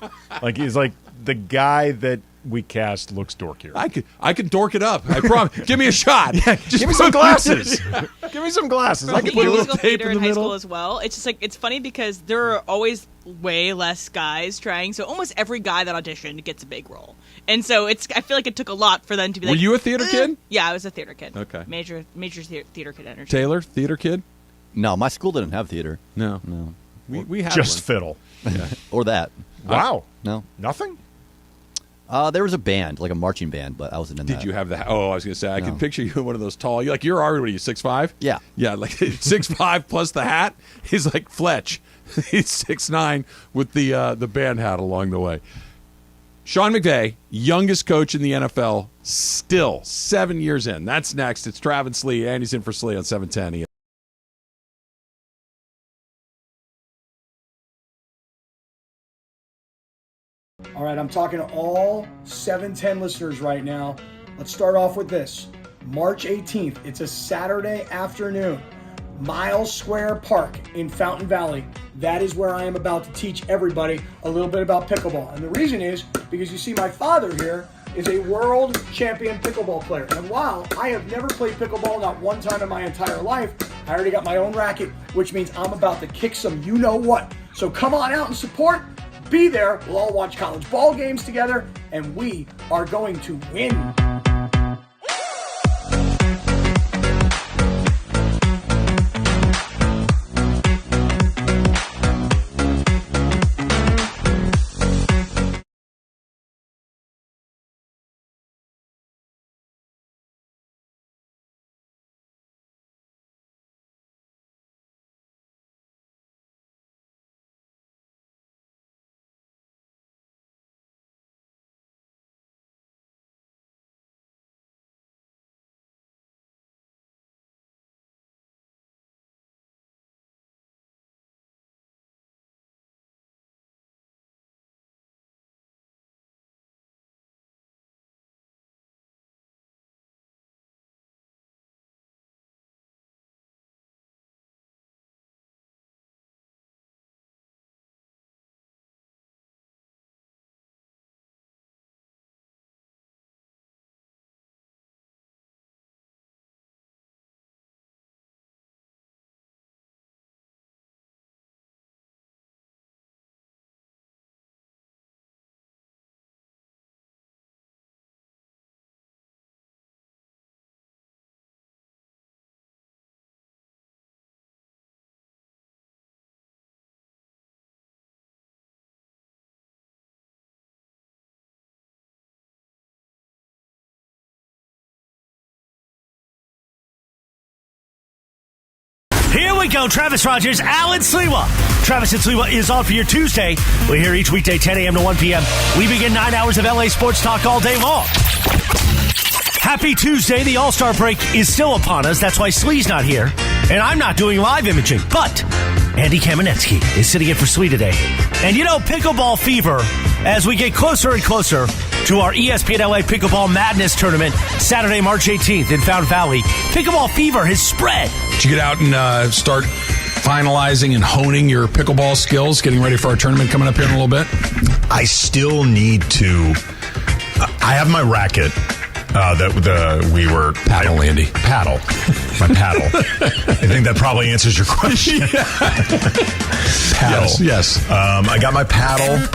you. Like, he's like, the guy that we cast looks dorkier. I could dork it up. I promise. Give me a shot. Yeah, give me some glasses. Give me some glasses. I can put a little musical tape theater in the high middle. school as well. It's just like it's funny because there are always way less guys trying, so almost every guy that auditioned gets a big role. And so I feel like it took a lot for them to be like. Were you a theater kid? Yeah, I was a theater kid. Okay. Major theater kid energy. Taylor, theater kid? No, my school didn't have theater. No. We had just one. fiddle. Yeah. Or that. Wow. No. Nothing? There was a band, like a marching band, but I wasn't in that. Did you have that? Oh, I was going to say, I No. can picture you in one of those tall. You're already 6'5"? Yeah. Yeah, like 6'5" plus the hat. He's like Fletch. He's 6'9" with the band hat along the way. Sean McVay, youngest coach in the NFL, still 7 years in. That's next. It's Travis Lee, and he's in for Slee on 710. All right, I'm talking to all 710 listeners right now. Let's start off with this. March 18th, it's a Saturday afternoon. Miles Square Park in Fountain Valley. That is where I am about to teach everybody a little bit about pickleball. And the reason is because you see my father here is a world champion pickleball player. And while I have never played pickleball, not one time in my entire life, I already got my own racket, which means I'm about to kick some you-know-what. So come on out and support. Be there. We'll all watch college ball games together, and we are going to win. Here we go. Travis Rogers, Alan Sliwa. Travis and Sliwa is on for your Tuesday. We're here each weekday, 10 a.m. to 1 p.m. We begin 9 hours of LA sports talk all day long. Happy Tuesday. The All-Star break is still upon us. That's why Slee's not here. And I'm not doing live imaging. But Andy Kamenetzky is sitting in for Slee today. And you know, pickleball fever, as we get closer and closer to our ESPNLA Pickleball Madness Tournament, Saturday, March 18th in Fountain Valley. Pickleball fever has spread. Did you get out and start finalizing and honing your pickleball skills, getting ready for our tournament coming up here in a little bit? I still need to. I have my racket. We were paddle, Andy. Paddle, my paddle. I think that probably answers your question. Paddle, yes. I got my paddle.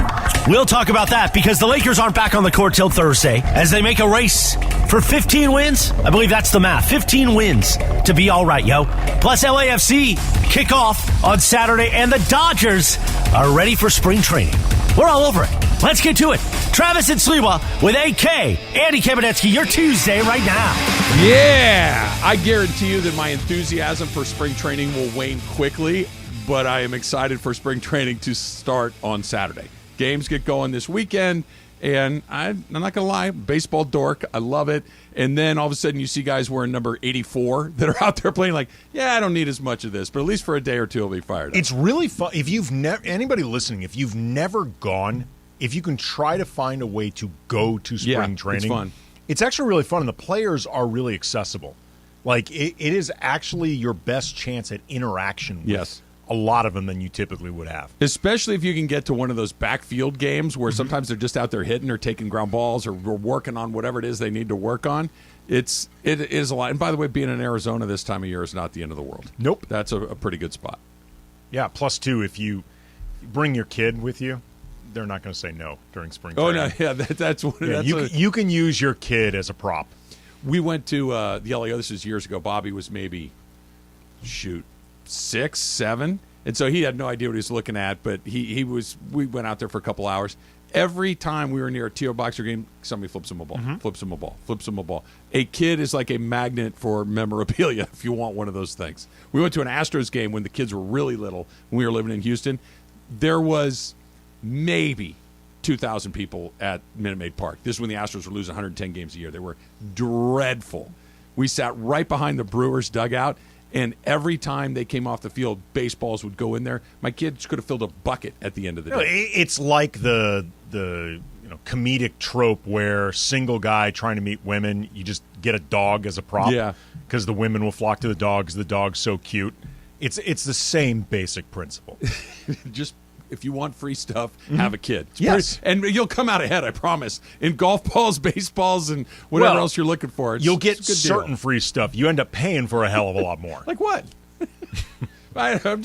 We'll talk about that because the Lakers aren't back on the court till Thursday as they make a race for 15 wins. I believe that's the math. 15 wins to be all right, yo. Plus LAFC kick off on Saturday, and the Dodgers are ready for spring training. We're all over it. Let's get to it. Travis and Sliwa with AK, Andy Kamenetzky, your Tuesday right now. Yeah, I guarantee you that my enthusiasm for spring training will wane quickly, but I am excited for spring training to start on Saturday. Games get going this weekend, and I'm not going to lie, baseball dork, I love it. And then all of a sudden you see guys wearing number 84 that are out there playing like, yeah, I don't need as much of this, but at least for a day or two I'll be fired up. It's really fun. If you've anybody listening, if you've never gone, if you can try to find a way to go to spring training, it's fun. It's actually really fun, and the players are really accessible. Like, it is actually your best chance at interaction with a lot of them than you typically would have. Especially if you can get to one of those backfield games where sometimes they're just out there hitting or taking ground balls or working on whatever it is they need to work on. It is a lot. And by the way, being in Arizona this time of year is not the end of the world. Nope. That's a pretty good spot. Yeah, plus two, if you bring your kid with you, they're not going to say no during spring training. Oh, no, yeah, that's what you can use your kid as a prop. We went to the LAO, this was years ago. Bobby was maybe, 6, 7. And so he had no idea what he was looking at, but we went out there for a couple hours. Every time we were near a T.O. Boxer game, somebody flips him a ball, flips him a ball, flips him a ball. A kid is like a magnet for memorabilia if you want one of those things. We went to an Astros game when the kids were really little, when we were living in Houston. There was maybe 2,000 people at Minute Maid Park. This is when the Astros were losing 110 games a year. They were dreadful. We sat right behind the Brewers dugout, and every time they came off the field, baseballs would go in there. My kids could have filled a bucket at the end of the day. It's like the comedic trope where single guy trying to meet women, you just get a dog as a prop. Yeah. Because the women will flock to the dogs. The dog's so cute. It's the same basic principle. Just if you want free stuff, have a kid. Yes. And you'll come out ahead, I promise. In golf balls, baseballs, and whatever else you're looking for. You'll get certain free stuff. You end up paying for a hell of a lot more. Like what? I haven't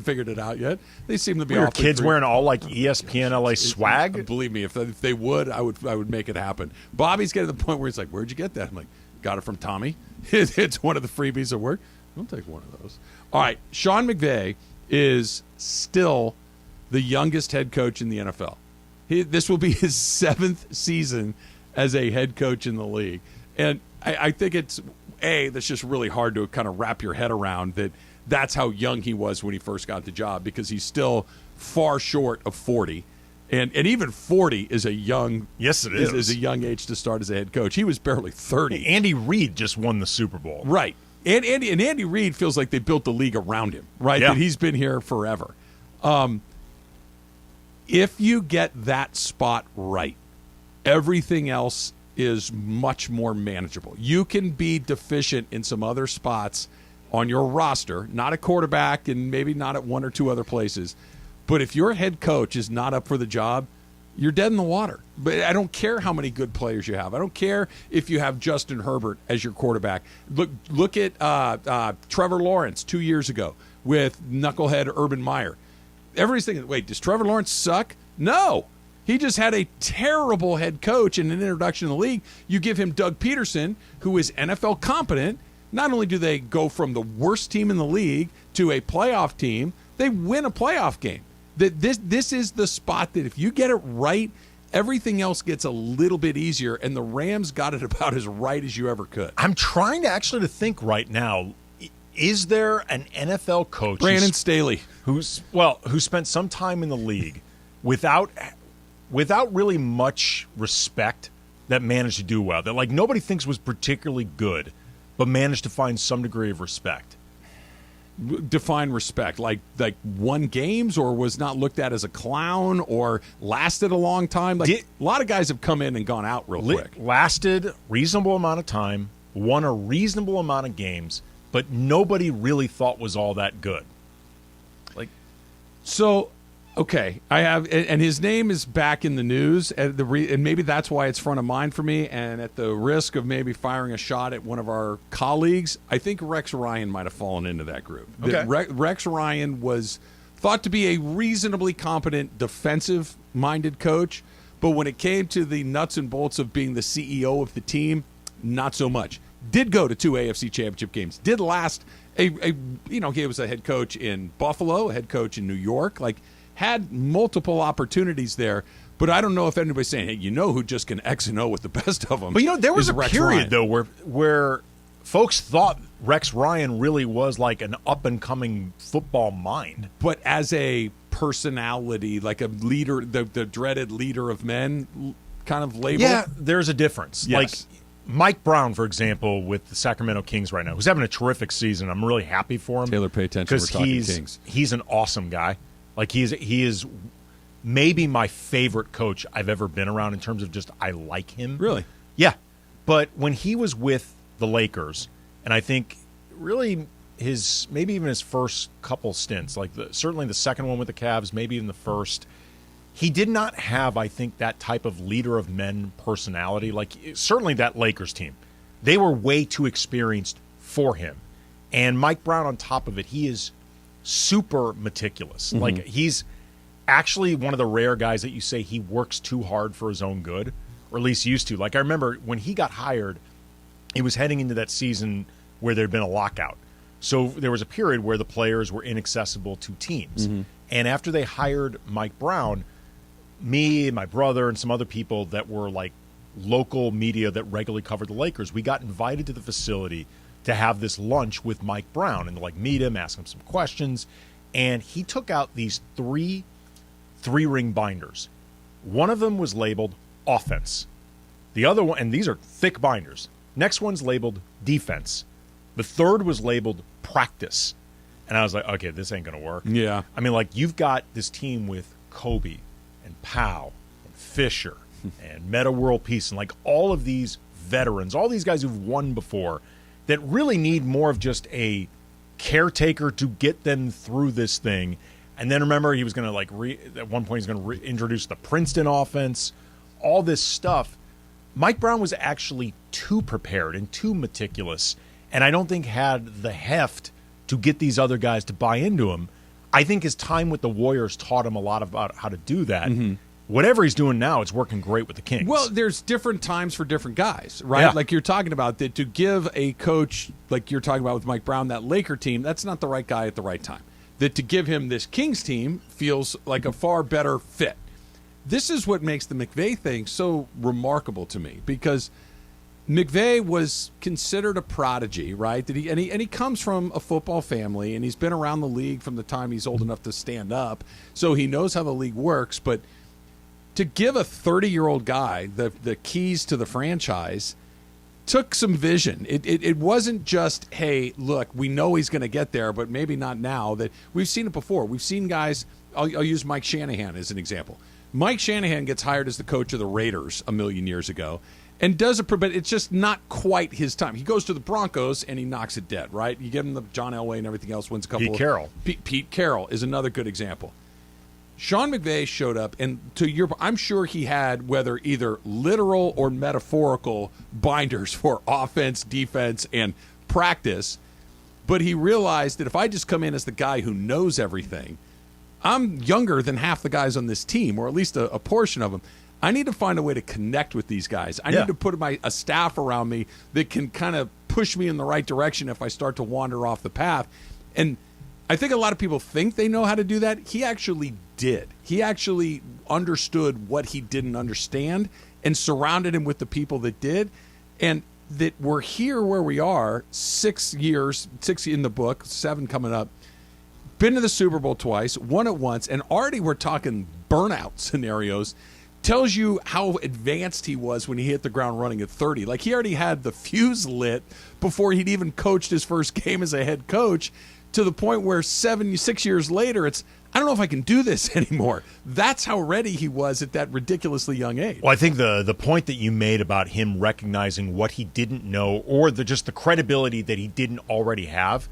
figured it out yet. They seem to be your awfully kids free. wearing all like ESPNLA swag. Believe me, if they would, I would make it happen. Bobby's getting to the point where he's like, "Where'd you get that?" I'm like, "Got it from Tommy." It's one of the freebies at work. I'll take one of those. All right, Sean McVay is still the youngest head coach in the NFL. This will be his 7th season as a head coach in the league. And I think that's just really hard to kind of wrap your head around that's how young he was when he first got the job, because he's still far short of 40. And even 40 is a young is a young age to start as a head coach. He was barely 30. Andy Reid just won the Super Bowl. Right. And Andy Reid feels like they built the league around him, right? Yeah. That he's been here forever. If you get that spot right, everything else is much more manageable. You can be deficient in some other spots on your roster, not a quarterback and maybe not at one or two other places. But if your head coach is not up for the job, you're dead in the water. But I don't care how many good players you have. I don't care if you have Justin Herbert as your quarterback. Look at Trevor Lawrence 2 years ago with knucklehead Urban Meyer. Everybody's thinking, wait, does Trevor Lawrence suck? No. He just had a terrible head coach in an introduction to the league. You give him Doug Peterson, who is NFL competent. Not only do they go from the worst team in the league to a playoff team, they win a playoff game. This is the spot that if you get it right, everything else gets a little bit easier, and the Rams got it about as right as you ever could. I'm trying to think right now. Is there an NFL coach, Brandon Staley, who spent some time in the league without really much respect, that managed to do well, that like nobody thinks was particularly good, but managed to find some degree of respect? Define respect, like won games, or was not looked at as a clown, or lasted a long time. Like a lot of guys have come in and gone out real quick. Lasted reasonable amount of time, won a reasonable amount of games, but nobody really thought was all that good. Okay, I have, and his name is back in the news, and maybe that's why it's front of mind for me. And at the risk of maybe firing a shot at one of our colleagues, I think Rex Ryan might have fallen into that group. Okay. Rex Ryan was thought to be a reasonably competent defensive-minded coach, but when it came to the nuts and bolts of being the CEO of the team, not so much. Did go to 2 AFC Championship games. Did last he was a head coach in Buffalo, a head coach in New York, had multiple opportunities there, but I don't know if anybody's saying, hey, who just can X and O with the best of them. But there was a Rex period, Ryan. though, where folks thought Rex Ryan really was like an up-and-coming football mind. But as a personality, like a leader, the dreaded leader of men kind of label? Yeah, there's a difference. Yes. Like Mike Brown, for example, with the Sacramento Kings right now, who's having a terrific season. I'm really happy for him. Taylor, pay attention. We're talking because Kings. He's an awesome guy. Like he is maybe my favorite coach I've ever been around in terms of just I like him. Really? Yeah. But when he was with the Lakers, and I think really maybe even his first couple stints, certainly the second one with the Cavs, maybe even the first, he did not have, I think, that type of leader of men personality. Certainly that Lakers team, they were way too experienced for him. And Mike Brown, on top of it, he is super meticulous. Mm-hmm. He's actually one of the rare guys that you say he works too hard for his own good, or at least used to. I remember when he got hired, he was heading into that season where there had been a lockout. So there was a period where the players were inaccessible to teams. Mm-hmm. And after they hired Mike Brown, me, my brother, and some other people that were local media that regularly covered the Lakers, we got invited to the facility to have this lunch with Mike Brown and meet him, ask him some questions. And he took out these three-ring binders. One of them was labeled offense. The other one, and these are thick binders. Next one's labeled defense. The third was labeled practice. And I was like, okay, this ain't going to work. Yeah. I mean, you've got this team with Kobe and Powell and Fisher and Meta World Peace and all of these veterans, all these guys who've won before, that really need more of just a caretaker to get them through this thing. And then remember, he was going to at one point he's going to introduce the Princeton offense, all this stuff. Mike Brown was actually too prepared and too meticulous, and I don't think had the heft to get these other guys to buy into him. I think his time with the Warriors taught him a lot about how to do that. Mm-hmm. Whatever he's doing now, it's working great with the Kings. Well, there's different times for different guys, right? Yeah. You're talking about that to give a coach, like you're talking about with Mike Brown, that Laker team, that's not the right guy at the right time. That to give him this Kings team feels like a far better fit. This is what makes the McVay thing so remarkable to me, because McVay was considered a prodigy, right? He comes from a football family, and he's been around the league from the time he's old enough to stand up, so he knows how the league works. But to give a 30-year-old guy the keys to the franchise took some vision. It wasn't just, hey, look, we know he's going to get there, but maybe not now. That we've seen it before. We've seen guys. I'll use Mike Shanahan as an example. Mike Shanahan gets hired as the coach of the Raiders a million years ago, and but it's just not quite his time. He goes to the Broncos and he knocks it dead, right? You give him the John Elway and everything else, wins a couple. Pete Carroll. Pete Carroll is another good example. Sean McVay showed up, and I'm sure he had whether either literal or metaphorical binders for offense, defense, and practice, but he realized that if I just come in as the guy who knows everything, I'm younger than half the guys on this team, or at least a portion of them. I need to find a way to connect with these guys. I need to put a staff around me that can kind of push me in the right direction if I start to wander off the path. And I think a lot of people think they know how to do that. He actually did. He actually understood what he didn't understand and surrounded him with the people that did. And that we're here where we are, 6 years, 6 in the book, 7 coming up, been to the Super Bowl twice, won it once, and already we're talking burnout scenarios. Tells you how advanced he was when he hit the ground running at 30. Like, he already had the fuse lit before he'd even coached his first game as a head coach, to the point where 6 years later, it's, I don't know if I can do this anymore. That's how ready he was at that ridiculously young age. Well, I think the point that you made about him recognizing what he didn't know, or just the credibility that he didn't already have,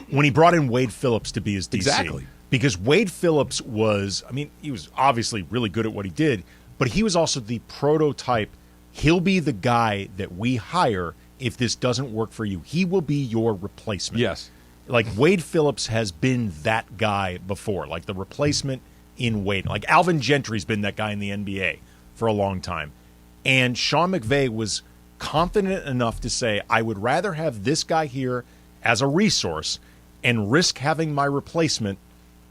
when he brought in Wade Phillips to be his DC. Exactly. Because Wade Phillips was, he was obviously really good at what he did, but he was also the prototype. He'll be the guy that we hire if this doesn't work for you. He will be your replacement. Yes. Like, Wade Phillips has been that guy before, like the replacement in Wade. Like, Alvin Gentry's been that guy in the NBA for a long time. And Sean McVay was confident enough to say, I would rather have this guy here as a resource and risk having my replacement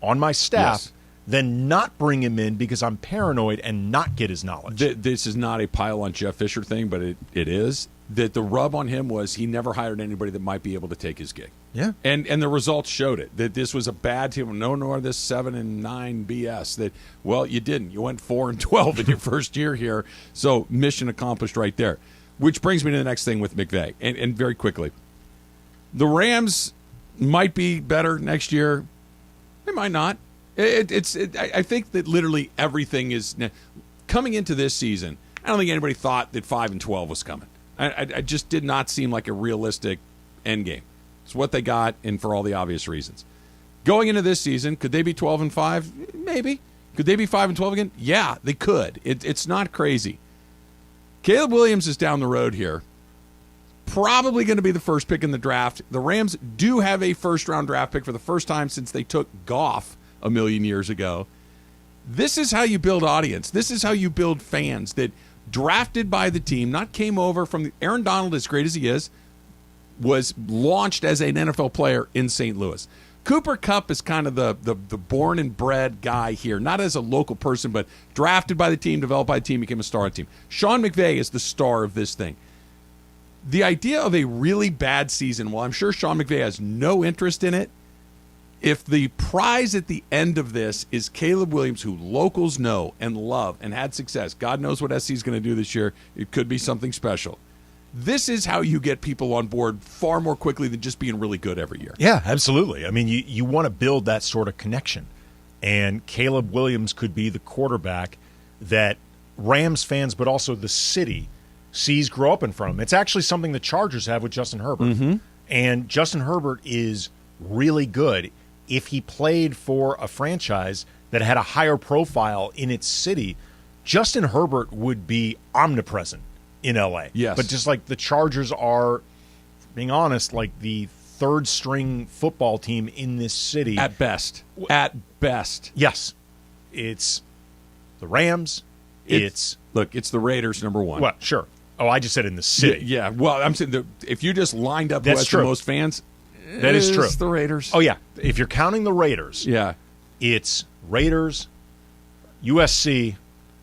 on my staff than not bring him in because I'm paranoid and not get his knowledge. This is not a pile on Jeff Fisher thing, but it is. That the rub on him was he never hired anybody that might be able to take his gig. Yeah. And the results showed it. That this was a bad team. No more of this 7-9 BS. That, well, you didn't. You went 4-12 in your first year here. So mission accomplished right there. Which brings me to the next thing with McVay. And very quickly. The Rams might be better next year. They might not. I think that literally everything is coming into this season. I don't think anybody thought that 5-12 was coming. I just did not seem like a realistic end game. It's what they got, and for all the obvious reasons. Going into this season, could they be 12-5? Maybe. Could they be 5-12 again? Yeah, they could. It's not crazy. Caleb Williams is down the road here. Probably going to be the first pick in the draft. The Rams do have a first-round draft pick for the first time since they took Goff a million years ago. This is how you build audience. This is how you build fans that drafted by the team, not came over from the, Aaron Donald, as great as he is, was launched as an NFL player in St. Louis. Cooper Kupp is kind of the born and bred guy here, not as a local person, but drafted by the team, developed by the team, became a star of the team. Sean McVay is the star of this thing. The idea of a really bad season, well, I'm sure Sean McVay has no interest in it. If the prize at the end of this is Caleb Williams, who locals know and love and had success, God knows what SC is going to do this year. It could be something special. This is how you get people on board far more quickly than just being really good every year. Yeah, absolutely. I mean, you want to build that sort of connection. And Caleb Williams could be the quarterback that Rams fans, but also the city, sees grow up in front of him. It's actually something the Chargers have with Justin Herbert. Mm-hmm. And Justin Herbert is really good. If he played for a franchise that had a higher profile in its city, Justin Herbert would be omnipresent in LA. Yes. But just like the Chargers are, being honest, like the third-string football team in this city. At best. At best. Yes. It's the Rams. Look, it's the Raiders, number one. Well, sure. Oh, I just said in the city. Yeah. Well, I'm saying if you just lined up That's who has true. the most fans, that is true. It's the Raiders. Oh, yeah. If you're counting the Raiders, yeah, it's Raiders, USC,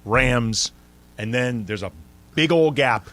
Rams, and then there's a big old gap,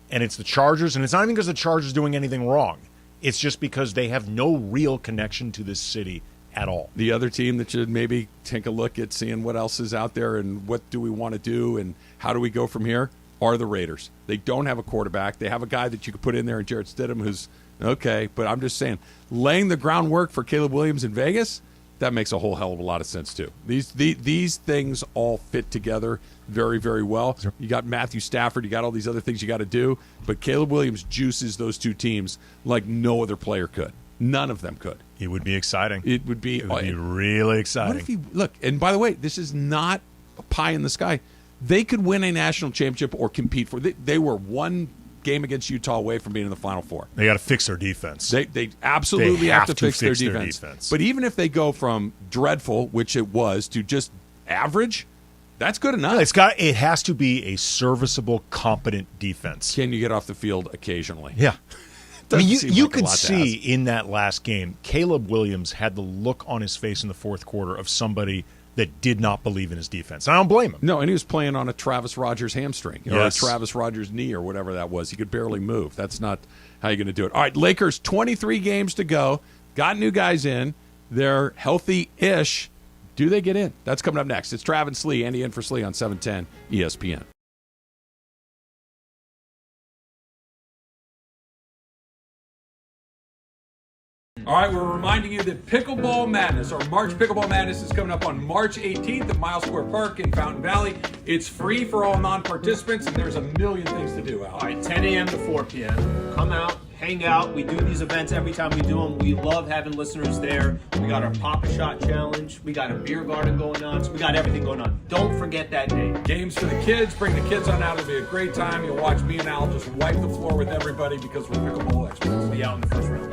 and it's the Chargers. And it's not even because the Chargers are doing anything wrong. It's just because they have no real connection to this city at all. The other team that should maybe take a look at seeing what else is out there and what do we want to do and how do we go from here are the Raiders. They don't have a quarterback. They have a guy that you could put in there, and Jarrett Stidham, who's okay. But I'm just saying, laying the groundwork for Caleb Williams in Vegas, that makes a whole hell of a lot of sense too. These things all fit together very, very well. You got Matthew Stafford, you got all these other things you got to do, but Caleb Williams juices those two teams like no other player could. None of them could. It would be exciting. It would be really exciting. What if look, and by the way, this is not a pie in the sky. They could win a national championship or compete for. They were one game against Utah away from being in the Final Four. They got to fix their defense. They absolutely have to fix their defense. Their defense. But even if they go from dreadful, which it was, to just average, that's good enough. It has to be a serviceable, competent defense. Can you get off the field occasionally? Yeah. I mean, you like could see in that last game, Caleb Williams had the look on his face in the fourth quarter of somebody that did not believe in his defense. I don't blame him. No, and he was playing on a Travis Rogers hamstring or Yes. a Travis Rogers knee or whatever that was. He could barely move. That's not how you're going to do it. All right, Lakers, 23 games to go. Got new guys in. They're healthy-ish. Do they get in? That's coming up next. It's Trav and Slee. Andy in for Slee on 710 ESPN. All right, we're reminding you that Pickleball Madness, or March Pickleball Madness, is coming up on March 18th at Miles Square Park in Fountain Valley. It's free for all non-participants, and there's a million things to do, Al. All right, 10 a.m. to 4 p.m. Come out, hang out. We do these events every time we do them. We love having listeners there. We got our Pop-A-Shot Challenge. We got a beer garden going on. So we got everything going on. Don't forget that day. Games for the kids. Bring the kids on out. It'll be a great time. You'll watch me and Al just wipe the floor with everybody because we're pickleball experts. We'll be out in the first round.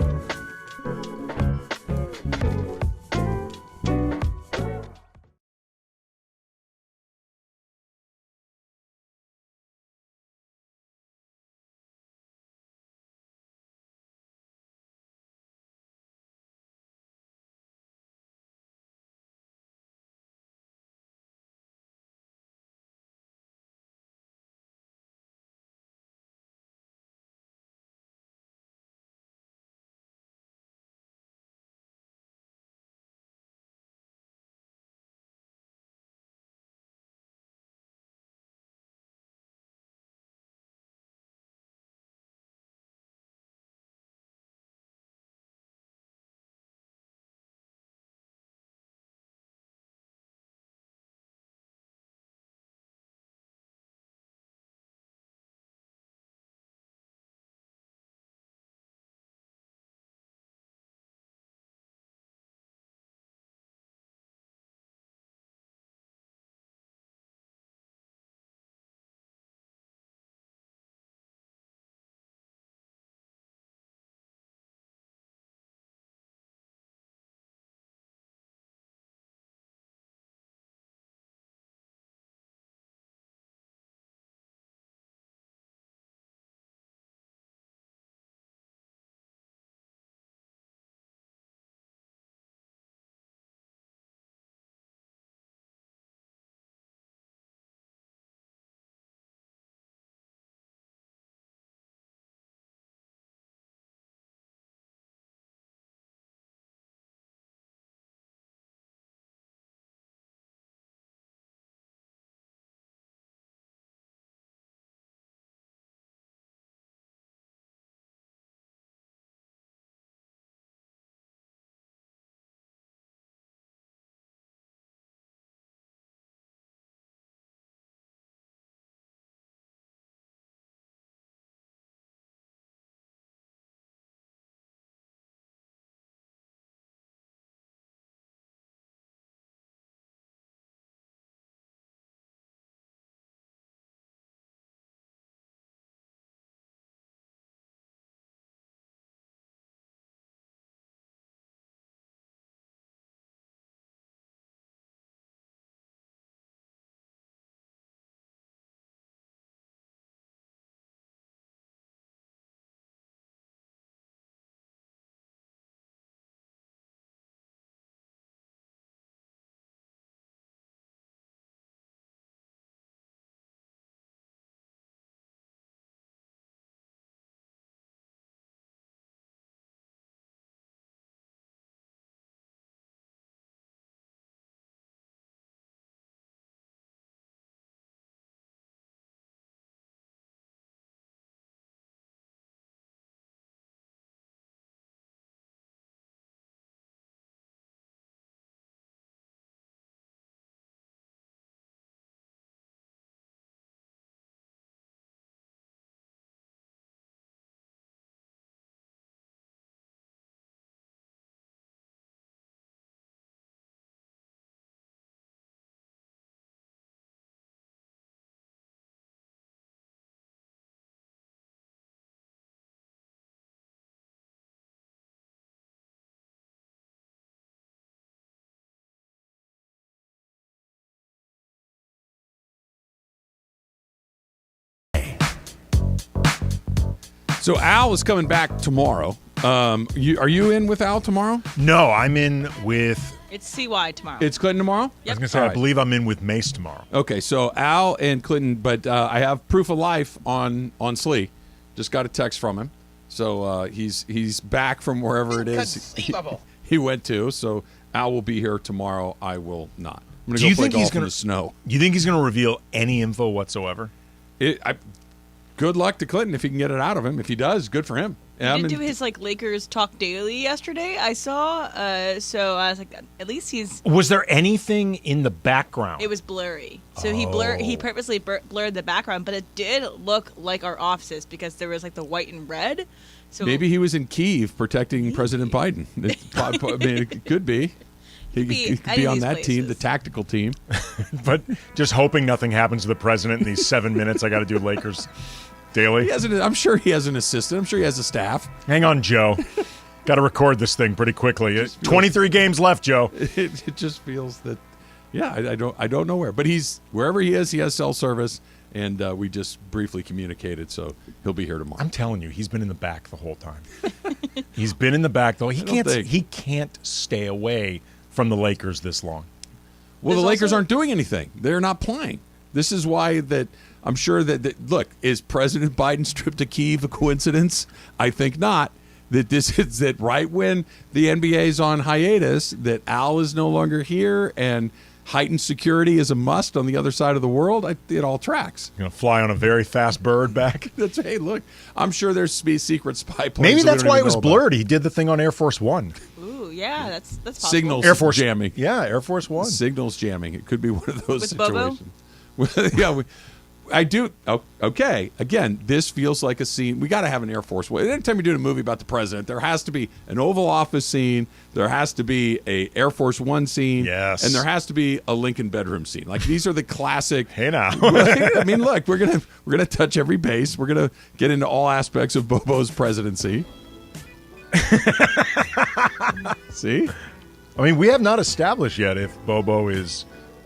So Al is coming back tomorrow. Are you in with Al tomorrow? No, I'm in with It's CY tomorrow. It's Clinton tomorrow? I was going to say, I believe I'm in with Mace tomorrow. Okay, so Al and Clinton, but I have proof of life on Slee. Just got a text from him. So he's back from wherever it is he went to. So Al will be here tomorrow. I will not. I'm going to go play golf in the snow. Do you think he's going to reveal any info whatsoever? Good luck to Clinton if he can get it out of him. If he does, good for him. He did do his Lakers talk daily yesterday. I saw, so I was like, at least he's. Was there anything in the background? It was blurry, so he purposely blurred the background, but it did look like our offices because there was the white and red. So maybe he was in Kyiv protecting President Biden. It could be. He could be on that team, the tactical team. But just hoping nothing happens to the president in these 7 minutes. I got to do Lakers daily. I'm sure he has an assistant. I'm sure he has a staff. Hang on, Joe. Got to record this thing pretty quickly. 23 games left, Joe. It just feels that, I don't know where. But wherever he is, he has cell service, and we just briefly communicated, so he'll be here tomorrow. I'm telling you, he's been in the back the whole time. He's been in the back, though. He can't stay away from the Lakers this long. Well, the Lakers aren't doing anything. They're not playing. This is why that I'm sure that look, is President Biden's trip to Kyiv a coincidence? I think not. That this is that right when the NBA is on hiatus, that Al is no longer here and heightened security is a must on the other side of the world. It all tracks. You're going to fly on a very fast bird back? Hey, look, I'm sure there's secret spy planes. Maybe that's why it was blurred. He did the thing on Air Force One. Ooh, yeah, that's possible. Signals Air Force jamming. Yeah, Air Force One. Signals jamming. It could be one of those with situations. Bobo? I do. Okay. Again, this feels like a scene. We got to have an Air Force One. Anytime you're doing a movie about the president, there has to be an Oval Office scene. There has to be a Air Force One scene. Yes. And there has to be a Lincoln bedroom scene. These are the classic. Hey now. I mean, look, we're gonna touch every base. We're gonna get into all aspects of Bobo's presidency. See? I mean, we have not established yet if Bobo is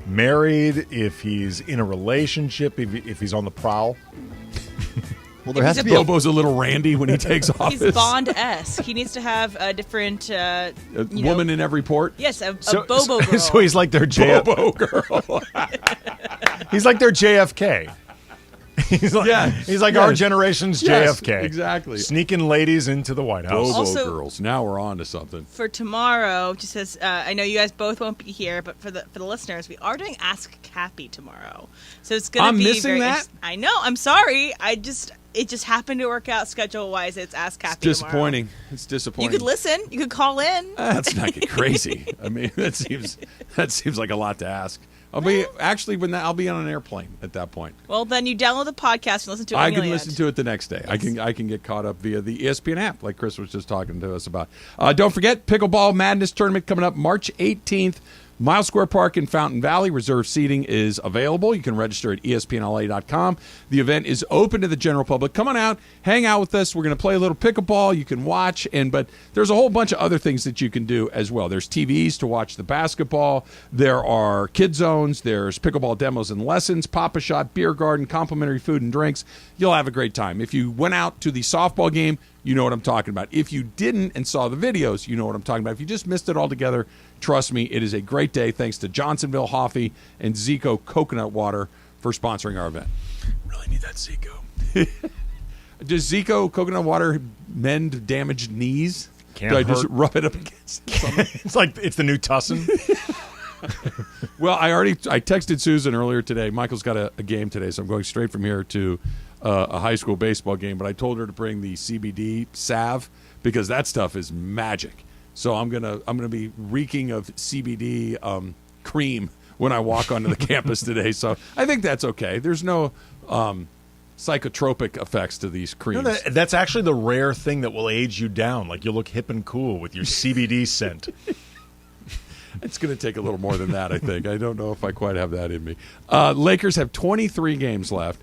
married, if he's in a relationship, if he's on the prowl. Well, there has to be Bobo's a little randy when he takes office. He's Bond-esque. He needs to have a different woman in every port. Yes, a Bobo girl. So he's like their Bobo girl. He's like their JFK. He's like our generation's JFK. Exactly. Sneaking ladies into the White House. Bobo girls. Now we're on to something. For tomorrow, just says, I know you guys both won't be here, but for the listeners, we are doing Ask Cappy tomorrow. So it's going to be missing that? I know. I'm sorry. It just happened to work out schedule-wise. It's Ask Cappy tomorrow. It's disappointing. You could listen. You could call in. That's not crazy. I mean, that seems like a lot to ask. I'll be on an airplane at that point. Well, then you download the podcast and listen to it. I can listen to it the next day. Yes. I can get caught up via the ESPN app, like Chris was just talking to us about. Don't forget, Pickleball Madness Tournament coming up March 18th. Miles Square Park in Fountain Valley. Reserved seating is available. You can register at ESPNLA.com. The event is open to the general public. Come on out, hang out with us. We're going to play a little pickleball. You can watch, but there's a whole bunch of other things that you can do as well. There's TVs to watch the basketball. There are kid zones. There's pickleball demos and lessons, Pop-A-Shot, beer garden, complimentary food and drinks. You'll have a great time. If you went out to the softball game, you know what I'm talking about. If you didn't and saw the videos, you know what I'm talking about. If you just missed it altogether, trust me, it is a great day. Thanks to Johnsonville Coffee and Zico Coconut Water for sponsoring our event. Really need that Zico. Does Zico Coconut Water mend damaged knees? Can't Do I hurt. just rub it up against something? It's the new Tussin. Well, I texted Susan earlier today. Michael's got a game today, so I'm going straight from here to a high school baseball game. But I told her to bring the CBD salve because that stuff is magic. So I'm gonna be reeking of CBD cream when I walk onto the campus today. So I think that's okay. There's no psychotropic effects to these creams. No, that's actually the rare thing that will age you down. Like, you'll look hip and cool with your CBD scent. It's going to take a little more than that, I think. I don't know if I quite have that in me. Lakers have 23 games left.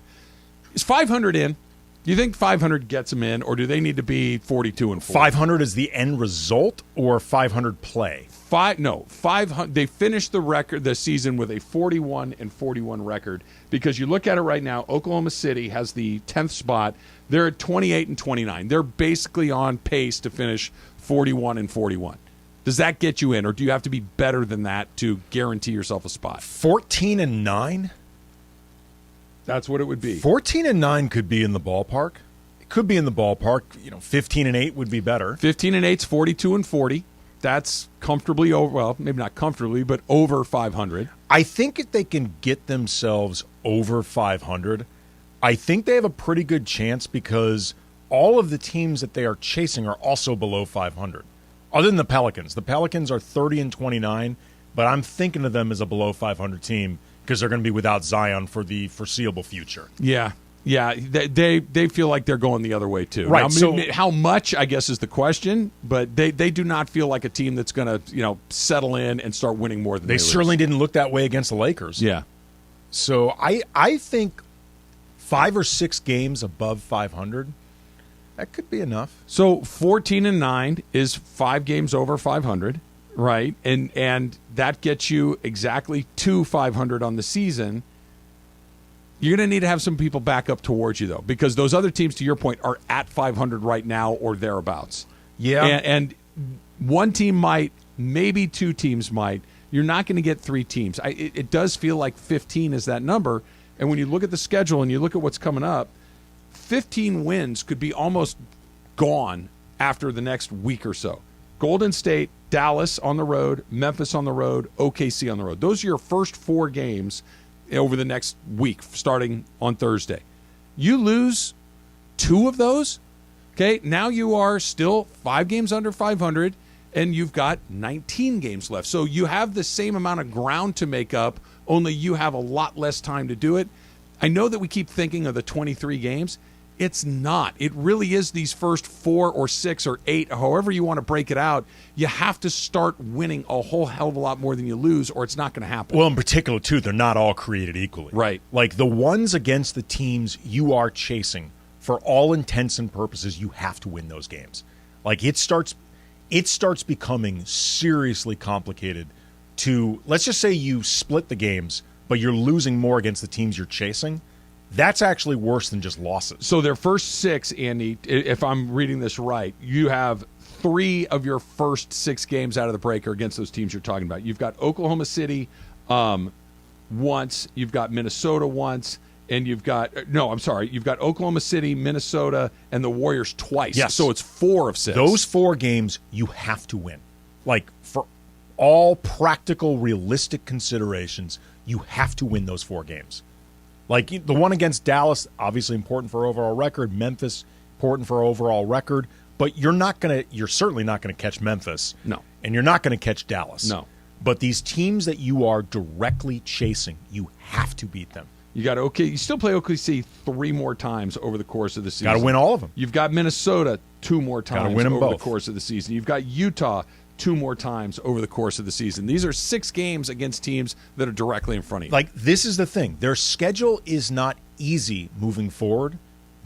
Is 500 in? Do you think 500 gets them in, or do they need to be 42-4? 500 is the end result, or 500 play? 500. They finished the season with a 41-41 record, because you look at it right now, Oklahoma City has the 10th spot. They're at 28-29. They're basically on pace to finish 41-41. Does that get you in, or do you have to be better than that to guarantee yourself a spot? 14-9? That's what it would be. 14-9 could be in the ballpark. It could be in the ballpark. 15-8 would be better. 15-8's 42-40. That's comfortably over. Well, maybe not comfortably, but over 500. I think if they can get themselves over 500, I think they have a pretty good chance because all of the teams that they are chasing are also below 500. Other than the Pelicans. The Pelicans are 30-29, but I'm thinking of them as a below 500 team because they're going to be without Zion for the foreseeable future. Yeah. They feel like they're going the other way too. Right. Now, so how much, I guess, is the question, but they do not feel like a team that's going to settle in and start winning more than they certainly didn't look that way against the Lakers. Yeah. So I think 5 or 6 games above 500. That could be enough. So 14-9 is 5 games over 500, right? And that gets you exactly to 500 on the season. You're going to need to have some people back up towards you, though, because those other teams, to your point, are at 500 right now or thereabouts. Yeah. And one team might, maybe 2 teams might. You're not going to get 3 teams. It does feel like 15 is that number. And when you look at the schedule and you look at what's coming up, 15 wins could be almost gone after the next week or so. Golden State, Dallas on the road, Memphis on the road, OKC on the road. Those are your first 4 games over the next week, starting on Thursday. You lose 2 of those, okay? Now you are still 5 games under 500, and you've got 19 games left. So you have the same amount of ground to make up, only you have a lot less time to do it. I know that we keep thinking of the 23 games. It's not. It really is these first 4 or 6 or 8, however you want to break it out. You have to start winning a whole hell of a lot more than you lose, or it's not going to happen. Well, in particular, too, they're not all created equally. Right. Like the ones against the teams you are chasing, for all intents and purposes, you have to win those games. Like it starts becoming seriously complicated to, let's just say you split the games, but you're losing more against the teams you're chasing. That's actually worse than just losses. So their first 6, Andy, if I'm reading this right, you have 3 of your first 6 games out of the break are against those teams you're talking about. You've got Oklahoma City once, you've got Minnesota once, and you've got Oklahoma City, Minnesota, and the Warriors twice. Yes. So it's 4 of 6. Those 4 games you have to win. Like for all practical, realistic considerations, you have to win those 4 games. Like the one against Dallas, obviously important for overall record. Memphis, important for overall record. But you're certainly not going to catch Memphis. No. And you're not going to catch Dallas. No. But these teams that you are directly chasing, you have to beat them. You still play OKC 3 more times over the course of the season. Got to win all of them. You've got Minnesota 2 more times win them over both. the course of the season. You've got Utah 2 more times over the course of the season. These are 6 games against teams that are directly in front of you. Like, this is the thing. Their schedule is not easy moving forward,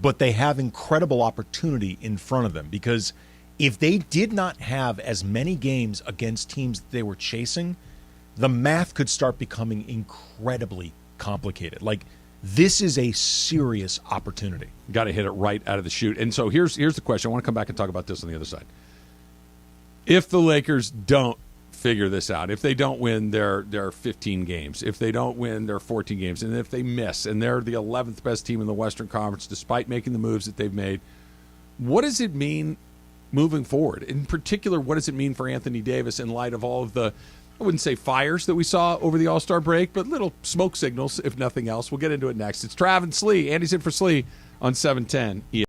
but they have incredible opportunity in front of them because if they did not have as many games against teams that they were chasing, the math could start becoming incredibly complicated. Like, this is a serious opportunity. Got to hit it right out of the chute. And so here's the question. I want to come back and talk about this on the other side. If the Lakers don't figure this out, if they don't win their 15 games, if they don't win their 14 games, and if they miss, and they're the 11th best team in the Western Conference despite making the moves that they've made, what does it mean moving forward? In particular, what does it mean for Anthony Davis in light of all of the, I wouldn't say fires that we saw over the All-Star break, but little smoke signals, if nothing else. We'll get into it next. It's Trav and Slee. Andy's in for Slee on 710 ESPN.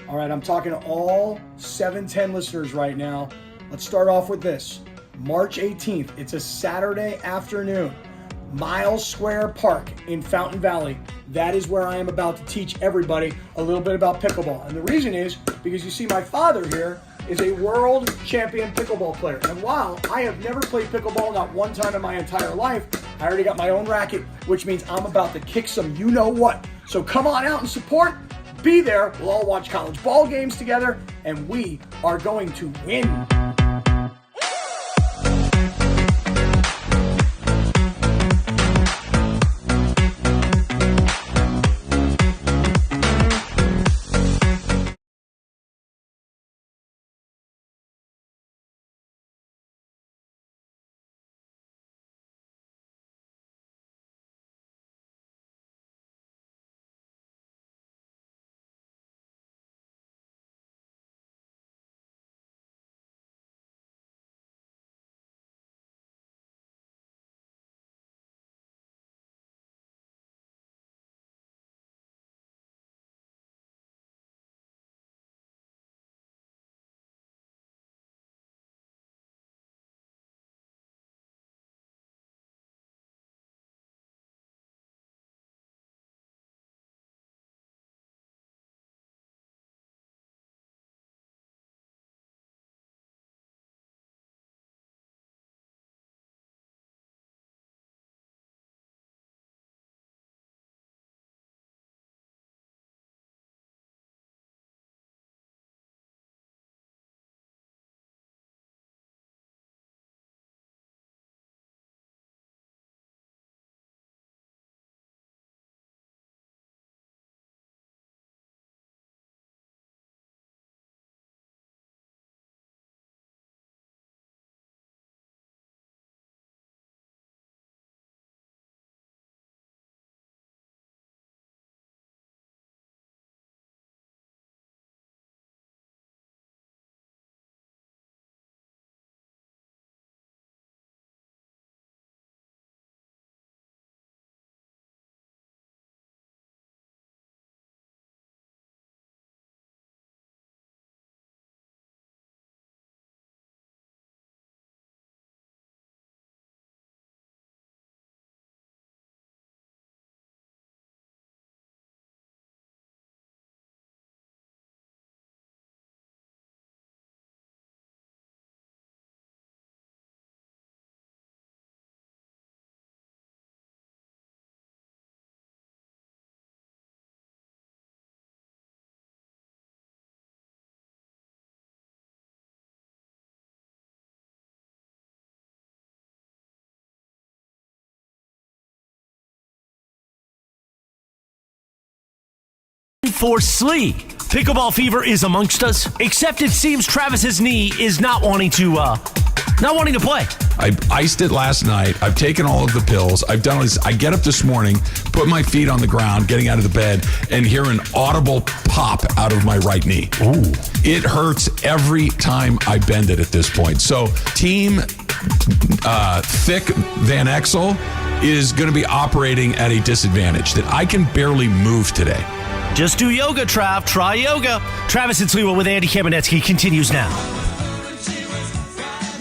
All right, I'm talking to all 710 listeners right now. Let's start off with this. March 18th, it's a Saturday afternoon. Miles Square Park in Fountain Valley. That is where I am about to teach everybody a little bit about pickleball. And the reason is because you see my father here is a world champion pickleball player. And while I have never played pickleball, not one time in my entire life, I already got my own racket, which means I'm about to kick some you-know-what. So come on out and support. Be there. We'll all watch college ball games together, and we are going to win. for Slee. Pickleball fever is amongst us, except it seems Travis's knee is not wanting to play. I iced it last night. I've taken all of the pills. I've done this. I get up this morning, put my feet on the ground, getting out of the bed, and hear an audible pop out of my right knee. Ooh. It hurts every time I bend it at this point. So Team Thick Van Exel is going to be operating at a disadvantage that I can barely move today. Just do yoga, Trav. Try yoga. Travis and Sliwa with Andy Kamenetzky continues now.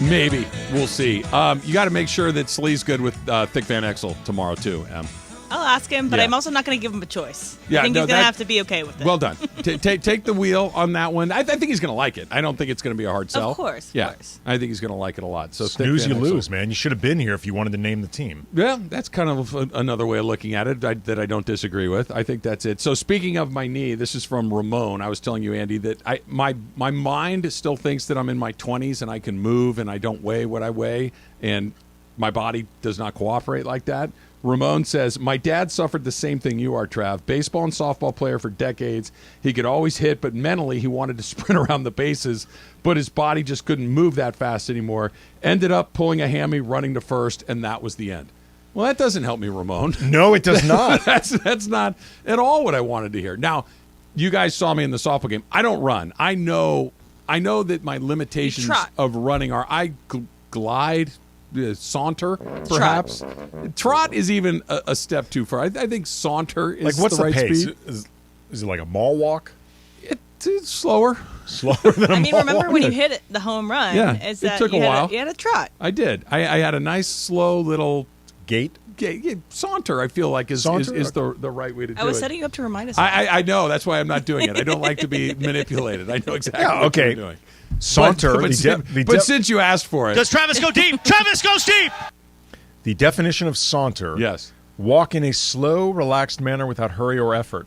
Maybe. We'll see. You got to make sure that Slee's good with Thick Van Exel tomorrow, too, Em. I'll ask him, but Yeah. I'm also not going to give him a choice. Yeah, I think no, he's going to have to be okay with it. Well done. Take the wheel on that one. I think he's going to like it. I don't think it's going to be a hard sell. Of course. Yeah, I think he's going to like it a lot. So Snooze, Thick you Van Exel. lose, man. You should have been here if you wanted to name the team. Yeah, that's kind of another way of looking at it that I don't disagree with. I think that's it. So speaking of my knee, this is from Ramon. I was telling you, Andy, that my mind still thinks that I'm in my 20s and I can move and I don't weigh what I weigh, and my body does not cooperate like that. Ramon says, my dad suffered the same thing you are, Trav. Baseball and softball player for decades. He could always hit, but mentally he wanted to sprint around the bases, but his body just couldn't move that fast anymore. Ended up pulling a hammy, running to first, and that was the end. Well, that doesn't help me, Ramon. No, it does not. That's not at all what I wanted to hear. Now, you guys saw me in the softball game. I don't run. I know that my limitations of running are I glide, saunter, perhaps. Trot is even a step too far. I think saunter is Like, what's the right pace? speed. Is it like a mall walk? It's slower. Slower than a mall remember walk? when you hit the home run? Yeah, is it that took a you had while. you had a trot. I did. I had a nice, slow little gait. Saunter, I feel like is the right way to do it. I was setting you up to remind us. I know. That's why I'm not doing it. I don't like to be manipulated. I know exactly what you're doing. Saunter. But since you asked for it. Does Travis go deep? Travis goes deep! The definition of saunter. Yes. Walk in a slow, relaxed manner without hurry or effort.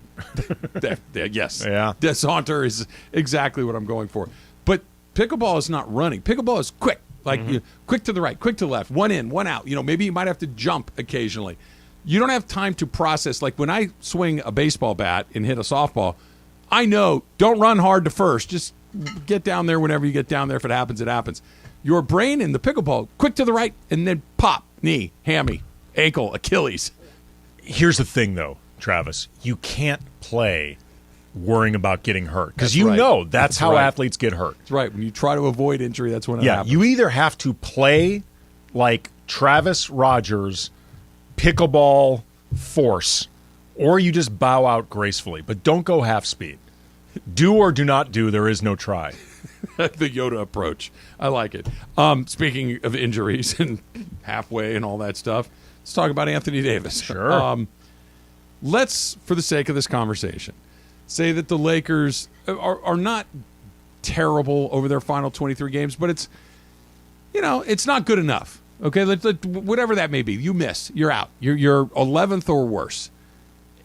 Yes. Yeah. The saunter is exactly what I'm going for. But pickleball is not running. Pickleball is quick. Like quick to the right, quick to the left, one in, one out. Maybe you might have to jump occasionally. You don't have time to process. Like when I swing a baseball bat and hit a softball, I know don't run hard to first. Just get down there whenever you get down there. If it happens, it happens. Your brain in the pickleball, quick to the right, and then pop, knee, hammy, ankle, Achilles. Here's the thing, though, Travis. You can't play worrying about getting hurt because that's how athletes get hurt. That's right. When you try to avoid injury, that's when it happens. You either have to play like Travis Rogers, pickleball force, or you just bow out gracefully. But don't go half speed. Do or do not do. There is no try. The Yoda approach. I like it. Speaking of injuries and halfway and all that stuff, let's talk about Anthony Davis. Sure. Let's, for the sake of this conversation, say that the Lakers are not terrible over their final 23 games, but it's not good enough. Okay, whatever that may be, you miss, you're out, you're 11th or worse,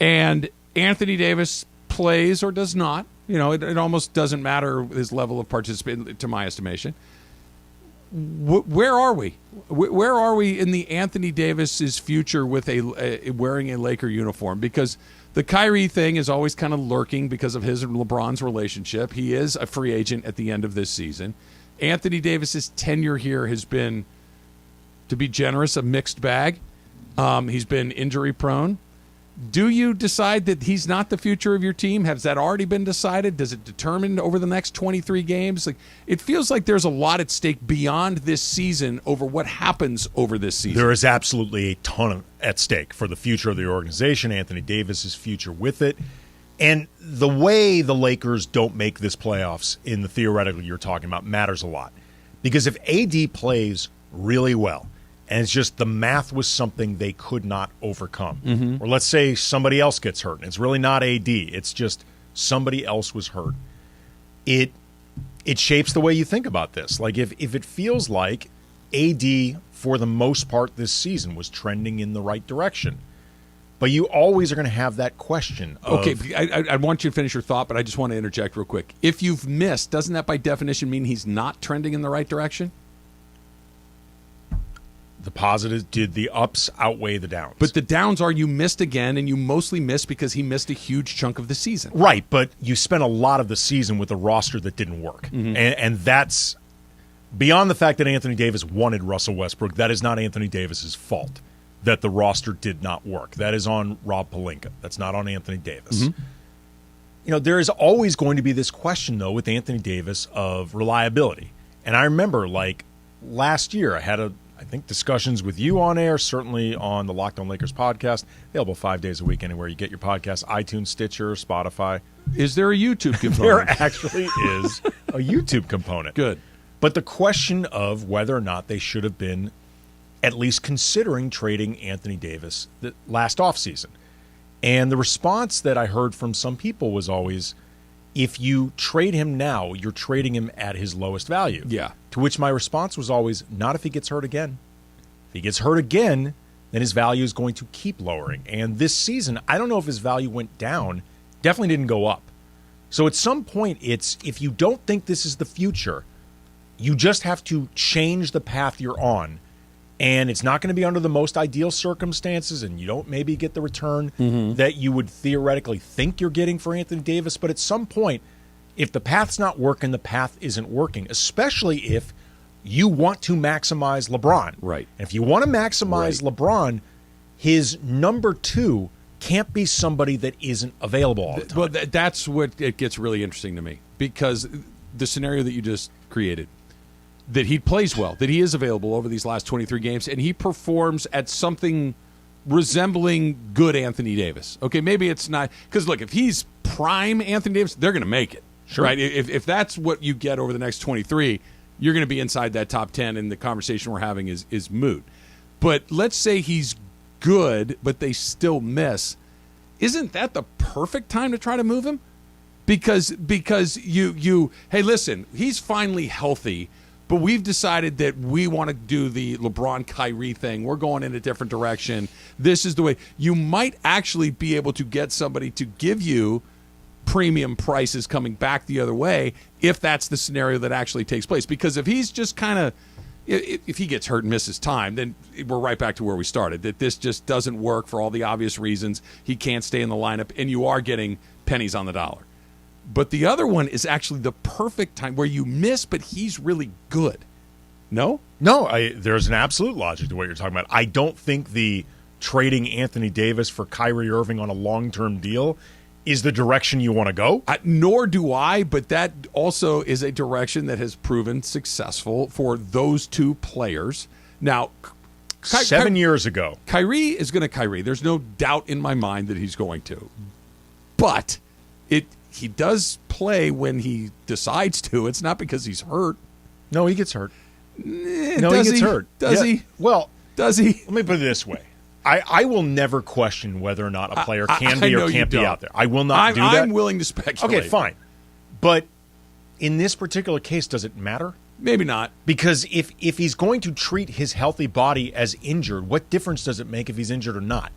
and Anthony Davis plays or does not. It almost doesn't matter his level of participation, to my estimation. Where are we? Where are we in the Anthony Davis's future with wearing a Laker uniform? Because the Kyrie thing is always kind of lurking because of his and LeBron's relationship. He is a free agent at the end of this season. Anthony Davis's tenure here has been, to be generous, a mixed bag. He's been injury prone. Do you decide that he's not the future of your team? Has that already been decided? Does it determine over the next 23 games? It feels like there's a lot at stake beyond this season over what happens over this season. There is absolutely a ton at stake for the future of the organization, Anthony Davis's future with it. And the way the Lakers don't make this playoffs in the theoretical you're talking about matters a lot. Because if AD plays really well, and it's just the math was something they could not overcome. Or let's say somebody else gets hurt, and it's really not AD. It's just somebody else was hurt. It shapes the way you think about this. Like if it feels like AD, for the most part this season, was trending in the right direction, but you always are going to have that question of... Okay, I want you to finish your thought, but I just want to interject real quick. If you've missed, doesn't that by definition mean he's not trending in the right direction? the positives, did the ups outweigh the downs? But the downs are you missed again, and you mostly missed because he missed a huge chunk of the season. Right, but you spent a lot of the season with a roster that didn't work. And that's beyond the fact that Anthony Davis wanted Russell Westbrook. That is not Anthony Davis's fault that the roster did not work. That is on Rob Pelinka. That's not on Anthony Davis. There is always going to be this question, though, with Anthony Davis of reliability. And I remember, last year, I had I think discussions with you on air, certainly on the Locked On Lakers podcast, available 5 days a week anywhere you get your podcast, iTunes, Stitcher, Spotify. Is there a YouTube component? There actually is a YouTube component. Good. But the question of whether or not they should have been at least considering trading Anthony Davis the last offseason. And the response that I heard from some people was always, if you trade him now, you're trading him at his lowest value. Yeah. To which my response was always, not if he gets hurt again. If he gets hurt again, then his value is going to keep lowering. And this season, I don't know if his value went down. Definitely didn't go up. So at some point, it's if you don't think this is the future, you just have to change the path you're on. And it's not going to be under the most ideal circumstances, and you don't maybe get the return that you would theoretically think you're getting for Anthony Davis. But at some point, if the path's not working, the path isn't working, especially if you want to maximize LeBron. Right. And if you want to maximize LeBron, his number two can't be somebody that isn't available all the time. Well, that's what it gets really interesting to me, because the scenario that you just created, that he plays well, that he is available over these last 23 games, and he performs at something resembling good Anthony Davis. Okay, maybe it's not, because look, if he's prime Anthony Davis, they're going to make it. Sure. Right? If that's what you get over the next 23, you're going to be inside that top 10, and the conversation we're having is moot. But let's say he's good, but they still miss. Isn't that the perfect time to try to move him? Because you hey, listen, he's finally healthy, but we've decided that we want to do the LeBron-Kyrie thing. We're going in a different direction. This is the way. You might actually be able to get somebody to give you premium prices coming back the other way if that's the scenario that actually takes place. Because if he's just kind of, if he gets hurt and misses time, then we're right back to where we started, that this just doesn't work for all the obvious reasons. He can't stay in the lineup, and you are getting pennies on the dollar. But the other one is actually the perfect time where you miss, but he's really good. No? No, there's an absolute logic to what you're talking about. I don't think the trading Anthony Davis for Kyrie Irving on a long-term deal is the direction you want to go. Nor do I, but that also is a direction that has proven successful for those two players. Now, 7 years ago. Kyrie is going to Kyrie. There's no doubt in my mind that he's going to. But he does play when he decides to. It's not because he's hurt. No, he gets hurt. He gets hurt. Does he? Well, does he? Let me put it this way. I will never question whether or not a player can be or can't be out there. I will not do that. I'm willing to speculate. Okay, fine. But in this particular case, does it matter? Maybe not. Because if he's going to treat his healthy body as injured, what difference does it make if he's injured or not?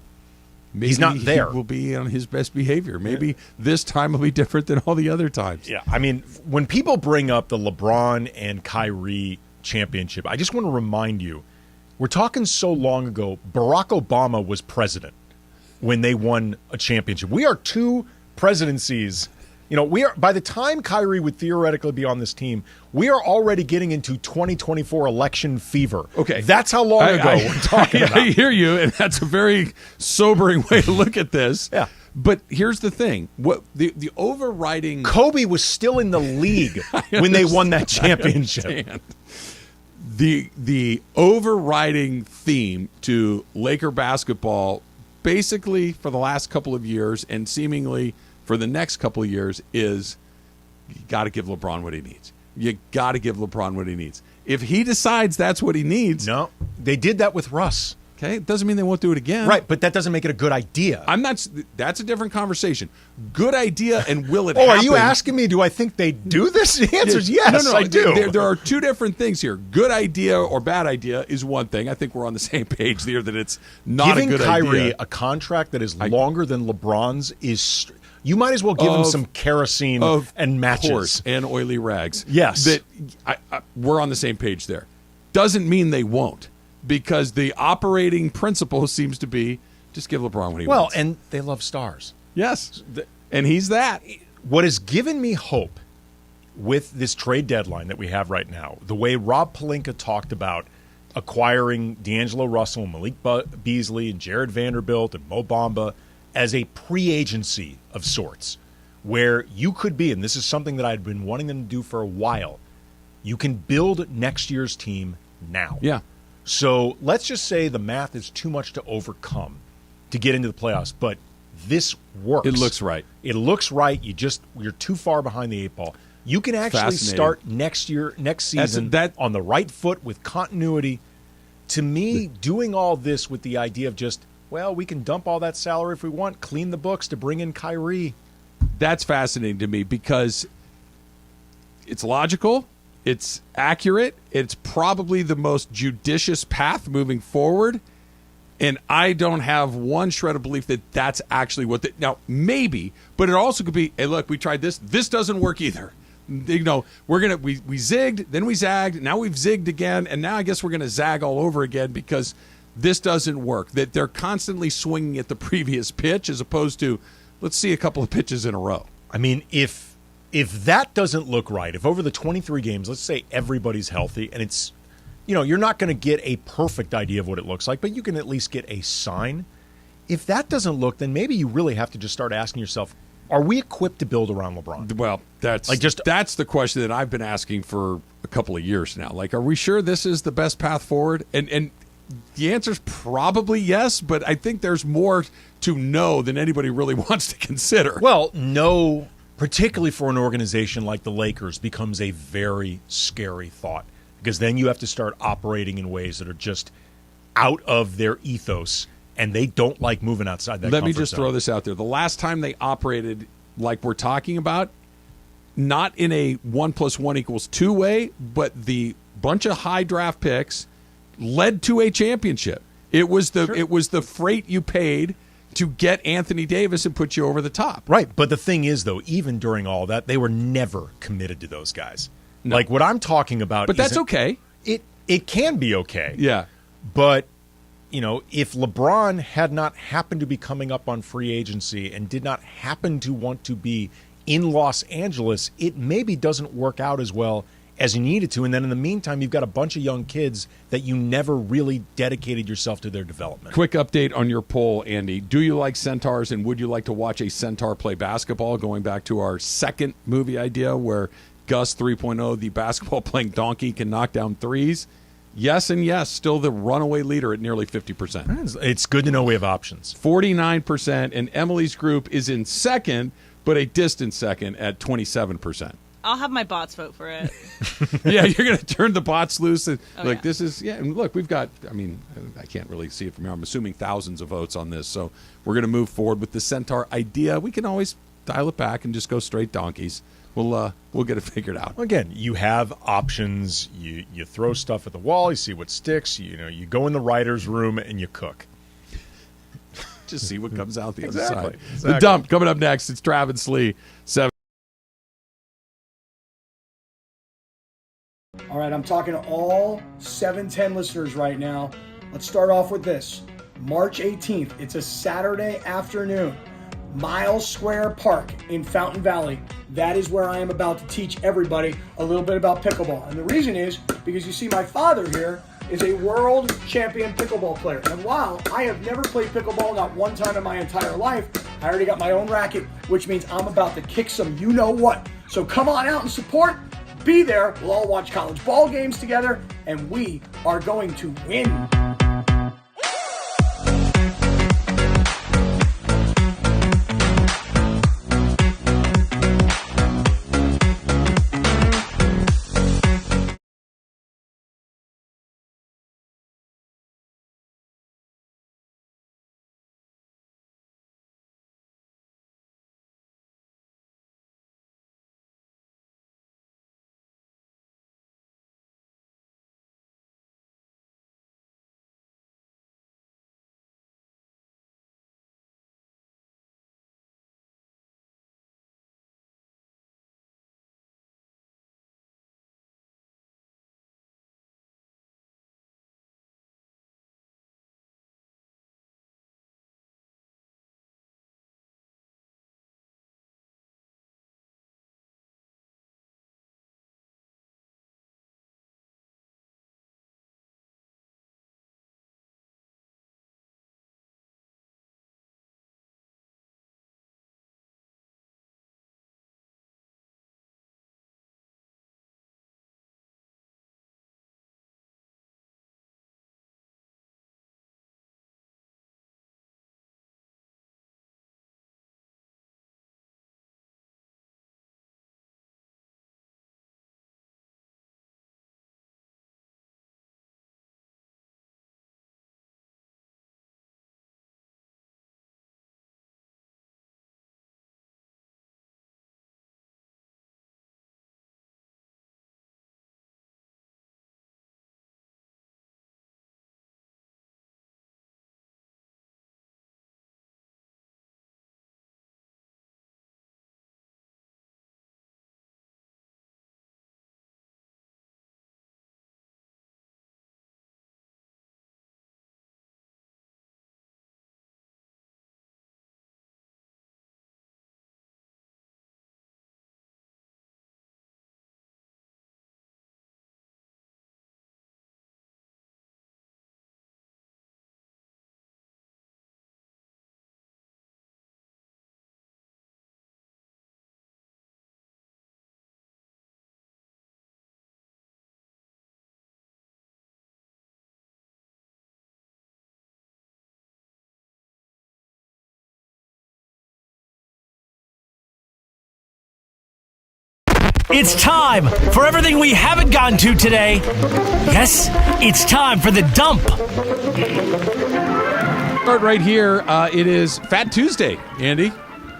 Maybe he's not there. He will be on his best behavior. Maybe this time will be different than all the other times. Yeah, I mean, when people bring up the LeBron and Kyrie championship, I just want to remind you, we're talking so long ago, Barack Obama was president when they won a championship. We are two presidencies. We are, by the time Kyrie would theoretically be on this team, we are already getting into 2024 election fever. Okay. That's how long ago we're talking about. I hear you, and that's a very sobering way to look at this. Yeah. But here's the thing. What the overriding... Kobe was still in the league when they won that championship. The overriding theme to Laker basketball, basically for the last couple of years and seemingly for the next couple of years, is you got to give LeBron what he needs. You got to give LeBron what he needs. If he decides that's what he needs... No, they did that with Russ. Okay, it doesn't mean they won't do it again. Right, but that doesn't make it a good idea. That's a different conversation. Good idea, and will it happen? Are you asking me, do I think they do this? The answer is yes, no, I do. There are two different things here. Good idea or bad idea is one thing. I think we're on the same page there that it's not a good idea. Giving Kyrie a contract that is longer than LeBron's is... You might as well give him some kerosene and matches. Of course, and oily rags. Yes. We're on the same page there. Doesn't mean they won't. because the operating principle seems to be just give LeBron what he well, wants. and they love stars. Yes, and he's that. What has given me hope with this trade deadline that we have right now, the way Rob Pelinka talked about acquiring D'Angelo Russell and Malik Beasley and Jared Vanderbilt and Mo Bamba as a pre-agency of sorts, where you could be, and this is something that I'd been wanting them to do for a while, you can build next year's team now. Yeah. So let's just say the math is too much to overcome to get into the playoffs, but this works. It looks right. It looks right. You're too far behind the 8 ball. You can actually start next season on the right foot with continuity. To me, doing all this with the idea of just, well, we can dump all that salary if we want, clean the books to bring in Kyrie. That's fascinating to me because it's logical, it's accurate, it's probably the most judicious path moving forward. And I don't have one shred of belief that that's actually what now maybe, but it also could be, hey, look, we tried this. This doesn't work either. You know, we zigged, then we zagged, now we've zigged again, and now I guess we're going to zag all over again because this doesn't work. That they're constantly swinging at the previous pitch as opposed to let's see a couple of pitches in a row. I mean, if that doesn't look right, if over the 23 games, let's say everybody's healthy and it's, you know, you're not going to get a perfect idea of what it looks like, but you can at least get a sign. If that doesn't look, then maybe you really have to just start asking yourself, are we equipped to build around LeBron? Well, that's the question that I've been asking for a couple of years now. Like, are we sure this is the best path forward? And the answer is probably yes, but I think there's more to know than anybody really wants to consider. Well, no, particularly for an organization like the Lakers, becomes a very scary thought because then you have to start operating in ways that are just out of their ethos. And they don't like moving outside that Let me comfort just zone. throw this out there. The last time they operated like we're talking about, not in a 1 + 1 = 2 way, but the bunch of high draft picks led to a championship. It was the freight you paid to get Anthony Davis and put you over the top. Right. But the thing is, though, even during all that, they were never committed to those guys. No. Like what I'm talking about. But that's okay. It can be okay. Yeah. But you know, if LeBron had not happened to be coming up on free agency and did not happen to want to be in Los Angeles, it maybe doesn't work out as well as you needed to. And then in the meantime, you've got a bunch of young kids that you never really dedicated yourself to their development. Quick update on your poll, Andy. Do you like Centaurs and would you like to watch a Centaur play basketball? Going back to our second movie idea where Gus 3.0, the basketball playing donkey, can knock down threes. Yes and yes, still the runaway leader at nearly 50%. It's good to know we have options. 49%, and Emily's group is in second, but a distant second at 27%. I'll have my bots vote for it. Yeah, you're going to turn the bots loose. And, yeah. This is, and look, we've got, I mean, I can't really see it from here. I'm assuming thousands of votes on this. So we're going to move forward with the Centaur idea. We can always dial it back and just go straight donkeys. We'll get it figured out. Again, you have options. You throw stuff at the wall. You see what sticks. You go in the writer's room and you cook. Just see what comes out the other Exactly. side. Exactly. The Dump coming up next. It's Travis Lee. 7. All right, I'm talking to all 710 listeners right now. Let's start off with this. March 18th. It's a Saturday afternoon. Miles Square Park in Fountain Valley. That is where I am about to teach everybody a little bit about pickleball. And the reason is because you see my father here is a world champion pickleball player. And while I have never played pickleball, not one time in my entire life, I already got my own racket, which means I'm about to kick some you-know-what. So come on out and support. Be there. We'll all watch college ball games together, and we are going to win. It's time for everything we haven't gotten to today. Yes, it's time for the dump. Start right here. It is Fat Tuesday, Andy.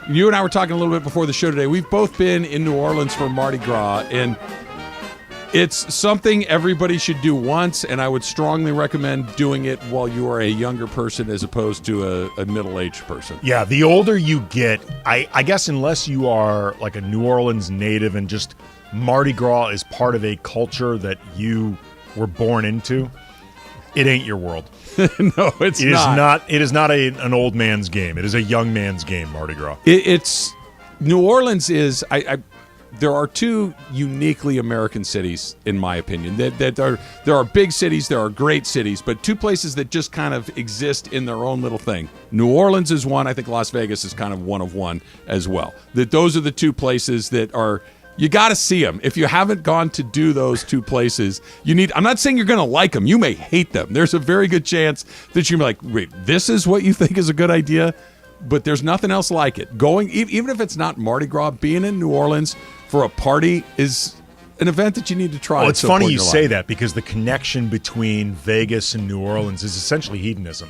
You and I were talking a little bit before the show today. We've both been in New Orleans for Mardi Gras, and it's something everybody should do once, and I would strongly recommend doing it while you are a younger person as opposed to a middle-aged person. Yeah, the older you get, I guess unless you are like a New Orleans native and just Mardi Gras is part of a culture that you were born into, it ain't your world. No, it's not. It is not an old man's game. It is a young man's game, Mardi Gras. It's New Orleans is there are two uniquely American cities, in my opinion. There are big cities, there are great cities, but two places that just kind of exist in their own little thing. New Orleans is one. I think Las Vegas is kind of one of one as well. Those are the two places that are. You got to see them. If you haven't gone to do those two places, I'm not saying you're going to like them. You may hate them. There's a very good chance that you're like, wait, this is what you think is a good idea? But there's nothing else like it. Going, even if it's not Mardi Gras, being in New Orleans for a party is an event that you need to try. Well, it's funny you say that because the connection between Vegas and New Orleans is essentially hedonism.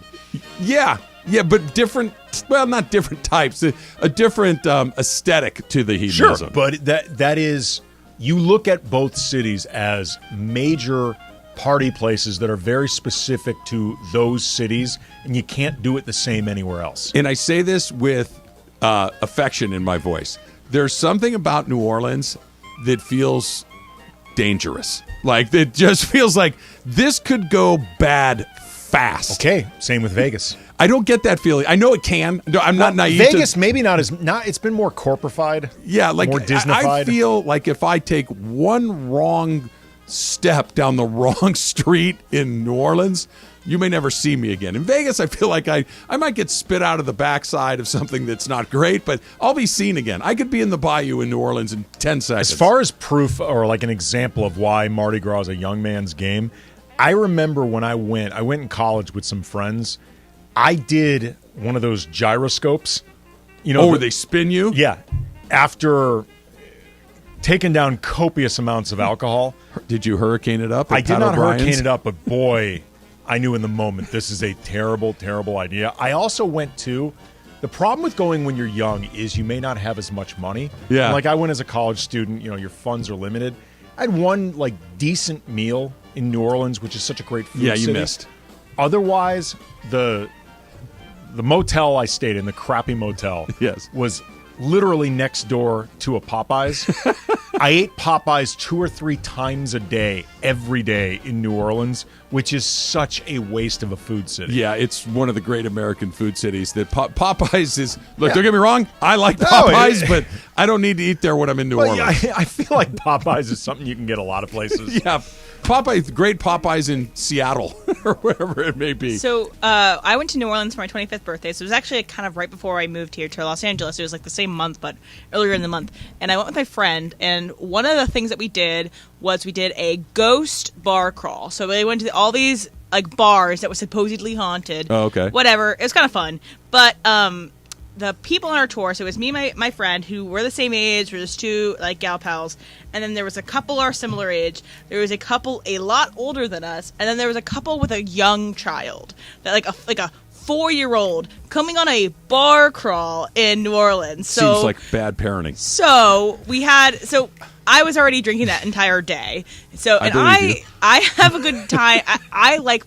Yeah, but different. Well, not different types. A different aesthetic to the hedonism. Sure, but that is. You look at both cities as major party places that are very specific to those cities, and you can't do it the same anywhere else. And I say this with affection in my voice. There's something about New Orleans that feels dangerous. Like, it just feels like this could go bad fast. Okay, same with Vegas. I don't get that feeling. I know it can. I'm not naive. Vegas, maybe not as it's been more corporified. Yeah, like more Disneyfied. I feel like if I take one wrong step down the wrong street in New Orleans, you may never see me again. In Vegas, I feel like I might get spit out of the backside of something that's not great, but I'll be seen again. I could be in the bayou in New Orleans in 10 seconds. As far as proof or like an example of why Mardi Gras is a young man's game, I remember when I went in college with some friends. I did one of those gyroscopes. Where they spin you? Yeah. After taking down copious amounts of alcohol. Did you hurricane it up? I did not hurricane it up, but boy, I knew in the moment this is a terrible, terrible idea. I also went to. The problem with going when you're young is you may not have as much money. Yeah. And like I went as a college student, your funds are limited. I had one like decent meal in New Orleans, which is such a great food city. Yeah, you missed. Otherwise, the motel I stayed in, the crappy motel, yes, was literally next door to a Popeyes. I ate Popeyes 2 or 3 times a day, every day in New Orleans, which is such a waste of a food city. Yeah, it's one of the great American food cities. That Popeyes is. Look, don't get me wrong, I like Popeyes, but I don't need to eat there when I'm in New Orleans. Yeah, I feel like Popeyes is something you can get a lot of places. Yeah, great Popeyes in Seattle or wherever it may be. So I went to New Orleans for my 25th birthday. So it was actually kind of right before I moved here to Los Angeles. It was like the same month, but earlier in the month. And I went with my friend, and one of the things that we did was we did a ghost bar crawl. So we went to all these like bars that were supposedly haunted. Oh, okay. Whatever. It was kind of fun. But the people on our tour, so it was me and my friend who were the same age. We're just two like gal pals. And then there was a couple our similar age. There was a couple a lot older than us. And then there was a couple with a young child. That like a 4-year-old coming on a bar crawl in New Orleans. So, seems like bad parenting. So I was already drinking that entire day. So I have a good time. I like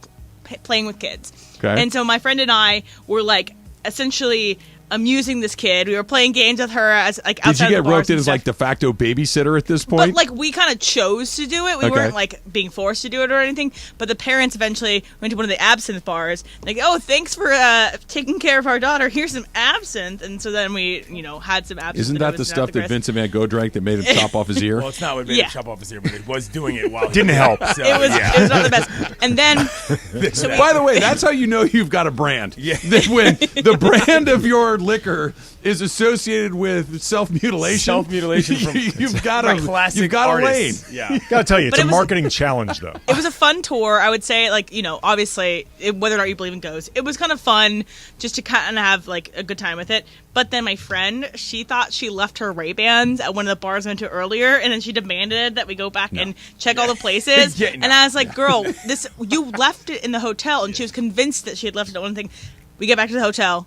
playing with kids. Okay. And so my friend and I were like essentially amusing this kid. We were playing games with her as like outside. Did you get roped in as like de facto babysitter at this point? But like we kind of chose to do it. We weren't like being forced to do it or anything. But the parents eventually went to one of the absinthe bars. Like, oh, thanks for taking care of our daughter. Here's some absinthe. And so then we, had some absinthe. Isn't that the stuff that Vincent Van Gogh drank that made him chop off his ear? Well, it's not what made him chop off his ear, but it was doing it while didn't help. So, it was not the best. And then, by the way, that's how you know you've got a brand. Yeah. That when the brand of your hard liquor is associated with self-mutilation. Self-mutilation from you've got a classic you've got a lane. artists. Yeah. Gotta tell you, it's a marketing challenge, though. It was a fun tour. I would say, obviously, whether or not you believe in ghosts, it was kind of fun just to kind of have like a good time with it. But then my friend, she thought she left her Ray-Bans at one of the bars I went to earlier, and then she demanded that we go back and check all the places. And I was like, "Girl, you left it in the hotel," and she was convinced that she had left it at one thing. We get back to the hotel.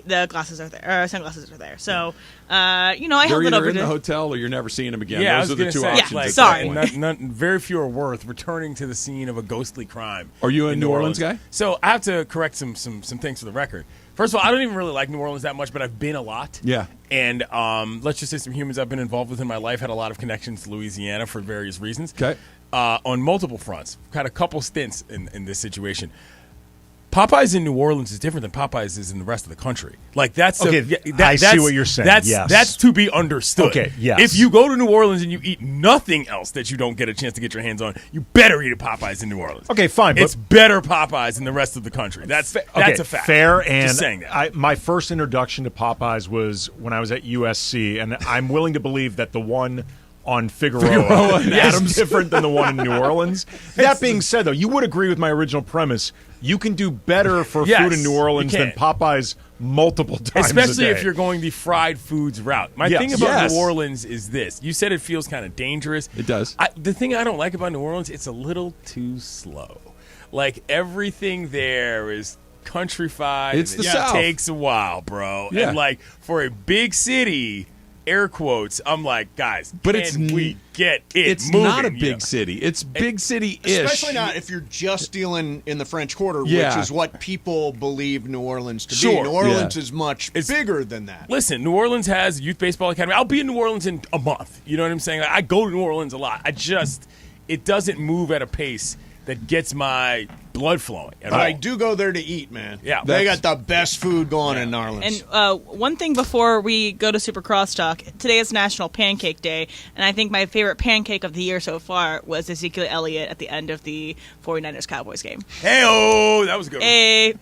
The glasses are there, or sunglasses are there. So, I held it over in the hotel, or you're never seeing them again. Yeah, Those are the two options. Yeah, sorry. Very few are worth returning to the scene of a ghostly crime. Are you a New Orleans guy? So I have to correct some things for the record. First of all, I don't even really like New Orleans that much, but I've been a lot. Yeah. And let's just say some humans I've been involved with in my life had a lot of connections to Louisiana for various reasons. Okay. On multiple fronts. Had a couple stints in this situation. Popeyes in New Orleans is different than Popeyes is in the rest of the country. Like that's I see what you're saying. That's to be understood. Okay, yes. If you go to New Orleans and you eat nothing else that you don't get a chance to get your hands on, you better eat at Popeyes in New Orleans. Okay, fine. It's better Popeyes in the rest of the country. That's a fact. Fair. And just saying that. my first introduction to Popeyes was when I was at USC, and I'm willing to believe that the one on Figueroa is different than the one in New Orleans. That being said, though, you would agree with my original premise. You can do better for food in New Orleans than Popeyes multiple times Especially a day. if you're going the fried foods route. My thing about New Orleans is this. You said it feels kind of dangerous. It does. The thing I don't like about New Orleans, it's a little too slow. Like, everything there is countrified. It's the South. It takes a while, bro. Yeah. And, like, for a big city, air quotes, I'm like, guys, but we get it It's moving, not a big city. It's big city-ish. Especially not if you're just dealing in the French Quarter, Yeah. which is what people believe New Orleans to Sure. be. New Orleans is much bigger than that. Listen, New Orleans has a youth baseball academy. I'll be in New Orleans in a month. You know what I'm saying? Like, I go to New Orleans a lot. It doesn't move at a pace that gets my blood flowing. But I do go there to eat, man. Yeah. They got the best food going in New Orleans. And one thing before we go to Super Crosstalk, today is National Pancake Day, and I think my favorite pancake of the year so far was Ezekiel Elliott at the end of the 49ers-Cowboys game. Hey-oh! That was a good one. Hey.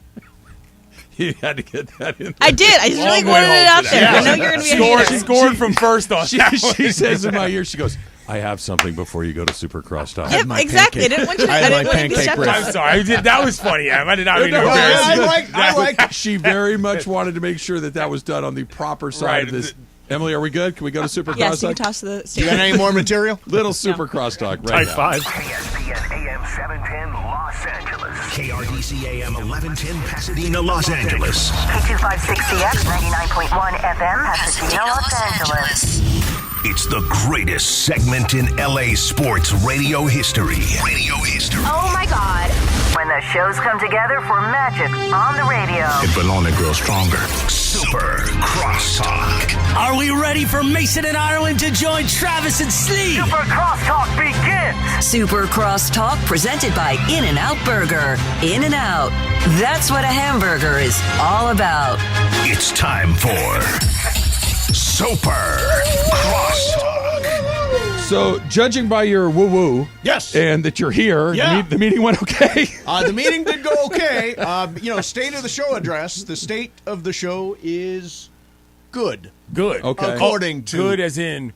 You had to get that in there. I did. I just really wanted it out there. I know you're going to be a hater. Scored from first on She says in my ear, she goes, I have something before you go to Super Crosstalk. Yep, exactly. I didn't want you to I'm sorry. That was funny. I did not mean to I like She very much wanted to make sure that was done on the proper side of this. Emily, are we good? Can we go to Super Yes, Crosstalk? you can toss to the You got any more material? Little Super Crosstalk right Type now. 5. ESPN AM 710 Los Angeles. KRDC AM 1110 Pasadena, Los Angeles. K256CX 99.1 FM Pasadena, Los Angeles. It's the greatest segment in LA sports radio history. Oh my God. When the shows come together for magic on the radio. It will only grow stronger. Super Crosstalk. Are we ready for Mason and Ireland to join Travis and Slee? Super Crosstalk begins. Super Crosstalk presented by In-N-Out Burger. In-N-Out. That's what a hamburger is all about. It's time for Super Crosstalk. So, judging by your woo-woo, yes, and that you're here, the meeting went okay. The meeting did go okay. State of the show address. The state of the show is good. Good. Okay. According to good as in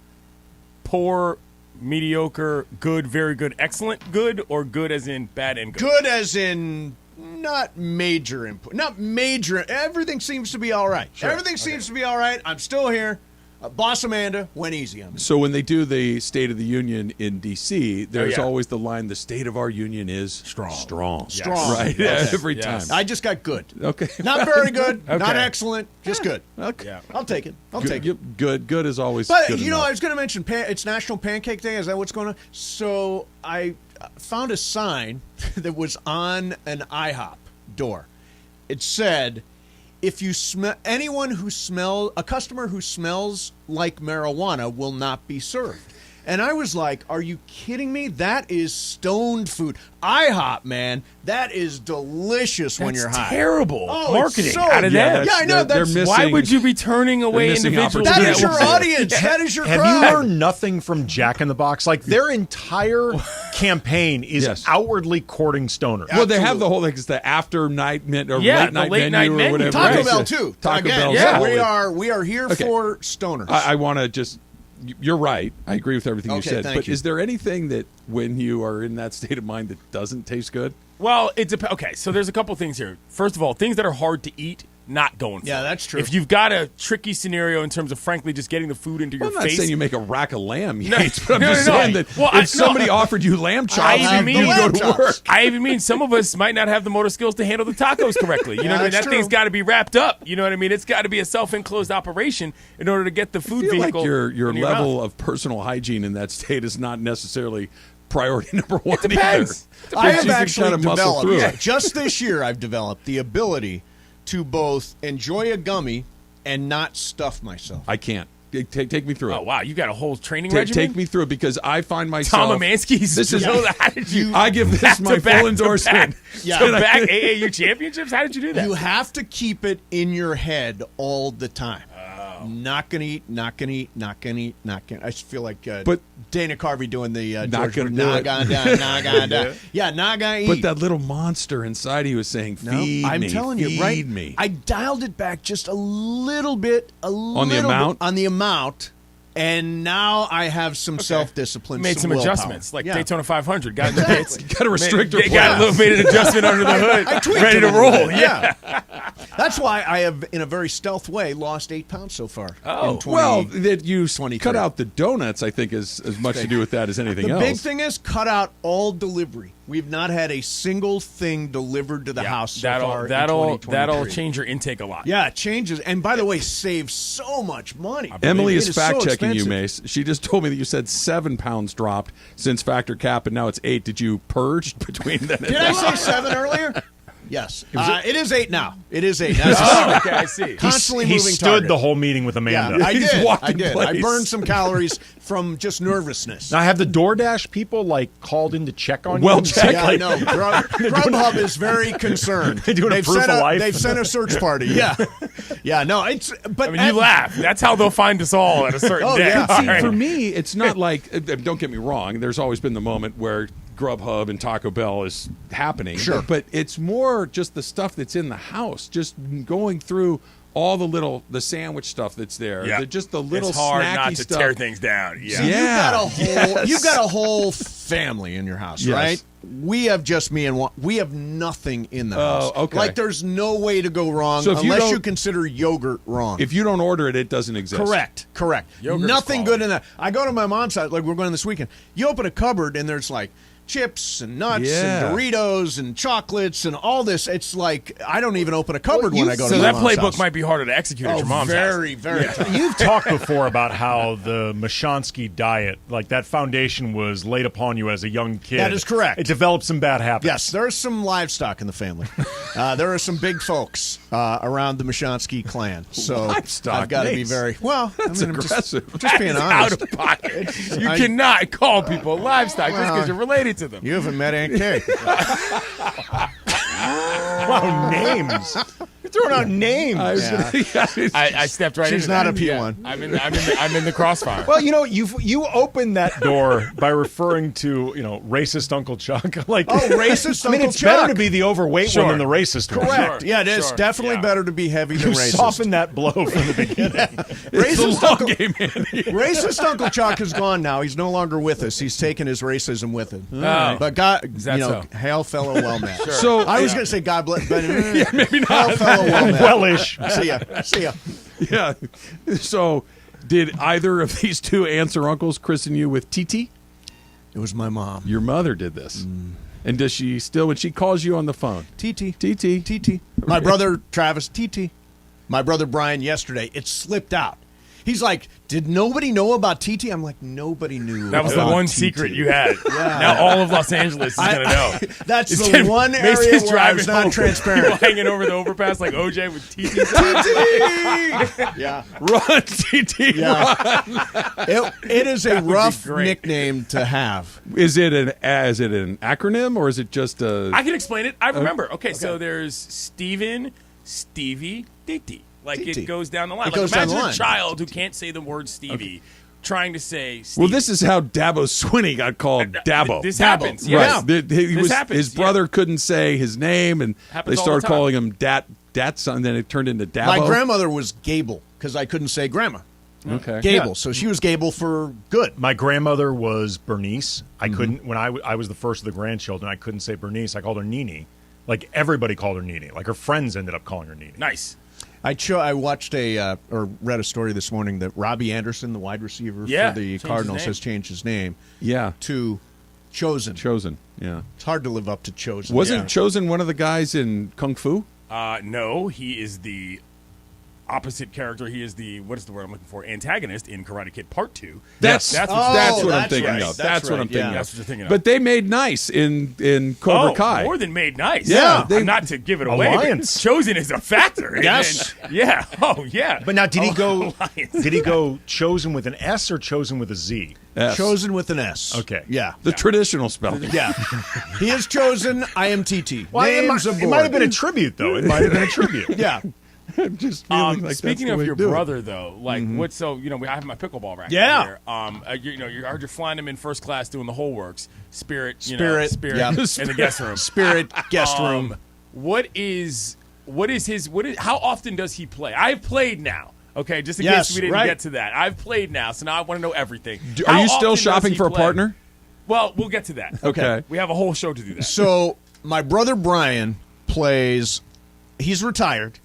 poor, mediocre, good, very good, excellent, good, or good as in bad and good? Good as in not major input. Not major. Everything seems to be all right. Sure. Everything seems to be all right. I'm still here. Boss Amanda went easy on me. So when they do the State of the Union in D.C., there's yeah. always the line, the state of our union is strong. Strong. Right? Yes. Every Yes. time. I just got good. Okay. Not very good. Okay. Not excellent. Just good. Okay. Yeah. I'll take it. I'll take it. Good. Good is always But, good enough. enough. I was going to mention it's National Pancake Day. Is that what's going on? So I found a sign that was on an IHOP door. It said, if you smell a customer who smells like marijuana will not be served. And I was like, are you kidding me? That is stoned food. IHOP, man, that is delicious when you're high. Terrible marketing so out of that. Yeah, I know. Why would you be turning away individuals? That is your audience. That is your crowd. Have you learned nothing from Jack in the Box? Like, their entire campaign is outwardly courting stoners. Well, they have the whole thing. It's the after night menu or late night menu or whatever. Taco Bell too. Taco Bell. Yeah, we are here for stoners. I want to just. You're right. I agree with everything you said. Thank but you. is there anything that, when you are in that state of mind, that doesn't taste good? Well, it depends. Okay, so there's a couple things here. First of all, things that are hard to eat, not going for. Yeah, that's true. If you've got a tricky scenario in terms of, frankly, just getting the food into your I'm not face. saying you make a rack of lamb, No, Yates, but I'm just saying that if somebody offered you lamb chops, you go to work. I even mean some of us might not have the motor skills to handle the tacos correctly. You know what I mean? That thing's got to be wrapped up. You know what I mean? It's got to be a self-enclosed operation in order to get the food I feel vehicle. like your in your level mouth. of personal hygiene in that state is not necessarily priority number one. It depends. I have actually kind of muscle through developed, it. just this year, I've developed the ability to both enjoy a gummy and not stuff myself. I can't. Take me through it. Oh, wow. You got a whole training regimen? Take me through it because I find myself. Tom Amansky's. This is. How did you? I give this my full endorsement. Back AAU championships? How did you do that? You have to keep it in your head all the time. Not gonna eat, not gonna eat, not gonna eat, not gonna. I just feel like but Dana Carvey doing the not George gonna not do gonna, it. not gonna, yeah, not gonna eat. But that little monster inside you was saying, "Feed I'm me, telling you, feed right? me." I dialed it back just a little bit, on the amount. And now I have some self-discipline. Made some willpower. adjustments, like Daytona 500. Got got a restrictor. Made an adjustment under the hood. I tweaked ready it to a little roll. bit, Yeah. That's why I have, in a very stealth way, lost 8 pounds so far. Oh, well, that you cut out the donuts, I think, is as much to do with that as anything else. The big thing is cut out all delivery. We've not had a single thing delivered to the house so far. That'll change your intake a lot. Yeah, it changes. And by the way, saves so much money. Emily is so fact-checking you, expensive. Mace. She just told me that you said 7 pounds dropped since factor cap, and now it's 8. Did you purge between then and Did I say 7 earlier? Yes. It is 8 now. It is 8 now. Okay, I see. Constantly he moving stood target. the whole meeting with Amanda. Yeah, I He's did. walked I in did. place. I burned some calories from just nervousness. Now, have the DoorDash people called in to check on you? Well checked. Yeah, I know. Grubhub is very concerned. They're doing a proof of life. They've sent a search party. Yeah, yeah. No, it's. But I mean, you laugh. That's how they'll find us all at a certain day. yeah. All See, right. for me, it's not like, don't get me wrong, there's always been the moment where Grubhub and Taco Bell is happening. Sure. But it's more just the stuff that's in the house, just going through all the sandwich stuff that's there. Yeah. Just the little it's hard snacky not to stuff. tear things down. Yeah. Yeah. You've got a whole family in your house, Yes. right? We have just me and one. We have nothing in the house. okay. Like there's no way to go wrong So if you unless you don't- consider yogurt wrong. If you don't order it, it doesn't exist. Correct. Yogurt is Nothing quality. good in that. I go to my mom's house, like we're going this weekend. You open a cupboard and there's like chips and nuts Yeah. and Doritos and chocolates and all this. It's like I don't even open a cupboard when I go to So my that mom's playbook house. might be harder to execute at your mom's house. very, very tough. You've talked before about how the Mashansky diet, like that foundation was laid upon you as a young kid. That is correct. It developed some bad habits. Yes, there's some livestock in the family. There are some big folks around the Mashansky clan. So Livestock, I've got to be Mace. very well. That's aggressive. I'm just being honest. Out of pocket. You cannot call people livestock just because you're related to them. You haven't met Aunt Kay. Wow, names. You're throwing out names. I stepped right She's into not that. a P1. I'm in the crossfire. Well, you know, you opened that door by referring to, racist Uncle Chuck. Like, racist I mean, Uncle it's better Chuck. to be the overweight one than the racist one. Correct. Sure, Yeah, it is sure. definitely Yeah. better to be heavy than You racist. softened that blow from the beginning. Racist Uncle, game, Andy. racist Uncle Chuck is gone now. He's no longer with us. He's taken his racism with him. Oh. But God, that so? hail fellow well man. So I was going to say God bless, but maybe not. hail fellow well man. Wellish. See ya. Yeah. So, did either of these two aunts or uncles christen you with TT? It was my mom. Your mother did this. And does she still, when she calls you on the phone? TT. My brother Travis, TT. My brother Brian yesterday, it slipped out. He's like, did nobody know about TT? I'm like, nobody knew. That was the about one TT. secret you had. Now all of Los Angeles is going to know. That's the one area where I was not transparent. People hanging over the overpass like OJ with TT. Yeah. Run, TT, run. It is a rough nickname to have. Is it an acronym or is it just a... I can explain it. I remember. Okay, so there's Steven, Stevie, Titi. Like Titi. it goes down the line. It Like goes down imagine the a line. child who can't say the word Stevie trying to say Stevie. Well, this is how Dabo Swinney got called Dabo. This happens. Yeah. Right. This happens. His brother couldn't say his name, and Happens they all started the time. calling him Dat son, and then it turned into Dabo. My grandmother was Gable because I couldn't say grandma. Okay. Gable. Yeah. So she was Gable for good. My grandmother was Bernice. I couldn't, when I was the first of the grandchildren, I couldn't say Bernice. I called her Nini. Like, everybody called her Nini. Like, her friends ended up calling her Nini. Nice. I watched or read a story this morning that Robbie Anderson, the wide receiver for the Cardinals, has changed his name. Yeah. To Chosen. Chosen. Yeah. It's hard to live up to Chosen. Wasn't Chosen one of the guys in Kung Fu? No, he is the opposite character. He is the, what is the word I'm looking for? Antagonist in Karate Kid Part 2. That's what I'm thinking right. of. That's what I'm thinking of. That's what you're thinking of. But they made nice in Cobra Kai. More than made nice. Yeah. Not to give it away. Alliance. But Chosen is a factor. Yes. Yeah. Oh, yeah. But now, did he go? Alliance. Did he go chosen with an S or chosen with a Z? S. Chosen with an S. Okay. Yeah. The traditional spelling. Yeah. He is Chosen. I am TT. Well, Names it might have been a tribute, though. It might have been a tribute. Yeah. I'm just feeling like speaking that's the of way your to do it. brother, though, like what's so I have my pickleball racket Yeah. here. I heard you're flying him in first class doing the whole works. Spirit, Spirit, yeah. in the guest room. Spirit guest room. How often does he play? I've played now. Okay, just in Yes, case we didn't right. get to that, I've played now, so now I want to know everything. Are How you still often does shopping he for a play? partner? Well, we'll get to that. Okay. We have a whole show to do that. So my brother Brian plays. He's retired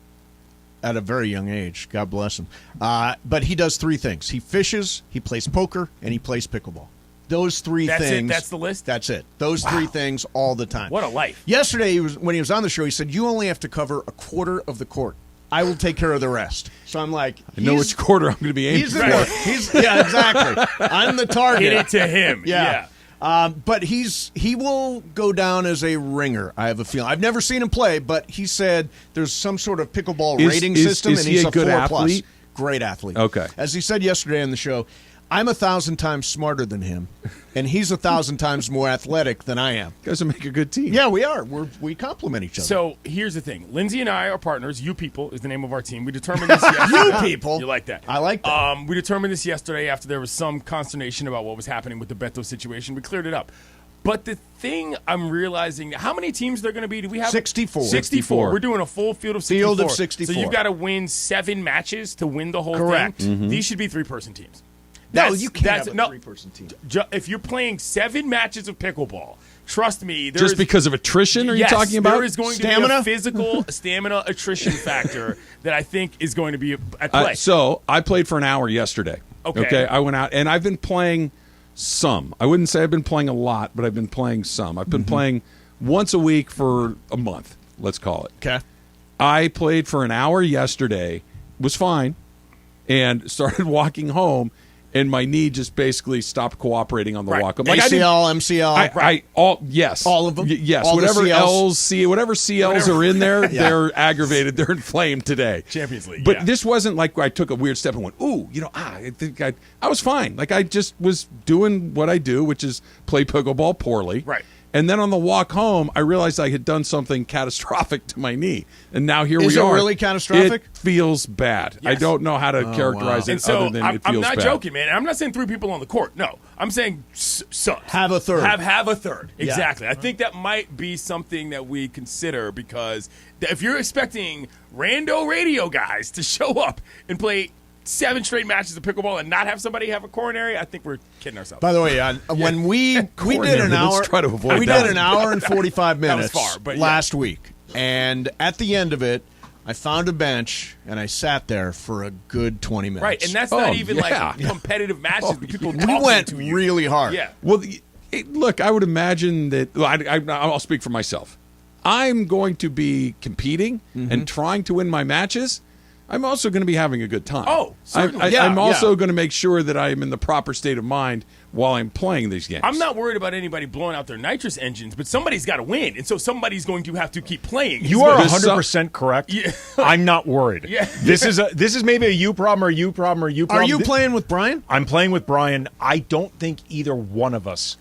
at a very young age. God bless him. But he does three things: he fishes, he plays poker, and he plays pickleball. Those three That's things. it? That's the list? That's it. Those three things all the time. What a life. Yesterday, when he was on the show, he said, "You only have to cover a quarter of the court. I will take care of the rest." So I'm like, I know which quarter I'm going to be aiming for. Yeah, exactly. I'm the target. Get it to him. Yeah. But he will go down as a ringer. I have a feeling. I've never seen him play, but he said there's some sort of pickleball rating system, is and he he's a good 4+. athlete? Great athlete. Okay. As he said yesterday on the show, I'm 1,000 times smarter than him, and he's 1,000 times more athletic than I am. You guys will make a good team. Yeah, we are. We complement each other. So here's the thing. Lindsay and I are partners. You People is the name of our team. We determined this yesterday. You People? You like that? I like that. We determined this yesterday after there was some consternation about what was happening with the Beto situation. We cleared it up. But the thing I'm realizing, how many teams there going to be? Do we have 64. 64. We're doing a full field of 64. Field of 64. So you've got to win 7 matches to win the whole Correct. thing. These should be 3-person teams. No, you can't have a 3-person team. If you're playing 7 matches of pickleball, trust me, Just because of attrition, are you talking about? There is going to be a physical stamina attrition factor that I think is going to be at play. So I played for an hour yesterday. Okay. I went out, and I've been playing some. I wouldn't say I've been playing a lot, but I've been playing some. I've been playing once a week for a month, let's call it. Okay. I played for an hour yesterday, was fine, and started walking home, and my knee just basically stopped cooperating on the walk up. ACL, MCL, yes, all of them. Yes, all whatever the CLs. whatever CLs are in there, they're aggravated, they're inflamed today. Champions League. But this wasn't like I took a weird step and went, ooh, I think I was fine. Like I just was doing what I do, which is play pickleball poorly. Right. And then on the walk home, I realized I had done something catastrophic to my knee. And now here Is we it are. really catastrophic? It feels bad. Yes. I don't know how to characterize it And so other than it feels I'm not bad. joking, man. I'm not saying 3 people on the court. No, I'm saying subs. Have a third. Have a third. Yeah. Exactly. I think that might be something that we consider because if you're expecting rando radio guys to show up and play 7 straight matches of pickleball and not have somebody have a coronary, I think we're kidding ourselves. By the way, when we did an hour, Let's try to avoid we that. did an hour and 45 minutes That was far, but last week, and at the end of it, I found a bench and I sat there for a good 20 minutes. Right, and that's not even like competitive matches. People we talking went to you. really hard. Yeah. Well, look, I would imagine that. Well, I'll speak for myself. I'm going to be competing and trying to win my matches. I'm also going to be having a good time. Oh, certainly. I'm also going to make sure that I am in the proper state of mind while I'm playing these games. I'm not worried about anybody blowing out their nitrous engines, but somebody's got to win, and so somebody's going to have to keep playing. You are 100% correct. Yeah. I'm not worried. Yeah. This is maybe a you problem or you problem or you problem. Are you playing with Brian? I'm playing with Brian. I don't think either one of us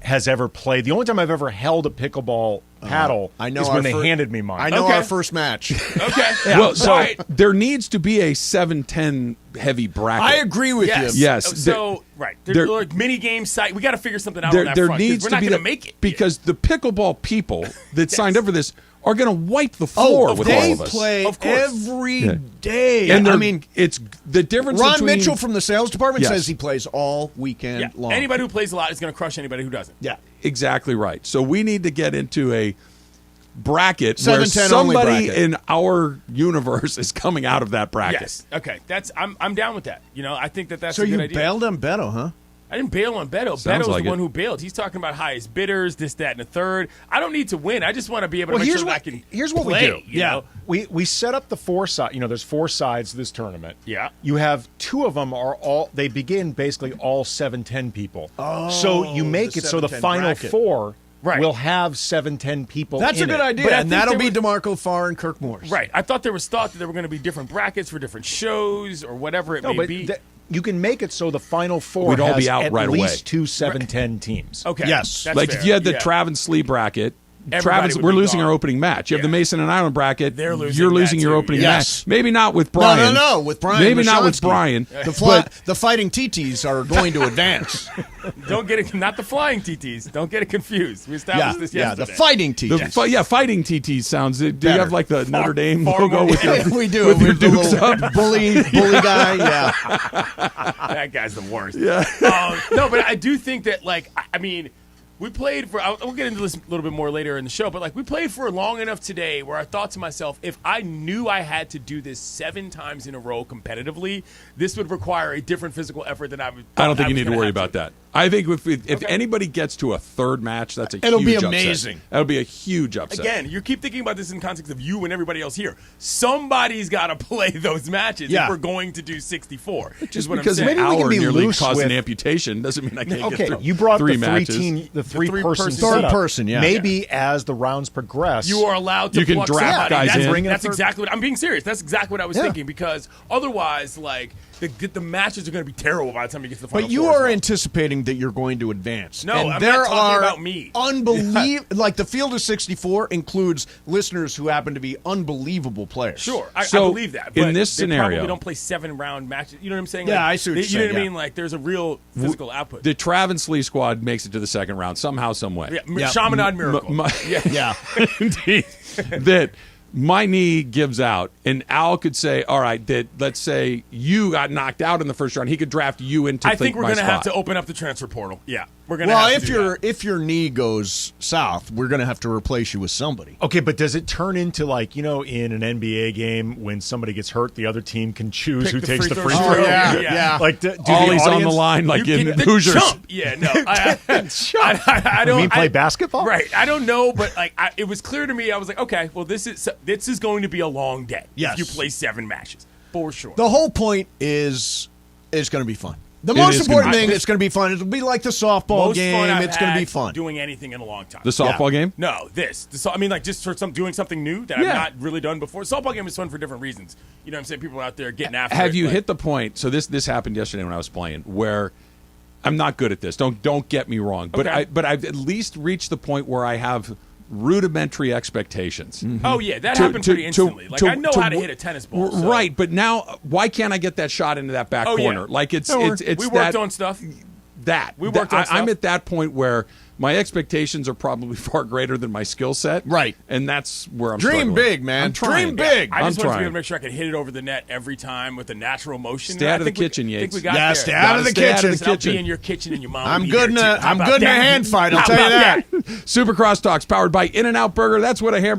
has ever played. The only time I've ever held a pickleball paddle is when they handed me mine. I know our first match. Okay. Yeah, well, so there needs to be a 7-10 heavy bracket. I agree with you. Yes. So, right. There's like mini game site. We got to figure something out on that there front. Needs we're to not be going to make it. Because the pickleball people that signed up for this are going to wipe the floor with all of us. They play every day. And I mean, it's the difference Ron between... Mitchell from the sales department says he plays all weekend long. Anybody who plays a lot is going to crush anybody who doesn't. Yeah. Exactly right. So we need to get into a bracket 7-10 where somebody bracket. in our universe is coming out of that bracket. Yes. Okay. I'm down with that. I think that's so a good you idea. bailed on Beto, huh? I didn't bail on Beto. Sounds Beto's like the one it. who bailed. He's talking about highest bidders, this, that, and the third. I don't need to win. I just want to be able to make sure that I can Here's what play, we do. you know? We set up the 4 sides. There's 4 sides to this tournament. Yeah. You have 2 of them they begin basically all 7-10 people. Oh, so you make it so the 7-10 final bracket. 4 Right. will have 7-10 people. That's a in good it. idea, But I and think that'll there be DeMarco Farr and Kirk Morris. Right. I thought there was thought that there were going to be different brackets for different shows or whatever it may be. You can make it so the final 4 We'd all has be out at right away. least 2 7-10 teams. Okay. Yes. That's Like fair. if you had the Yeah. Travis Lee bracket, Everybody would we're be losing gone. our opening match. You have the Mason and Island bracket. They're losing You're losing that your too. opening Yes. match. Maybe not with Brian. No, with Brian. Maybe not with Mashonsky. Brian. The fighting TTs are going to advance. Don't get it. Not the flying TTs. Don't get it confused. We established this yesterday. the fighting TTs. Fighting TT sounds. Do you Better. have like the Notre Dame far logo more- with your we do. with your With the dukes little up? bully guy. Yeah. That guy's the worst. Yeah. No, but I do think that, I mean, we played for. We'll get into this a little bit more later in the show, but we played for long enough today where I thought to myself, if I knew I had to do this 7 times in a row competitively, this would require a different physical effort than I would. I don't think you need to worry about that. I think if anybody gets to a third match, that's It'll be huge amazing. Upset. That'll be a huge upset. Again, you keep thinking about this in context of you and everybody else here. Somebody's got to play those matches if we're going to do 64. Just what because I'm saying. an Maybe we can hour be nearly loose caused an with- amputation doesn't mean I can't get through you brought 3 the matches. three-person Third setup. person, yeah. Maybe as the rounds progress, You are allowed to You can pluck draft somebody. guys that's, in. That's exactly what I'm being serious. That's exactly what I was thinking, because otherwise, the matches are going to be terrible by the time you get to the final. But you four as are well. anticipating that you're going to advance. No, and I'm there not talking are about me. Like the field of 64 includes listeners who happen to be unbelievable players. Sure, I So, believe that. in But this they scenario- probably don't play 7-round matches. You know what I'm saying? Yeah, I see what you're You know saying, what I mean? Like, there's a real physical output. The Travis Lee squad makes it to the second round somehow, some way. Yeah, Shamanad miracle. Yeah. Indeed. That my knee gives out, and Al could say, all right, that let's say you got knocked out in the first round. He could draft you into I think we're going to have to open up the transfer portal. Yeah, we're going to. Well, have to do that. if your knee goes south, we're going to have to replace you with somebody. Okay, but does it turn into in an NBA game when somebody gets hurt, the other team can choose Pick who the takes free the throw free shooter. throw? Yeah. Like, do the Ollie's on the audience- line like You in get the Hoosiers. chump. Yeah, no, I You don't. mean play basketball? Right, I don't know, but it was clear to me. I was like, okay, well, this is going to be a long day. Yes. If you play 7 matches for sure. The whole point is it's going to be fun. The It most is important gonna be thing, fun. it's going to be fun. It'll be like the softball Most game. fun I've It's going to had be fun. doing anything in a long time. The softball game? No, I mean, just for doing something new that Yeah. I've not really done before. Softball game is fun for different reasons. You know what I'm saying? People are out there getting after it. Have you like- hit the point? So this happened yesterday when I was playing, where I'm not good at this. Don't get me wrong, but Okay. I've at least reached the point where I have rudimentary expectations. Oh, yeah, that happened pretty instantly. I know how to hit a tennis ball. so- Right, but now why can't I get that shot into that back Oh, yeah. corner? Like it's We that, worked on stuff. We worked on I'm stuff. at that point where my expectations are probably far greater than my skill set. Right. And that's where I'm Dream struggling. big, man. I'm trying. Dream big. I just wanted to be trying. able to make sure I could hit it over the net every time with a natural motion. Stay And I out of the think we- kitchen, I think Yates. we got Yeah, there. stay out of the Stay out of kitchen. the I'll be kitchen. in your kitchen and your mom. I'm will be good in there, a too. How I'm about good in a that? hand fight. I'll How tell you about that. Super Crosstalks powered by In-N-Out Burger. That's what a hamburger